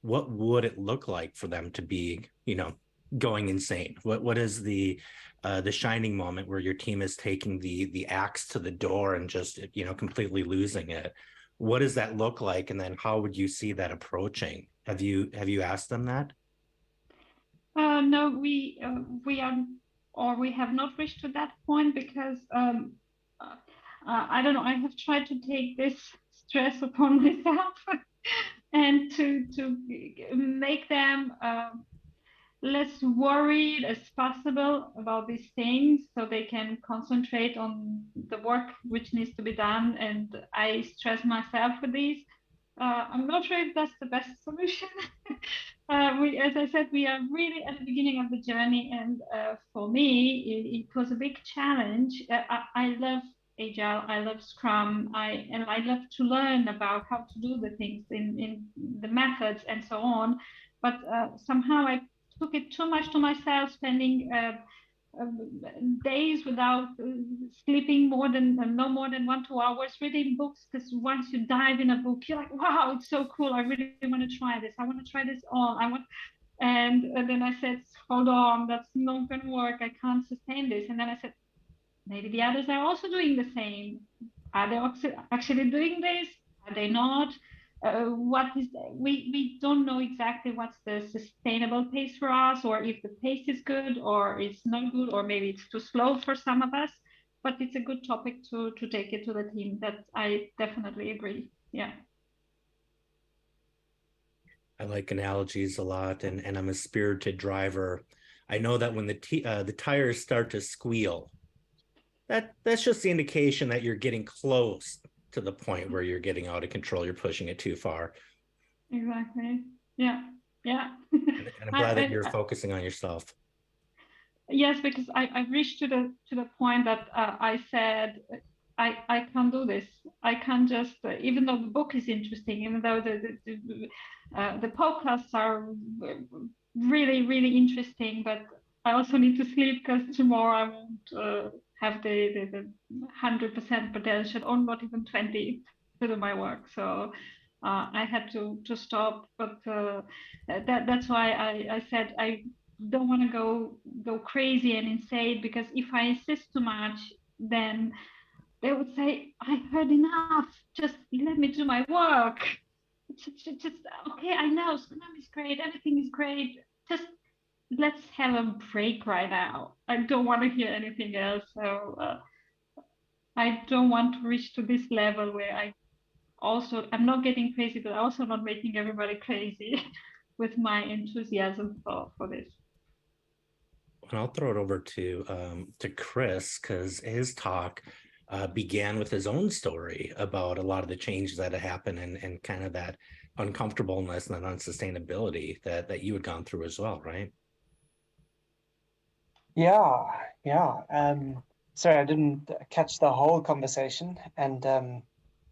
Speaker 12: what would it look like for them to be, you know, going insane? What is the shining moment where your team is taking the axe to the door and just, you know, completely losing it? What does that look like? And then how would you see that approaching? Have you asked them that?
Speaker 15: No, we have not reached to that point because I don't know. I have tried to take this stress upon myself and to make them less worried as possible about these things so they can concentrate on the work which needs to be done. And I stress myself with these. I'm not sure if that's the best solution. As I said, we are really at the beginning of the journey, and for me, it was a big challenge. I love Agile, I love Scrum, I love to learn about how to do the things in the methods and so on. But somehow I took it too much to myself, spending days without sleeping no more than 1-2 hours reading books, because once you dive in a book you're like, wow, it's so cool, I really want to try this, I want to try this on, and then I said, hold on, that's not going to work, I can't sustain this. And then I said, maybe the others are also doing the same. Are they actually doing this? Are they not? We don't know exactly what's the sustainable pace for us, or if the pace is good or it's not good, or maybe it's too slow for some of us. But it's a good topic to take it to the team. That I definitely agree. Yeah.
Speaker 12: I like analogies a lot, and I'm a spirited driver. I know that when the tires start to squeal, that's just the indication that you're getting close to the point where you're getting out of control, you're pushing it too far.
Speaker 15: Exactly. Yeah.
Speaker 12: And I'm glad that you're focusing on yourself.
Speaker 15: Yes, because I reached to the point that I said, I can't do this. I can't just, even though the book is interesting, even though the podcasts are really, really interesting, but I also need to sleep because tomorrow I won't have the 100% potential, or not even 20 to do my work. So I had to stop. But that's why I said I don't want to go go crazy and insane, because if I insist too much, then they would say, I've heard enough, just let me do my work. Just okay, I know Scrum is great, everything is great, just let's have a break right now. I don't want to hear anything else. So I don't want to reach to this level where I'm not getting crazy, but also not making everybody crazy with my enthusiasm for this.
Speaker 12: And I'll throw it over to Chris, because his talk began with his own story about a lot of the changes that had happened and kind of that uncomfortableness and that unsustainability that you had gone through as well, right?
Speaker 16: Yeah. Sorry, I didn't catch the whole conversation, and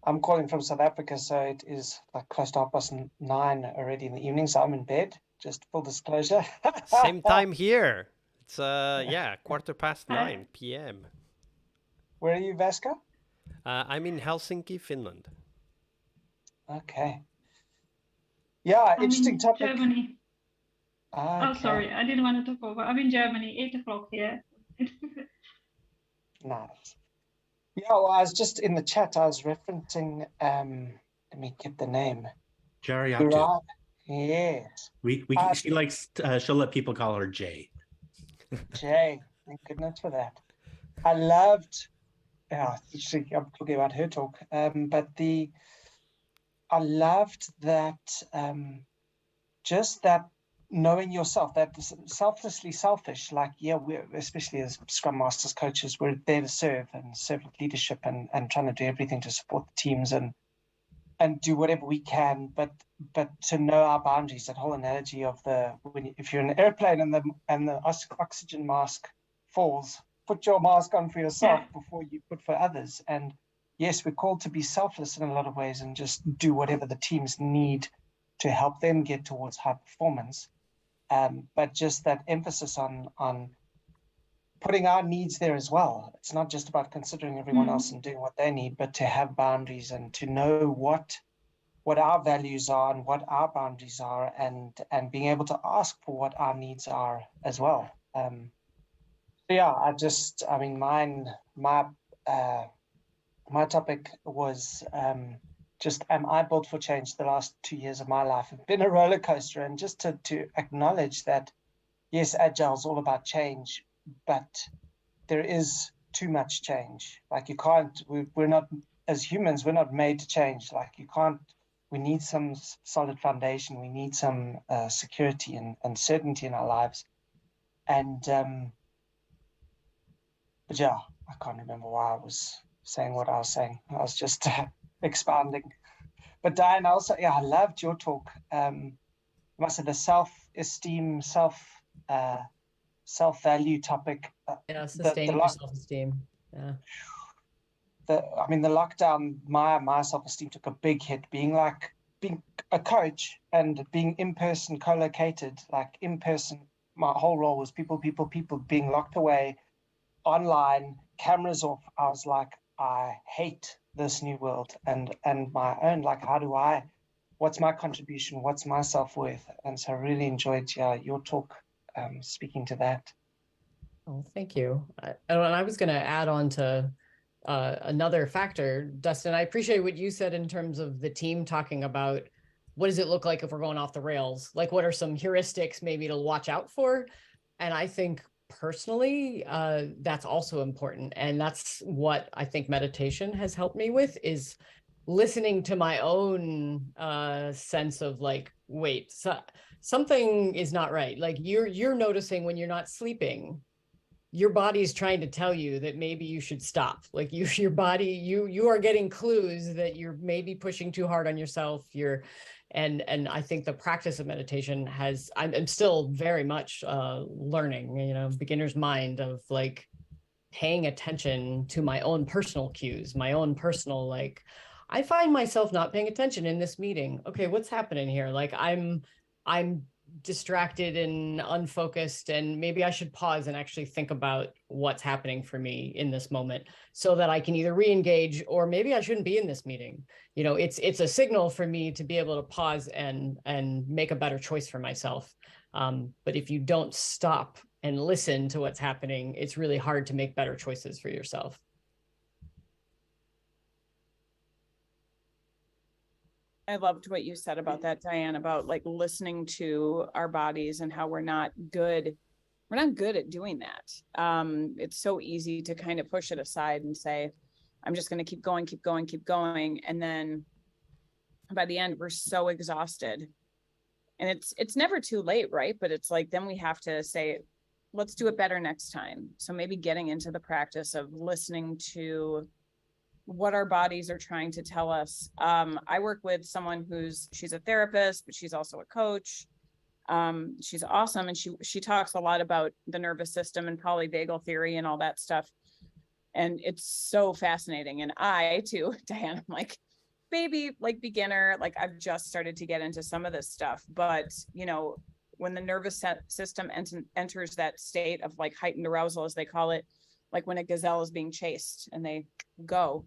Speaker 16: I'm calling from South Africa, so it is like close to 9:30 already in the evening, so I'm in bed, just full disclosure.
Speaker 1: Same time here. It's 9:15 p.m.
Speaker 16: Where are you, Vasco?
Speaker 1: I'm in Helsinki, Finland.
Speaker 16: Okay. Yeah,
Speaker 15: I'm
Speaker 16: interesting
Speaker 15: in
Speaker 16: topic.
Speaker 15: Germany.
Speaker 16: Okay.
Speaker 15: Oh, sorry, I didn't want to talk over. I'm in Germany, 8 o'clock here.
Speaker 16: Nice. Yeah, well, I was just in the chat, I was referencing, let me get the name.
Speaker 12: Jariatu.
Speaker 16: Yes.
Speaker 12: She'll let people call her Jay.
Speaker 16: Jay, thank goodness for that. I loved, I'm talking about her talk, but I loved that, just that knowing yourself, that selflessly selfish, like, yeah, we're, especially as Scrum Masters, coaches, we're there to serve and serve leadership and trying to do everything to support the teams and do whatever we can, but to know our boundaries. That whole analogy of if you're in an airplane and the oxygen mask falls, put your mask on for yourself before you put for others. And yes, we're called to be selfless in a lot of ways and just do whatever the teams need to help them get towards high performance. But just that emphasis on putting our needs there as well. It's not just about considering everyone else and doing what they need, but to have boundaries and to know what our values are and what our boundaries are, and being able to ask for what our needs are as well. My topic was just, am I built for change? The last 2 years of my life have been a roller coaster, and just to acknowledge that, yes, Agile is all about change, but there is too much change. Like, you can't, we're not, as humans, we're not made to change. Like, you can't, we need some solid foundation. We need some security and certainty in our lives. And, but yeah, I can't remember why I was saying what I was saying. I was just expanding. But Diane, also, yeah, I loved your talk. I must say the self-esteem, self-value topic.
Speaker 14: Sustaining your self-esteem. Yeah.
Speaker 16: The lockdown, my self-esteem took a big hit. Being a coach and being in person, co-located, like in person, my whole role was people being locked away, online, cameras off. I was like, I hate this new world and my own, like, what's my contribution? What's my self-worth? And so I really enjoyed your talk, speaking to that.
Speaker 14: Oh, thank you. And I was going to add on to another factor, Dustin. I appreciate what you said in terms of the team talking about what does it look like if we're going off the rails? Like, what are some heuristics maybe to watch out for? And I think personally, that's also important. And that's what I think meditation has helped me with, is listening to my own sense of like, wait, something is not right. Like, you're noticing when you're not sleeping, your body's trying to tell you that maybe you should stop. Like, your body, you are getting clues that you're maybe pushing too hard on yourself. And I think the practice of meditation I'm still very much learning, beginner's mind of like paying attention to my own personal cues, my own personal, like, I find myself not paying attention in this meeting. Okay, what's happening here? Like, I'm distracted and unfocused, and maybe I should pause and actually think about what's happening for me in this moment so that I can either re-engage, or maybe I shouldn't be in this meeting. It's a signal for me to be able to pause and make a better choice for myself. But if you don't stop and listen to what's happening, it's really hard to make better choices for yourself.
Speaker 13: I loved what you said about that, Diane, about like listening to our bodies and how we're not good at doing that. It's so easy to kind of push it aside and say, I'm just going to keep going, keep going, keep going. And then by the end, we're so exhausted. And it's never too late, right? But it's like, then we have to say, let's do it better next time. So maybe getting into the practice of listening to what our bodies are trying to tell us. I work with someone she's a therapist, but she's also a coach. She's awesome. And she talks a lot about the nervous system and polyvagal theory and all that stuff. And it's so fascinating. And I too, Diane, I'm like, baby, like beginner, like I've just started to get into some of this stuff, but you know, when the nervous system enters that state of like heightened arousal, as they call it, like when a gazelle is being chased and they go,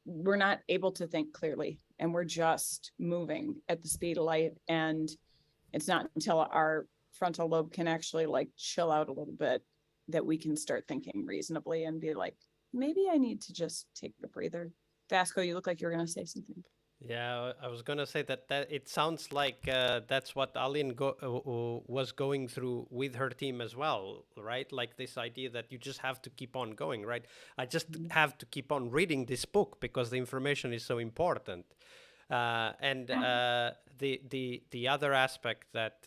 Speaker 13: we're not able to think clearly, and we're just moving at the speed of light. And it's not until our frontal lobe can actually like chill out a little bit that we can start thinking reasonably and be like, maybe I need to just take a breather. Vasco, you look like you're going to say something.
Speaker 1: Yeah, I was going to say that it sounds like that's what Aline was going through with her team as well, right? Like this idea that you just have to keep on going, right? I just have to keep on reading this book because the information is so important. And the other aspect that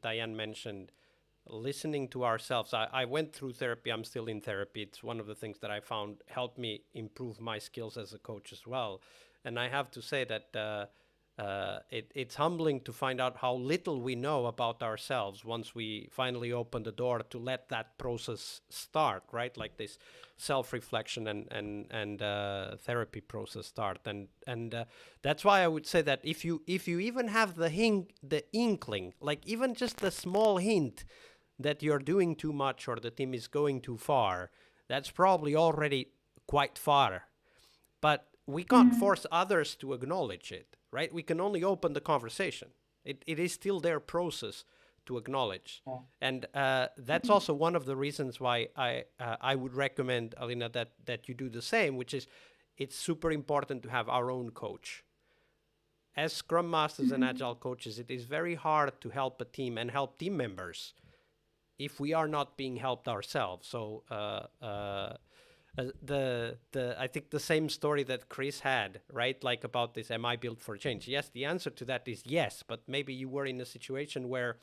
Speaker 1: Diane mentioned, listening to ourselves. I went through therapy. I'm still in therapy. It's one of the things that I found helped me improve my skills as a coach as well. And I have to say that it's humbling to find out how little we know about ourselves once we finally open the door to let that process start, right? Like this self-reflection and therapy process start. And that's why I would say that if you even have the inkling, like even just the small hint that you're doing too much or the team is going too far, that's probably already quite far. But we can't force others to acknowledge it, right? We can only open the conversation. It is still their process to acknowledge. Yeah. And that's also one of the reasons why I would recommend, Alina, that you do the same, which is it's super important to have our own coach. As Scrum Masters and Agile coaches, it is very hard to help a team and help team members if we are not being helped ourselves. So I think the same story that Chris had, right? Like about this, am I built for change? Yes, the answer to that is yes, but maybe you were in a situation where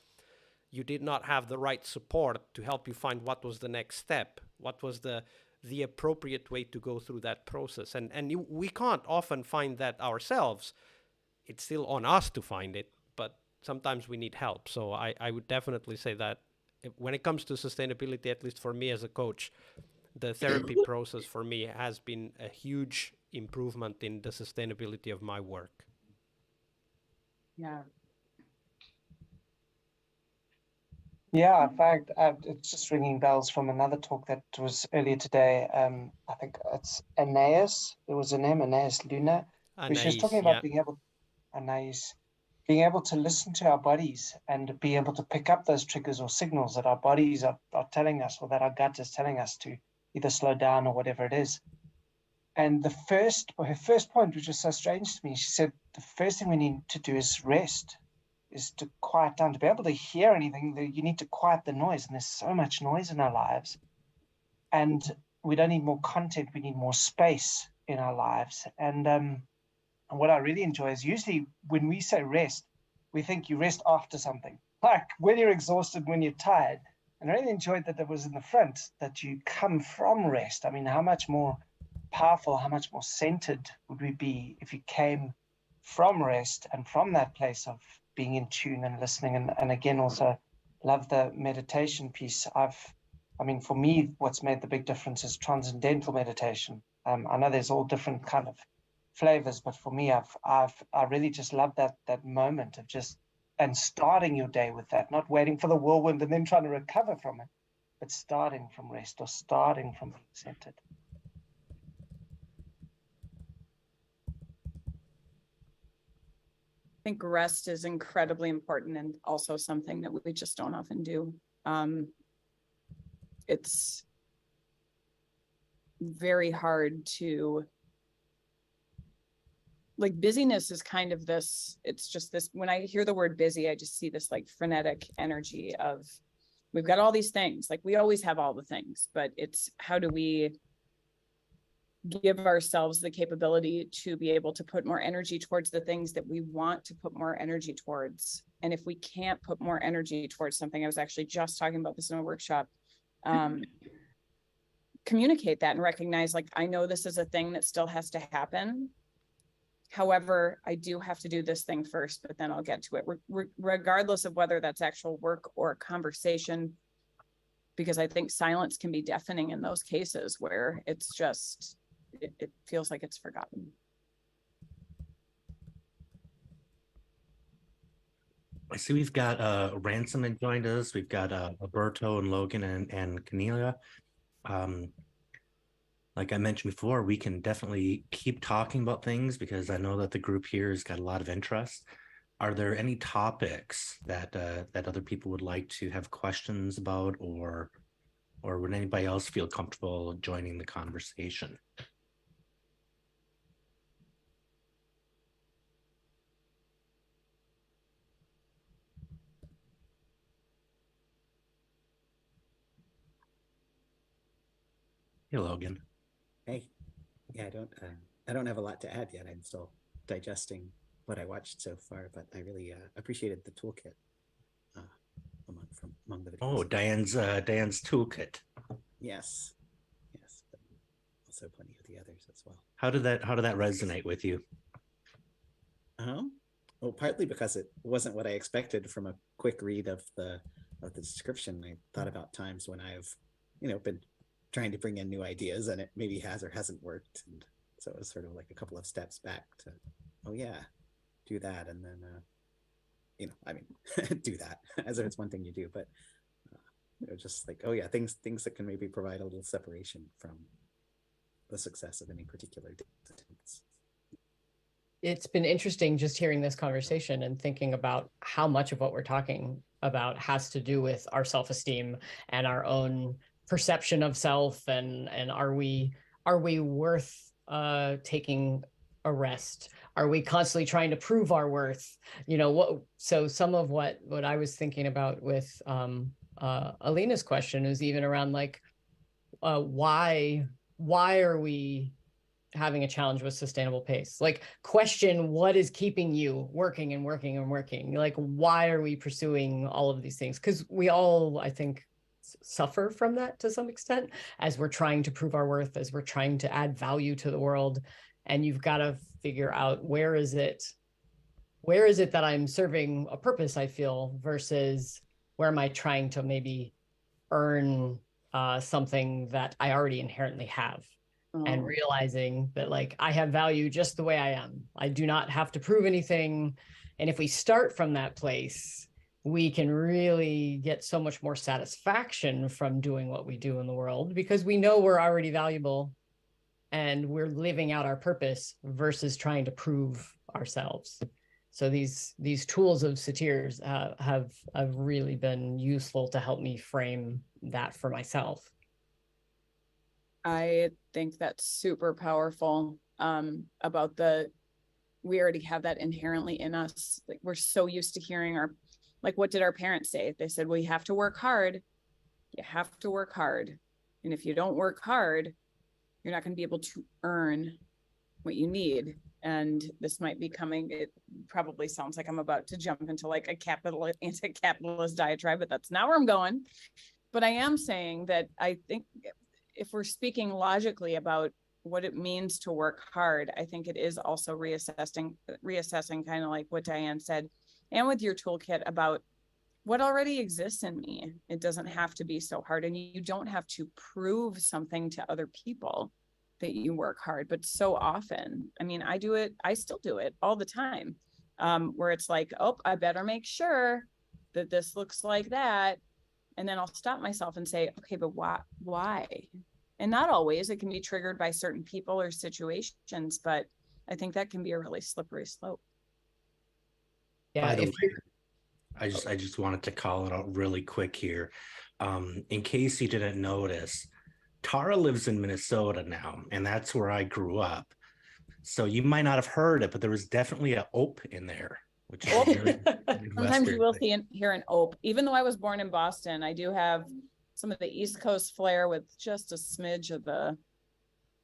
Speaker 1: you did not have the right support to help you find what was the next step, what was the appropriate way to go through that process. And we can't often find that ourselves. It's still on us to find it, but sometimes we need help. So I would definitely say that when it comes to sustainability, at least for me as a coach, the therapy process for me has been a huge improvement in the sustainability of my work.
Speaker 13: Yeah.
Speaker 16: Yeah, in fact, it's just ringing bells from another talk that was earlier today. I think it's Anais. There was a name, Anais Luna. She was talking about being able to listen to our bodies and be able to pick up those triggers or signals that our bodies are telling us, or that our gut is telling us to either slow down or whatever it is. And her first point, which was so strange to me, she said, the first thing we need to do is rest, is to quiet down. To be able to hear anything, you need to quiet the noise. And there's so much noise in our lives. And we don't need more content, we need more space in our lives. And what I really enjoy is usually when we say rest, we think you rest after something, like when you're exhausted, when you're tired. And I really enjoyed that was in the front, that you come from rest. I mean, how much more powerful, how much more centered would we be if you came from rest and from that place of being in tune and listening? And again, also love the meditation piece. For me, what's made the big difference is transcendental meditation. I know there's all different kind of flavors, but for me, I really just love that moment of just, and starting your day with that, not waiting for the whirlwind and then trying to recover from it, but starting from rest or starting from being centered.
Speaker 13: think rest is incredibly important and also something that we just don't often do. It's very hard to, like, busyness is kind of this, it's just this, when I hear the word busy, I just see this like frenetic energy of, we've got all these things, like we always have all the things, but it's how do we give ourselves the capability to be able to put more energy towards the things that we want to put more energy towards. And if we can't put more energy towards something, I was actually just talking about this in a workshop, communicate that and recognize, like, I know this is a thing that still has to happen. However, I do have to do this thing first, but then I'll get to it, regardless of whether that's actual work or conversation, because I think silence can be deafening in those cases where it's just, it feels like it's forgotten.
Speaker 12: I see we've got Ransom that joined us. We've got Alberto and Logan and Cornelia. Like I mentioned before, we can definitely keep talking about things because I know that the group here has got a lot of interest. Are there any topics that that other people would like to have questions about, or would anybody else feel comfortable joining the conversation? Hey, Logan.
Speaker 17: Hey, yeah, I don't have a lot to add yet. I'm still digesting what I watched so far, but I really appreciated the toolkit among the videos.
Speaker 12: Oh, Diane's toolkit.
Speaker 17: Yes, but also plenty of the others as well.
Speaker 12: How did that resonate with you?
Speaker 17: Well, partly because it wasn't what I expected from a quick read of the description. I thought about times when I've, been trying to bring in new ideas and it maybe has or hasn't worked, and so it was sort of like a couple of steps back to, oh yeah, do that, and then do that as if it's one thing you do, but it was just like, oh yeah, things that can maybe provide a little separation from the success of any particular distance.
Speaker 14: It's been interesting just hearing this conversation and thinking about how much of what we're talking about has to do with our self-esteem and our own perception of self, and are we worth taking a rest? Are we constantly trying to prove our worth? So some of what I was thinking about with Alina's question is even around like why are we having a challenge with sustainable pace? Like, question what is keeping you working and working and working? Like, why are we pursuing all of these things? Because we all, I think, suffer from that to some extent as we're trying to prove our worth, as we're trying to add value to the world. And you've got to figure out where is it that I'm serving a purpose, I feel, versus where am I trying to maybe earn something that I already inherently have. And realizing that, like, I have value just the way I am. I do not have to prove anything. And if we start from that place, we can really get so much more satisfaction from doing what we do in the world, because we know we're already valuable and we're living out our purpose versus trying to prove ourselves. So these tools of Satir's have really been useful to help me frame that for myself.
Speaker 13: I think that's super powerful about we already have that inherently in us. Like, we're so used to hearing what did our parents say? They said, well, you have to work hard. You have to work hard. And if you don't work hard, you're not going to be able to earn what you need. And this might be coming, it probably sounds like I'm about to jump into like a anti-capitalist diatribe, but that's not where I'm going. But I am saying that I think if we're speaking logically about what it means to work hard, I think it is also reassessing kind of like what Diane said, and with your toolkit about what already exists in me. It doesn't have to be so hard, and you don't have to prove something to other people that you work hard. But so often, I mean, I still do it all the time, where it's like, oh, I better make sure that this looks like that. And then I'll stop myself and say, okay, but why? And not always. It can be triggered by certain people or situations, but I think that can be a really slippery slope.
Speaker 14: Yeah,
Speaker 12: By the
Speaker 14: if
Speaker 12: way,
Speaker 14: you're
Speaker 12: I just wanted to call it out really quick here. In case you didn't notice, Tara lives in Minnesota now, and that's where I grew up. So you might not have heard it, but there was definitely a ope in there, which is a very
Speaker 13: Sometimes you will
Speaker 12: Midwestern
Speaker 13: hear an ope. Even though I was born in Boston, I do have some of the East Coast flair with just a smidge of the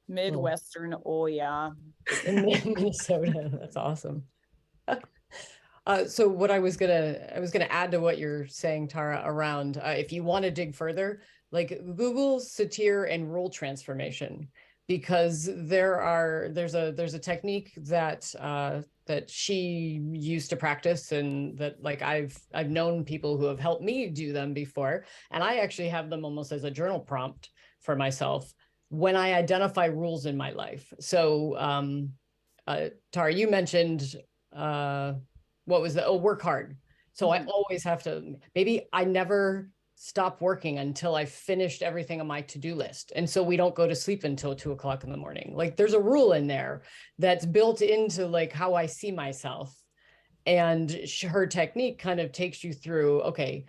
Speaker 13: Midwestern. Oh yeah.
Speaker 14: in Minnesota. That's awesome. So what I was gonna add to what you're saying, Tara, around if you want to dig further, like Google Satir and rule transformation, because there's a technique that that she used to practice, and that like I've known people who have helped me do them before, and I actually have them almost as a journal prompt for myself when I identify rules in my life. So Tara, you mentioned what was work hard. So I always have to, maybe I never stop working until I finished everything on my to-do list. And so we don't go to sleep until 2 o'clock in the morning. Like there's a rule in there that's built into like how I see myself. And her technique kind of takes you through, okay,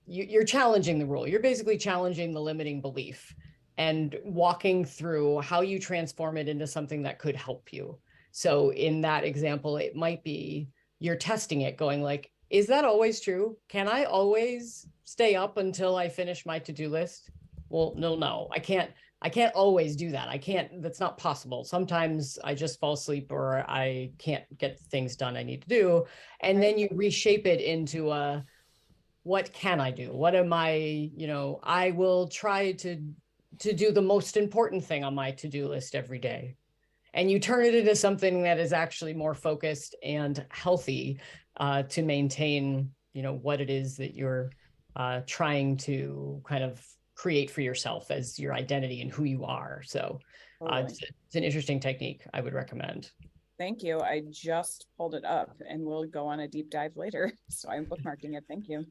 Speaker 14: you're challenging the rule. You're basically challenging the limiting belief and walking through how you transform it into something that could help you. So in that example, it might be you're testing it, going like, is that always true? Can I always stay up until I finish my to-do list? Well, no, I can't always do that. That's not possible. Sometimes I just fall asleep or I can't get things done I need to do. And then you reshape it into what can I do? What am I, I will try to do the most important thing on my to-do list every day. And you turn it into something that is actually more focused and healthy to maintain, what it is that you're trying to kind of create for yourself as your identity and who you are. So it's an interesting technique I would recommend.
Speaker 13: Thank you. I just pulled it up and we'll go on a deep dive later. So I'm bookmarking it. Thank you.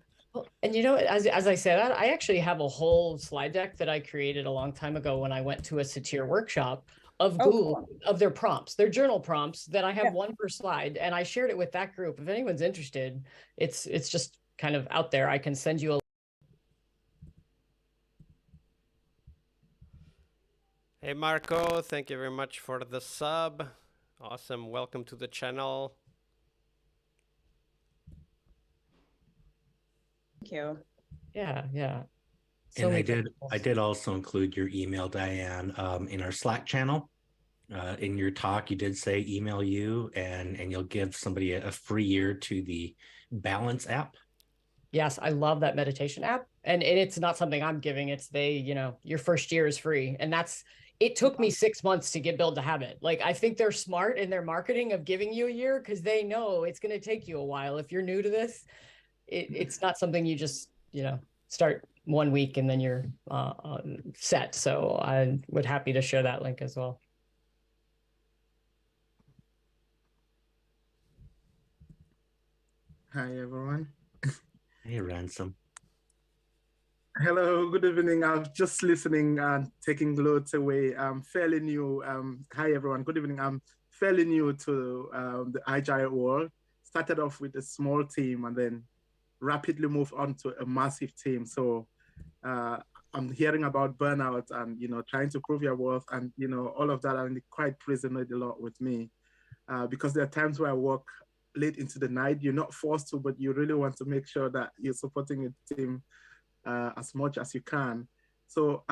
Speaker 14: And as I said, I actually have a whole slide deck that I created a long time ago when I went to a Satir workshop of Google, of their prompts, their journal prompts that I have one per slide. And I shared it with that group. If anyone's interested, it's just kind of out there. I can send you a.
Speaker 1: Hey, Marco, thank you very much for the sub. Awesome. Welcome to the channel.
Speaker 13: Thank you.
Speaker 14: Yeah.
Speaker 12: So and I did also include your email, Diane, in our Slack channel. In your talk, you did say email you and you'll give somebody a free year to the Balance app.
Speaker 14: Yes, I love that meditation app. And it's not something I'm giving. It's your first year is free. And it took me 6 months to build a habit. Like, I think they're smart in their marketing of giving you a year because they know it's going to take you a while. If you're new to this, it's not something you just, start 1 week and then you're set. So I would happy to share that link as well.
Speaker 18: Hi, everyone.
Speaker 12: Hey, Ransom.
Speaker 18: Hello, good evening. I was just listening and taking notes away. I'm fairly new. Hi, everyone. Good evening. I'm fairly new to the Agile world. Started off with a small team and then rapidly moved on to a massive team. So I'm hearing about burnout and, trying to prove your worth and, all of that, and it quite resonated a lot with me because there are times where I work late into the night. You're not forced to, but you really want to make sure that you're supporting your team as much as you can. So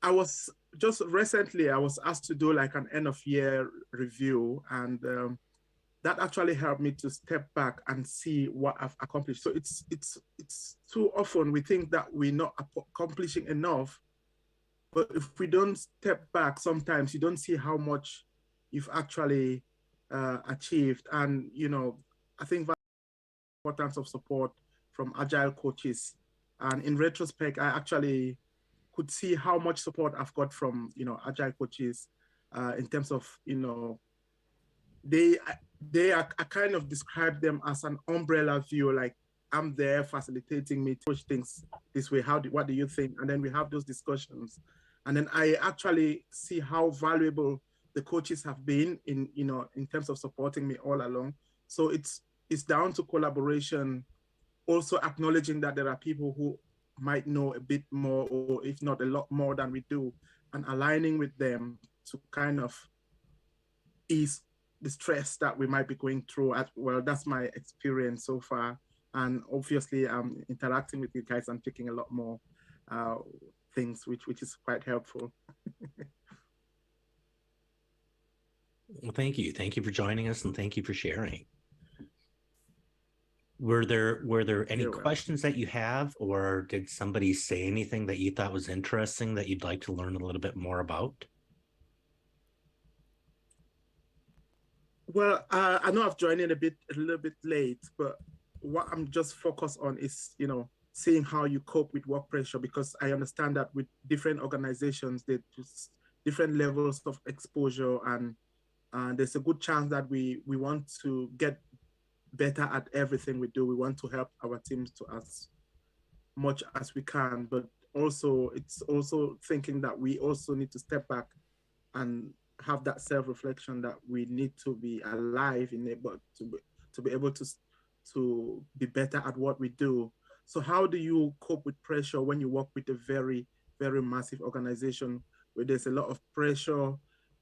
Speaker 18: I was just recently, I was asked to do like an end of year review, and that actually helped me to step back and see what I've accomplished. So it's too often we think that we're not accomplishing enough, but if we don't step back, sometimes you don't see how much you've actually achieved. And, I think that's the importance of support from Agile coaches. And in retrospect, I actually could see how much support I've got from, Agile coaches in terms of, I kind of describe them as an umbrella view, like I'm there facilitating me to push things this way. What do you think? And then we have those discussions. And then I actually see how valuable the coaches have been in, in terms of supporting me all along. So it's down to collaboration, also acknowledging that there are people who might know a bit more, or if not a lot more than we do, and aligning with them to kind of ease the stress that we might be going through. Well, that's my experience so far. And obviously I'm interacting with you guys and picking a lot more things, which is quite helpful.
Speaker 12: Well, thank you. Thank you for joining us, and thank you for sharing. Were there any questions that you have, or did somebody say anything that you thought was interesting that you'd like to learn a little bit more about?
Speaker 18: Well, I know I've joined in a little bit late, but what I'm just focused on is, seeing how you cope with work pressure, because I understand that with different organizations, there's different levels of exposure, and there's a good chance that we want to get better at everything we do. We want to help our teams to as much as we can, but also it's also thinking that we also need to step back and have that self-reflection that we need to be alive in it, but to be able to be better at what we do. So how do you cope with pressure when you work with a very, very massive organization where there's a lot of pressure,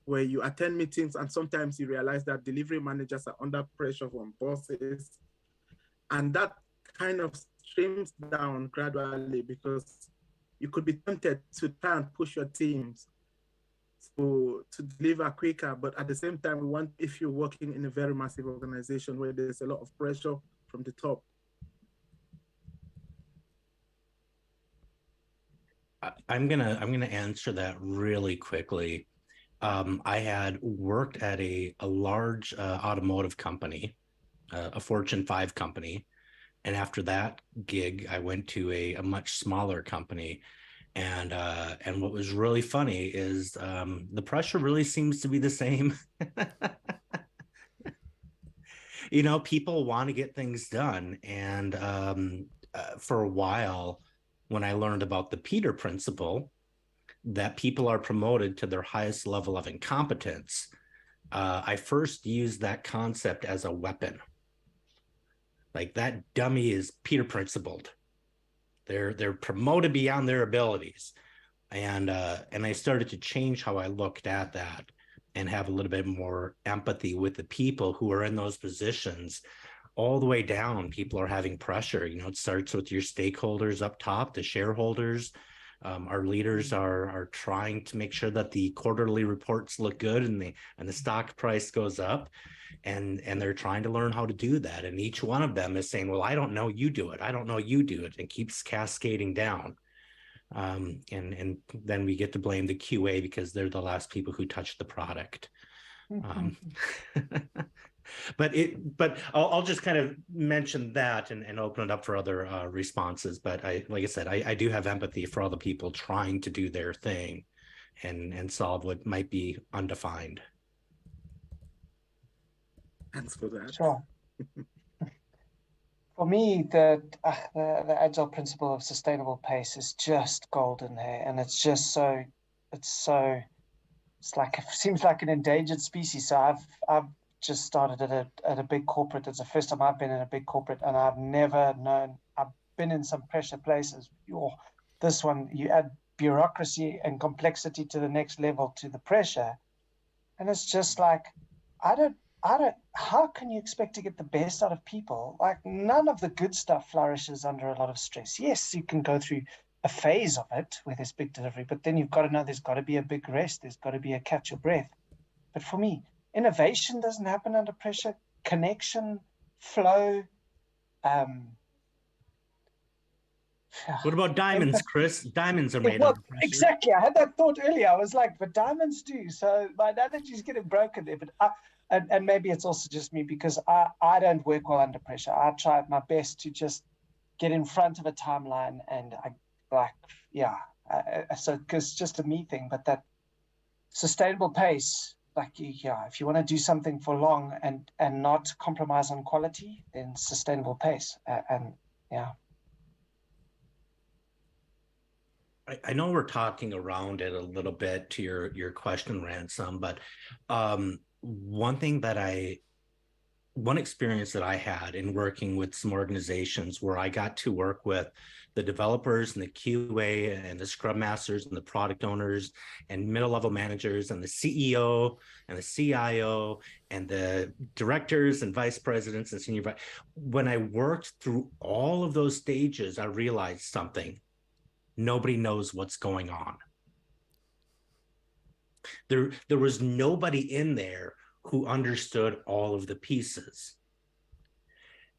Speaker 18: where you attend meetings and sometimes you realize that delivery managers are under pressure from bosses, and that kind of streams down gradually, because you could be tempted to try and push your teams to deliver quicker, but at the same time, we want, if you're working in a very massive organization where there's a lot of pressure from the top.
Speaker 12: I'm gonna answer that really quickly. I had worked at a large automotive company, a Fortune 5 company, and after that gig, I went to a much smaller company. And what was really funny is the pressure really seems to be the same. People want to get things done. And for a while, when I learned about the Peter Principle, that people are promoted to their highest level of incompetence, I first used that concept as a weapon. Like, that dummy is Peter Principled. They're promoted beyond their abilities. And I started to change how I looked at that and have a little bit more empathy with the people who are in those positions. All the way down, people are having pressure. It starts with your stakeholders up top, the shareholders. Our leaders are trying to make sure that the quarterly reports look good and the stock price goes up, and they're trying to learn how to do that. And each one of them is saying, well, I don't know, you do it. I don't know, you do it, and keeps cascading down. And then we get to blame the QA because they're the last people who touched the product. But I'll just kind of mention that and open it up for other responses. But like I said, I do have empathy for all the people trying to do their thing and solve what might be undefined.
Speaker 18: Thanks for that.
Speaker 16: Sure. For me, the Agile principle of sustainable pace is just golden here, and it seems like an endangered species. So I've just started at a big corporate. It's the first time I've been in a big corporate, and I've never known. I've been in some pressure places. This one, you add bureaucracy and complexity to the next level to the pressure, and it's just like, how can you expect to get the best out of people? Like, none of the good stuff flourishes under a lot of stress. Yes, you can go through a phase of it where there's big delivery, but then you've got to know there's got to be a big rest. There's got to be a catch your breath. But for me, innovation doesn't happen under pressure. Connection, flow.
Speaker 12: What about diamonds, Chris? Diamonds are made under pressure.
Speaker 16: Exactly. I had that thought earlier. I was like, but diamonds do. So my analogy is getting broken there. But and maybe it's also just me, because I don't work well under pressure. I try my best to just get in front of a timeline, and so because it's just a me thing. But that sustainable pace, if you want to do something for long and not compromise on quality, then sustainable pace.
Speaker 12: I know we're talking around it a little bit to your question, Ransom, but one experience that I had in working with some organizations where I got to work with the developers and the QA and the scrum masters and the product owners and middle level managers and the CEO and the CIO and the directors and vice presidents and senior vice. When I worked through all of those stages, I realized something. Nobody knows what's going on. There was nobody in there who understood all of the pieces.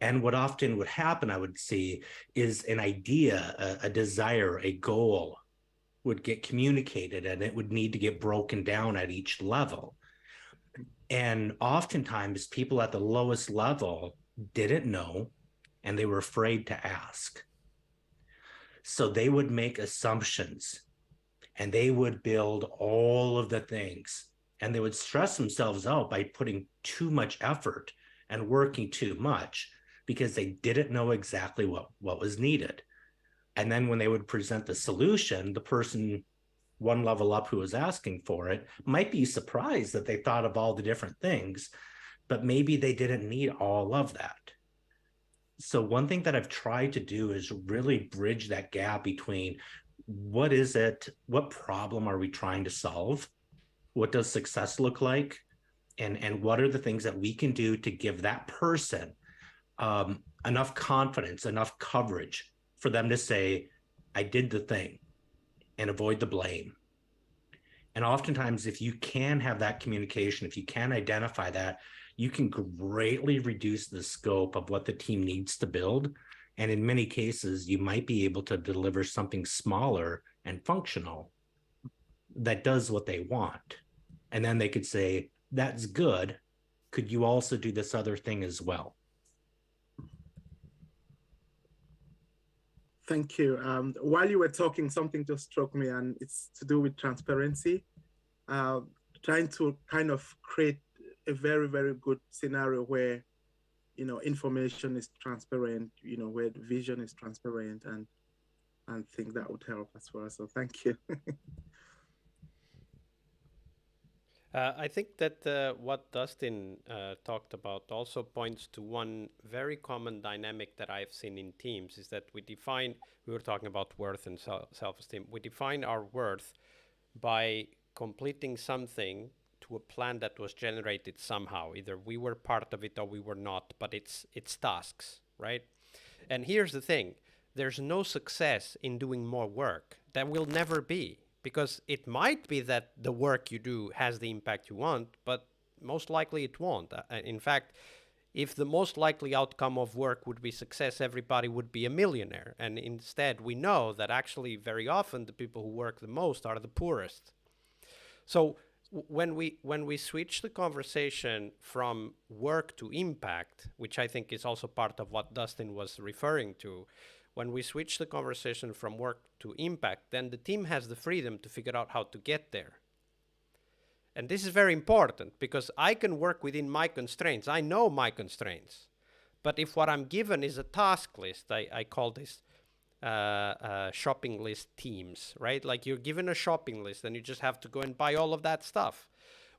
Speaker 12: And what often would happen, I would see, is an idea, a desire, a goal would get communicated, and it would need to get broken down at each level. And oftentimes people at the lowest level didn't know, and they were afraid to ask. So they would make assumptions, and they would build all of the things, and they would stress themselves out by putting too much effort and working too much because they didn't know exactly what was needed. And then when they would present the solution, the person one level up who was asking for it might be surprised that they thought of all the different things, but maybe they didn't need all of that. So one thing that I've tried to do is really bridge that gap between what is it, what problem are we trying to solve? What does success look like? And what are the things that we can do to give that person enough confidence, enough coverage for them to say, I did the thing, and avoid the blame. And oftentimes, if you can have that communication, if you can identify that, you can greatly reduce the scope of what the team needs to build. And in many cases, you might be able to deliver something smaller and functional that does what they want. And then they could say, that's good. Could you also do this other thing as well?
Speaker 18: Thank you. While you were talking, something just struck me, and it's to do with transparency. Trying to kind of create a very, very good scenario where, information is transparent, where the vision is transparent, and I think that would help as well. So thank you.
Speaker 1: I think that what Dustin talked about also points to one very common dynamic that I've seen in teams is that we were talking about worth and self-esteem. We define our worth by completing something to a plan that was generated somehow. Either we were part of it or we were not, but it's tasks, right? And here's the thing. There's no success in doing more work. There will never be. Because it might be that the work you do has the impact you want, but most likely it won't. In fact, if the most likely outcome of work would be success, everybody would be a millionaire. And instead, we know that actually very often the people who work the most are the poorest. So when we switch the conversation from work to impact, which I think is also part of what Dustin was referring to, when we switch the conversation from work to impact, then the team has the freedom to figure out how to get there. And this is very important because I can work within my constraints. I know my constraints. But if what I'm given is a task list, I call this shopping list teams, right? Like you're given a shopping list and you just have to go and buy all of that stuff.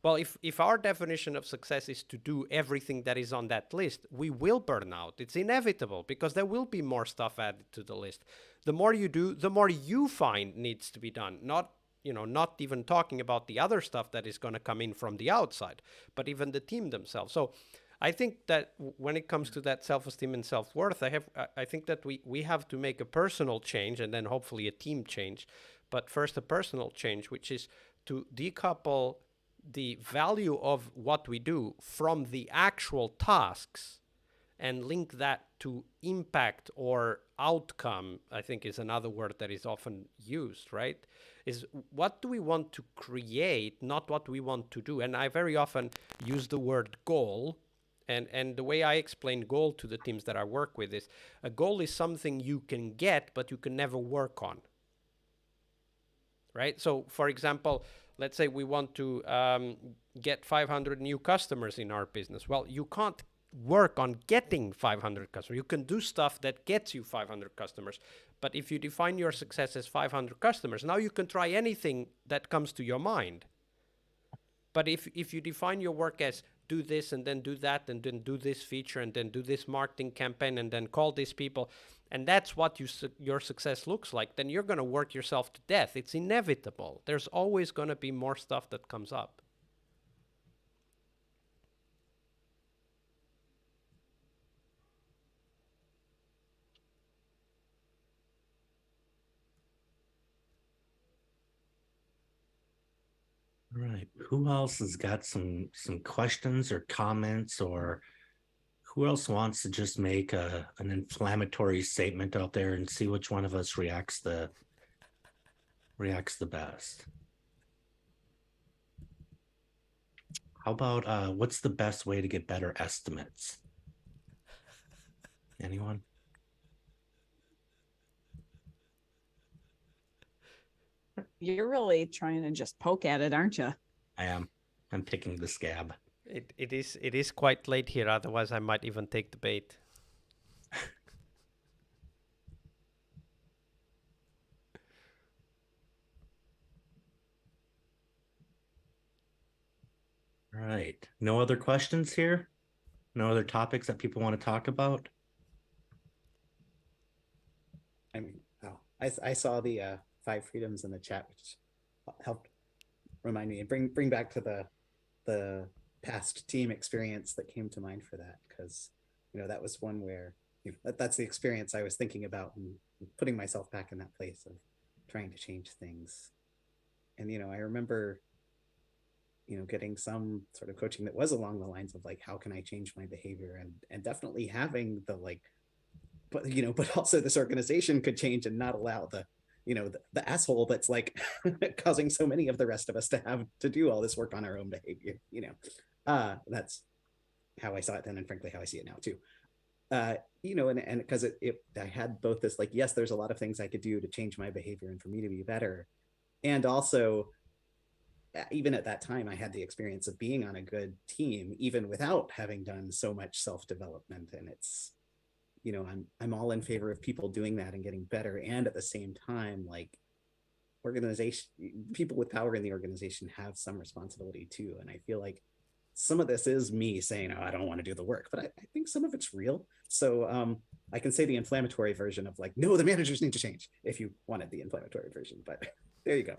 Speaker 1: Well, if our definition of success is to do everything that is on that list, we will burn out. It's inevitable because there will be more stuff added to the list. The more you do, the more you find needs to be done. Not even talking about the other stuff that is going to come in from the outside, but even the team themselves. So I think that when it comes to that self-esteem and self-worth, I think that we have to make a personal change and then hopefully a team change. But first a personal change, which is to decouple the value of what we do from the actual tasks and link that to impact or outcome, I think is another word that is often used, right? Is what do we want to create, not what we want to do. And I very often use the word goal. And the way I explain goal to the teams that I work with is a goal is something you can get, but you can never work on. Right? So, for example, let's say we want to get 500 new customers in our business. Well, you can't work on getting 500 customers. You can do stuff that gets you 500 customers. But if you define your success as 500 customers, now you can try anything that comes to your mind. But if you define your work as do this and then do that and then do this feature and then do this marketing campaign and then call these people, and that's what your success looks like, then you're going to work yourself to death. It's inevitable. There's always going to be more stuff that comes up.
Speaker 12: All right. Who else has got some questions or comments, or who else wants to just make an inflammatory statement out there and see which one of us reacts the best? How about what's the best way to get better estimates? Anyone?
Speaker 13: You're really trying to just poke at it, aren't you?
Speaker 12: I am. I'm picking the scab.
Speaker 1: It is quite late here. Otherwise, I might even take the bait.
Speaker 12: All right. No other questions here? No other topics that people want to talk about?
Speaker 17: I mean, oh, I saw the 5 freedoms in the chat, which helped remind me and bring back to the past team experience that came to mind for that, because that was one where that's the experience I was thinking about and putting myself back in that place of trying to change things. And I remember getting some sort of coaching that was along the lines of like, how can I change my behavior, and definitely having the like, but also this organization could change and not allow the asshole that's like causing so many of the rest of us to have to do all this work on our own behavior. That's how I saw it then, and frankly how I see it now too. And because I had both this like, yes, there's a lot of things I could do to change my behavior and for me to be better, and also even at that time I had the experience of being on a good team even without having done so much self-development. And it's I'm all in favor of people doing that and getting better, and at the same time, like, people with power in the organization have some responsibility too. And I feel like some of this is me saying, oh, I don't want to do the work, but I think some of it's real. So I can say the inflammatory version of like, no, the managers need to change, if you wanted the inflammatory version, but there you go.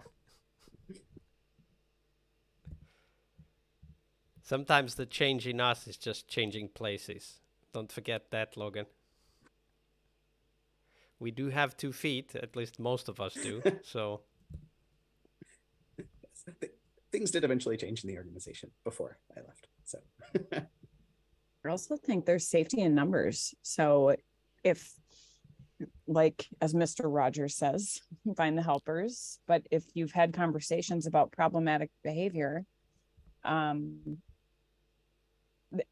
Speaker 1: Sometimes the change in us is just changing places. Don't forget that, Logan. We do have 2 feet, at least most of us do. So
Speaker 17: things did eventually change in the organization before I left. So
Speaker 13: I also think there's safety in numbers. So if, like, as Mr. Rogers says, find the helpers, but if you've had conversations about problematic behavior,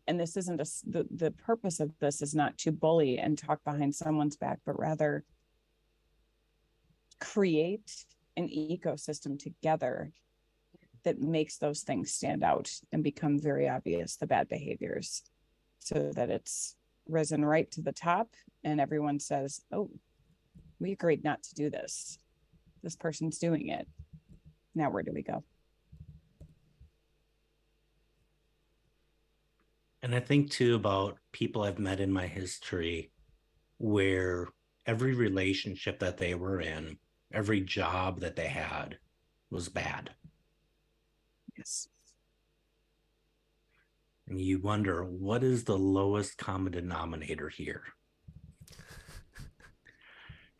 Speaker 13: and this isn't the purpose of this is not to bully and talk behind someone's back, but rather create an ecosystem together that makes those things stand out and become very obvious, the bad behaviors, so that it's risen right to the top and everyone says, oh, we agreed not to do this. This person's doing it. Now where do we go?
Speaker 12: And I think too about people I've met in my history where every relationship that they were in, every job that they had was bad.
Speaker 13: Yes.
Speaker 12: And you wonder, what is the lowest common denominator here?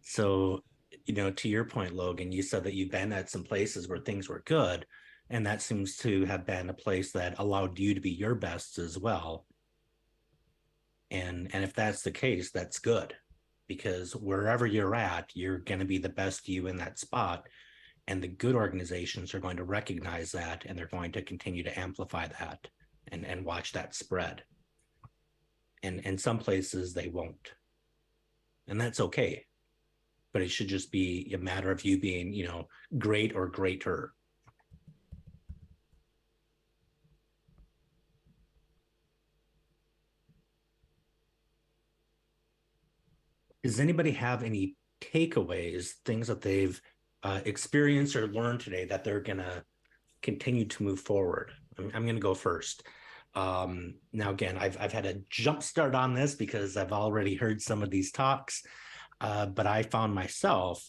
Speaker 12: So, to your point, Logan, you said that you've been at some places where things were good, and that seems to have been a place that allowed you to be your best as well. And if that's the case, that's good, because wherever you're at, you're going to be the best you in that spot. And the good organizations are going to recognize that, and they're going to continue to amplify that and watch that spread. And in some places they won't. And that's okay. But it should just be a matter of you being, great or greater. Does anybody have any takeaways, things that they've experienced or learned today that they're going to continue to move forward? I'm going to go first. Now, again, I've had a jump start on this because I've already heard some of these talks, but I found myself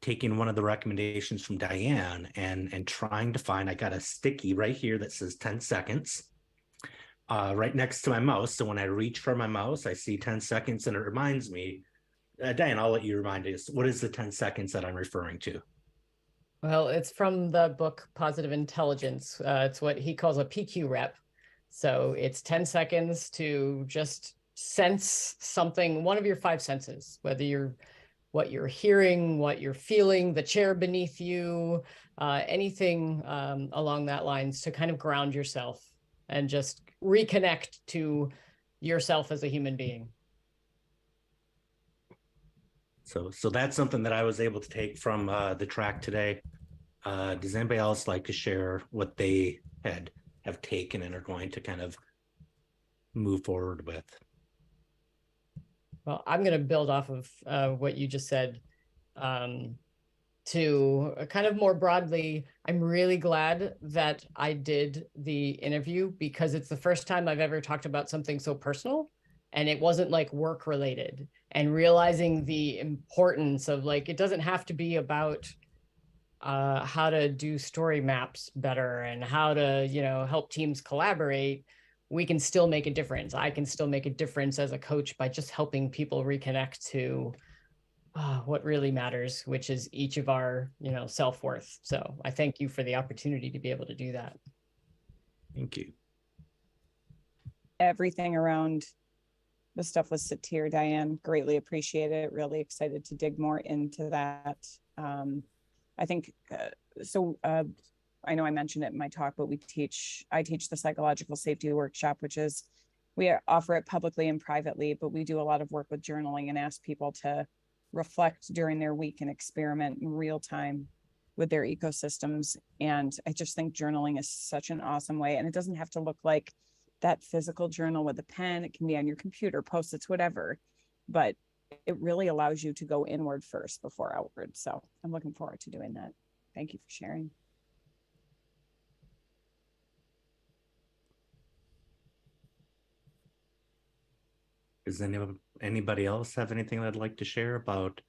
Speaker 12: taking one of the recommendations from Diane and trying to find, I got a sticky right here that says 10 seconds right next to my mouse. So when I reach for my mouse, I see 10 seconds and it reminds me, Diane, I'll let you remind us, what is the 10 seconds that I'm referring to?
Speaker 14: Well, it's from the book Positive Intelligence. It's what he calls a PQ rep. So it's 10 seconds to just sense something, one of your 5 senses, whether you're what you're hearing, what you're feeling, the chair beneath you, anything along that lines, to kind of ground yourself and just reconnect to yourself as a human being.
Speaker 12: So that's something that I was able to take from the track today. Does anybody else like to share what they have taken and are going to kind of move forward with?
Speaker 14: Well, I'm going to build off of what you just said. To kind of more broadly, I'm really glad that I did the interview because it's the first time I've ever talked about something so personal and it wasn't like work related, and realizing the importance of, like, it doesn't have to be about how to do story maps better and how to, you know, help teams collaborate. We can still make a difference. I can still make a difference as a coach by just helping people reconnect to what really matters, which is each of our, you know, self-worth. So I thank you for the opportunity to be able to do that.
Speaker 12: Thank you.
Speaker 13: Everything around the stuff with Satir, Diane, greatly appreciate it. Really excited to dig more into that. I think, I know I mentioned it in my talk, but I teach the psychological safety workshop, which is, we offer it publicly and privately, but we do a lot of work with journaling and ask people to reflect during their week and experiment in real time with their ecosystems. And I just think journaling is such an awesome way. And it doesn't have to look like that physical journal with a pen. It can be on your computer, Post-its, whatever, but it really allows you to go inward first before outward. So I'm looking forward to doing that. Thank you for sharing.
Speaker 12: Does anybody else have anything they'd like to share about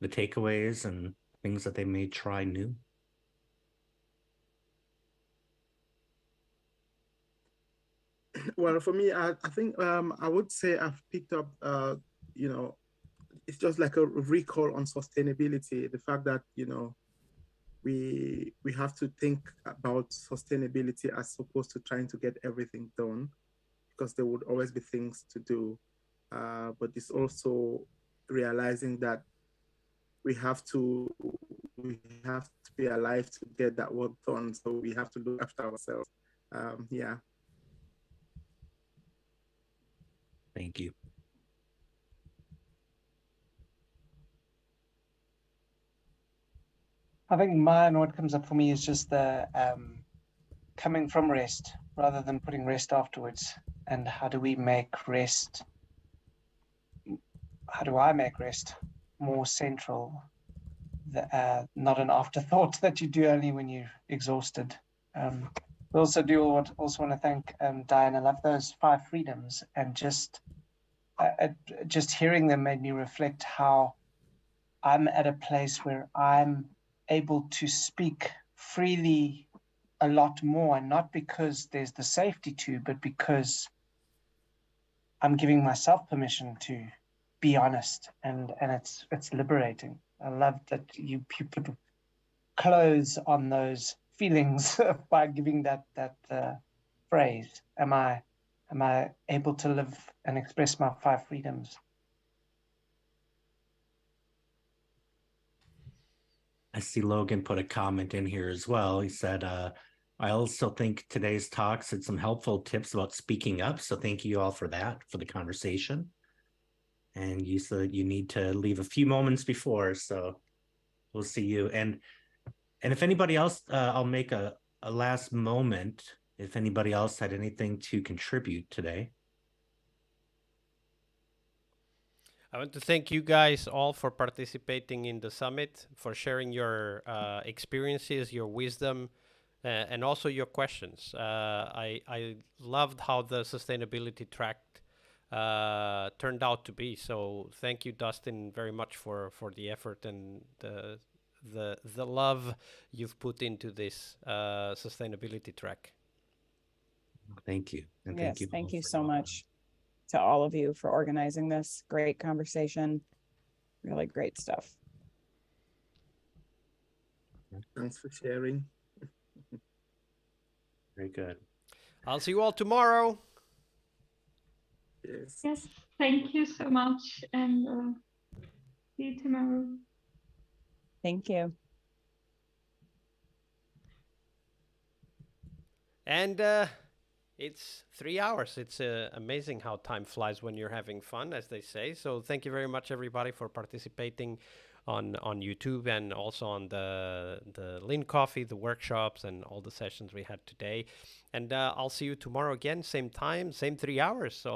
Speaker 12: the takeaways and things that they may try new?
Speaker 18: Well, for me, I think I would say I've picked up, you know, it's just like a recall on sustainability. The fact that, you know, we have to think about sustainability as opposed to trying to get everything done, because there would always be things to do. But it's also realizing that we have to be alive to get that work done. So we have to look after ourselves. Yeah.
Speaker 12: Thank you.
Speaker 16: I think mine, what comes up for me is just the coming from rest rather than putting rest afterwards. And how do I make rest more central, not an afterthought that you do only when you're exhausted. We also want to thank Diane. I love those 5 freedoms, and just hearing them made me reflect how I'm at a place where I'm able to speak freely a lot more, and not because there's the safety to, but because I'm giving myself permission to be honest, and it's liberating. I love that you put clothes on those feelings by giving that phrase. Am I able to live and express my 5 freedoms?
Speaker 12: I see Logan put a comment in here as well. He said, I also think today's talk said some helpful tips about speaking up. So thank you all for that, for the conversation. And you said you need to leave a few moments before, so we'll see you. And if anybody else, I'll make a last moment, if anybody else had anything to contribute today.
Speaker 1: I want to thank you guys all for participating in the summit, for sharing your experiences, your wisdom, and also your questions. I loved how the sustainability track turned out to be. So thank you, Dustin, very much for the effort and the love you've put into this sustainability track.
Speaker 12: Thank you. And
Speaker 13: Yes,
Speaker 12: thank you.
Speaker 13: thank
Speaker 12: all
Speaker 13: you
Speaker 12: for
Speaker 13: so
Speaker 12: your
Speaker 13: much to all of you for organizing this. Great conversation. Really great stuff.
Speaker 18: Thanks for sharing.
Speaker 12: Very good.
Speaker 1: I'll see you all tomorrow.
Speaker 18: Yes.
Speaker 15: Yes, thank you so much, and see you tomorrow.
Speaker 13: Thank you.
Speaker 1: And it's 3 hours. It's amazing how time flies when you're having fun, as they say. So thank you very much, everybody, for participating on YouTube and also on the Lean Coffee, the workshops, and all the sessions we had today. And I'll see you tomorrow again, same time, same 3 hours. So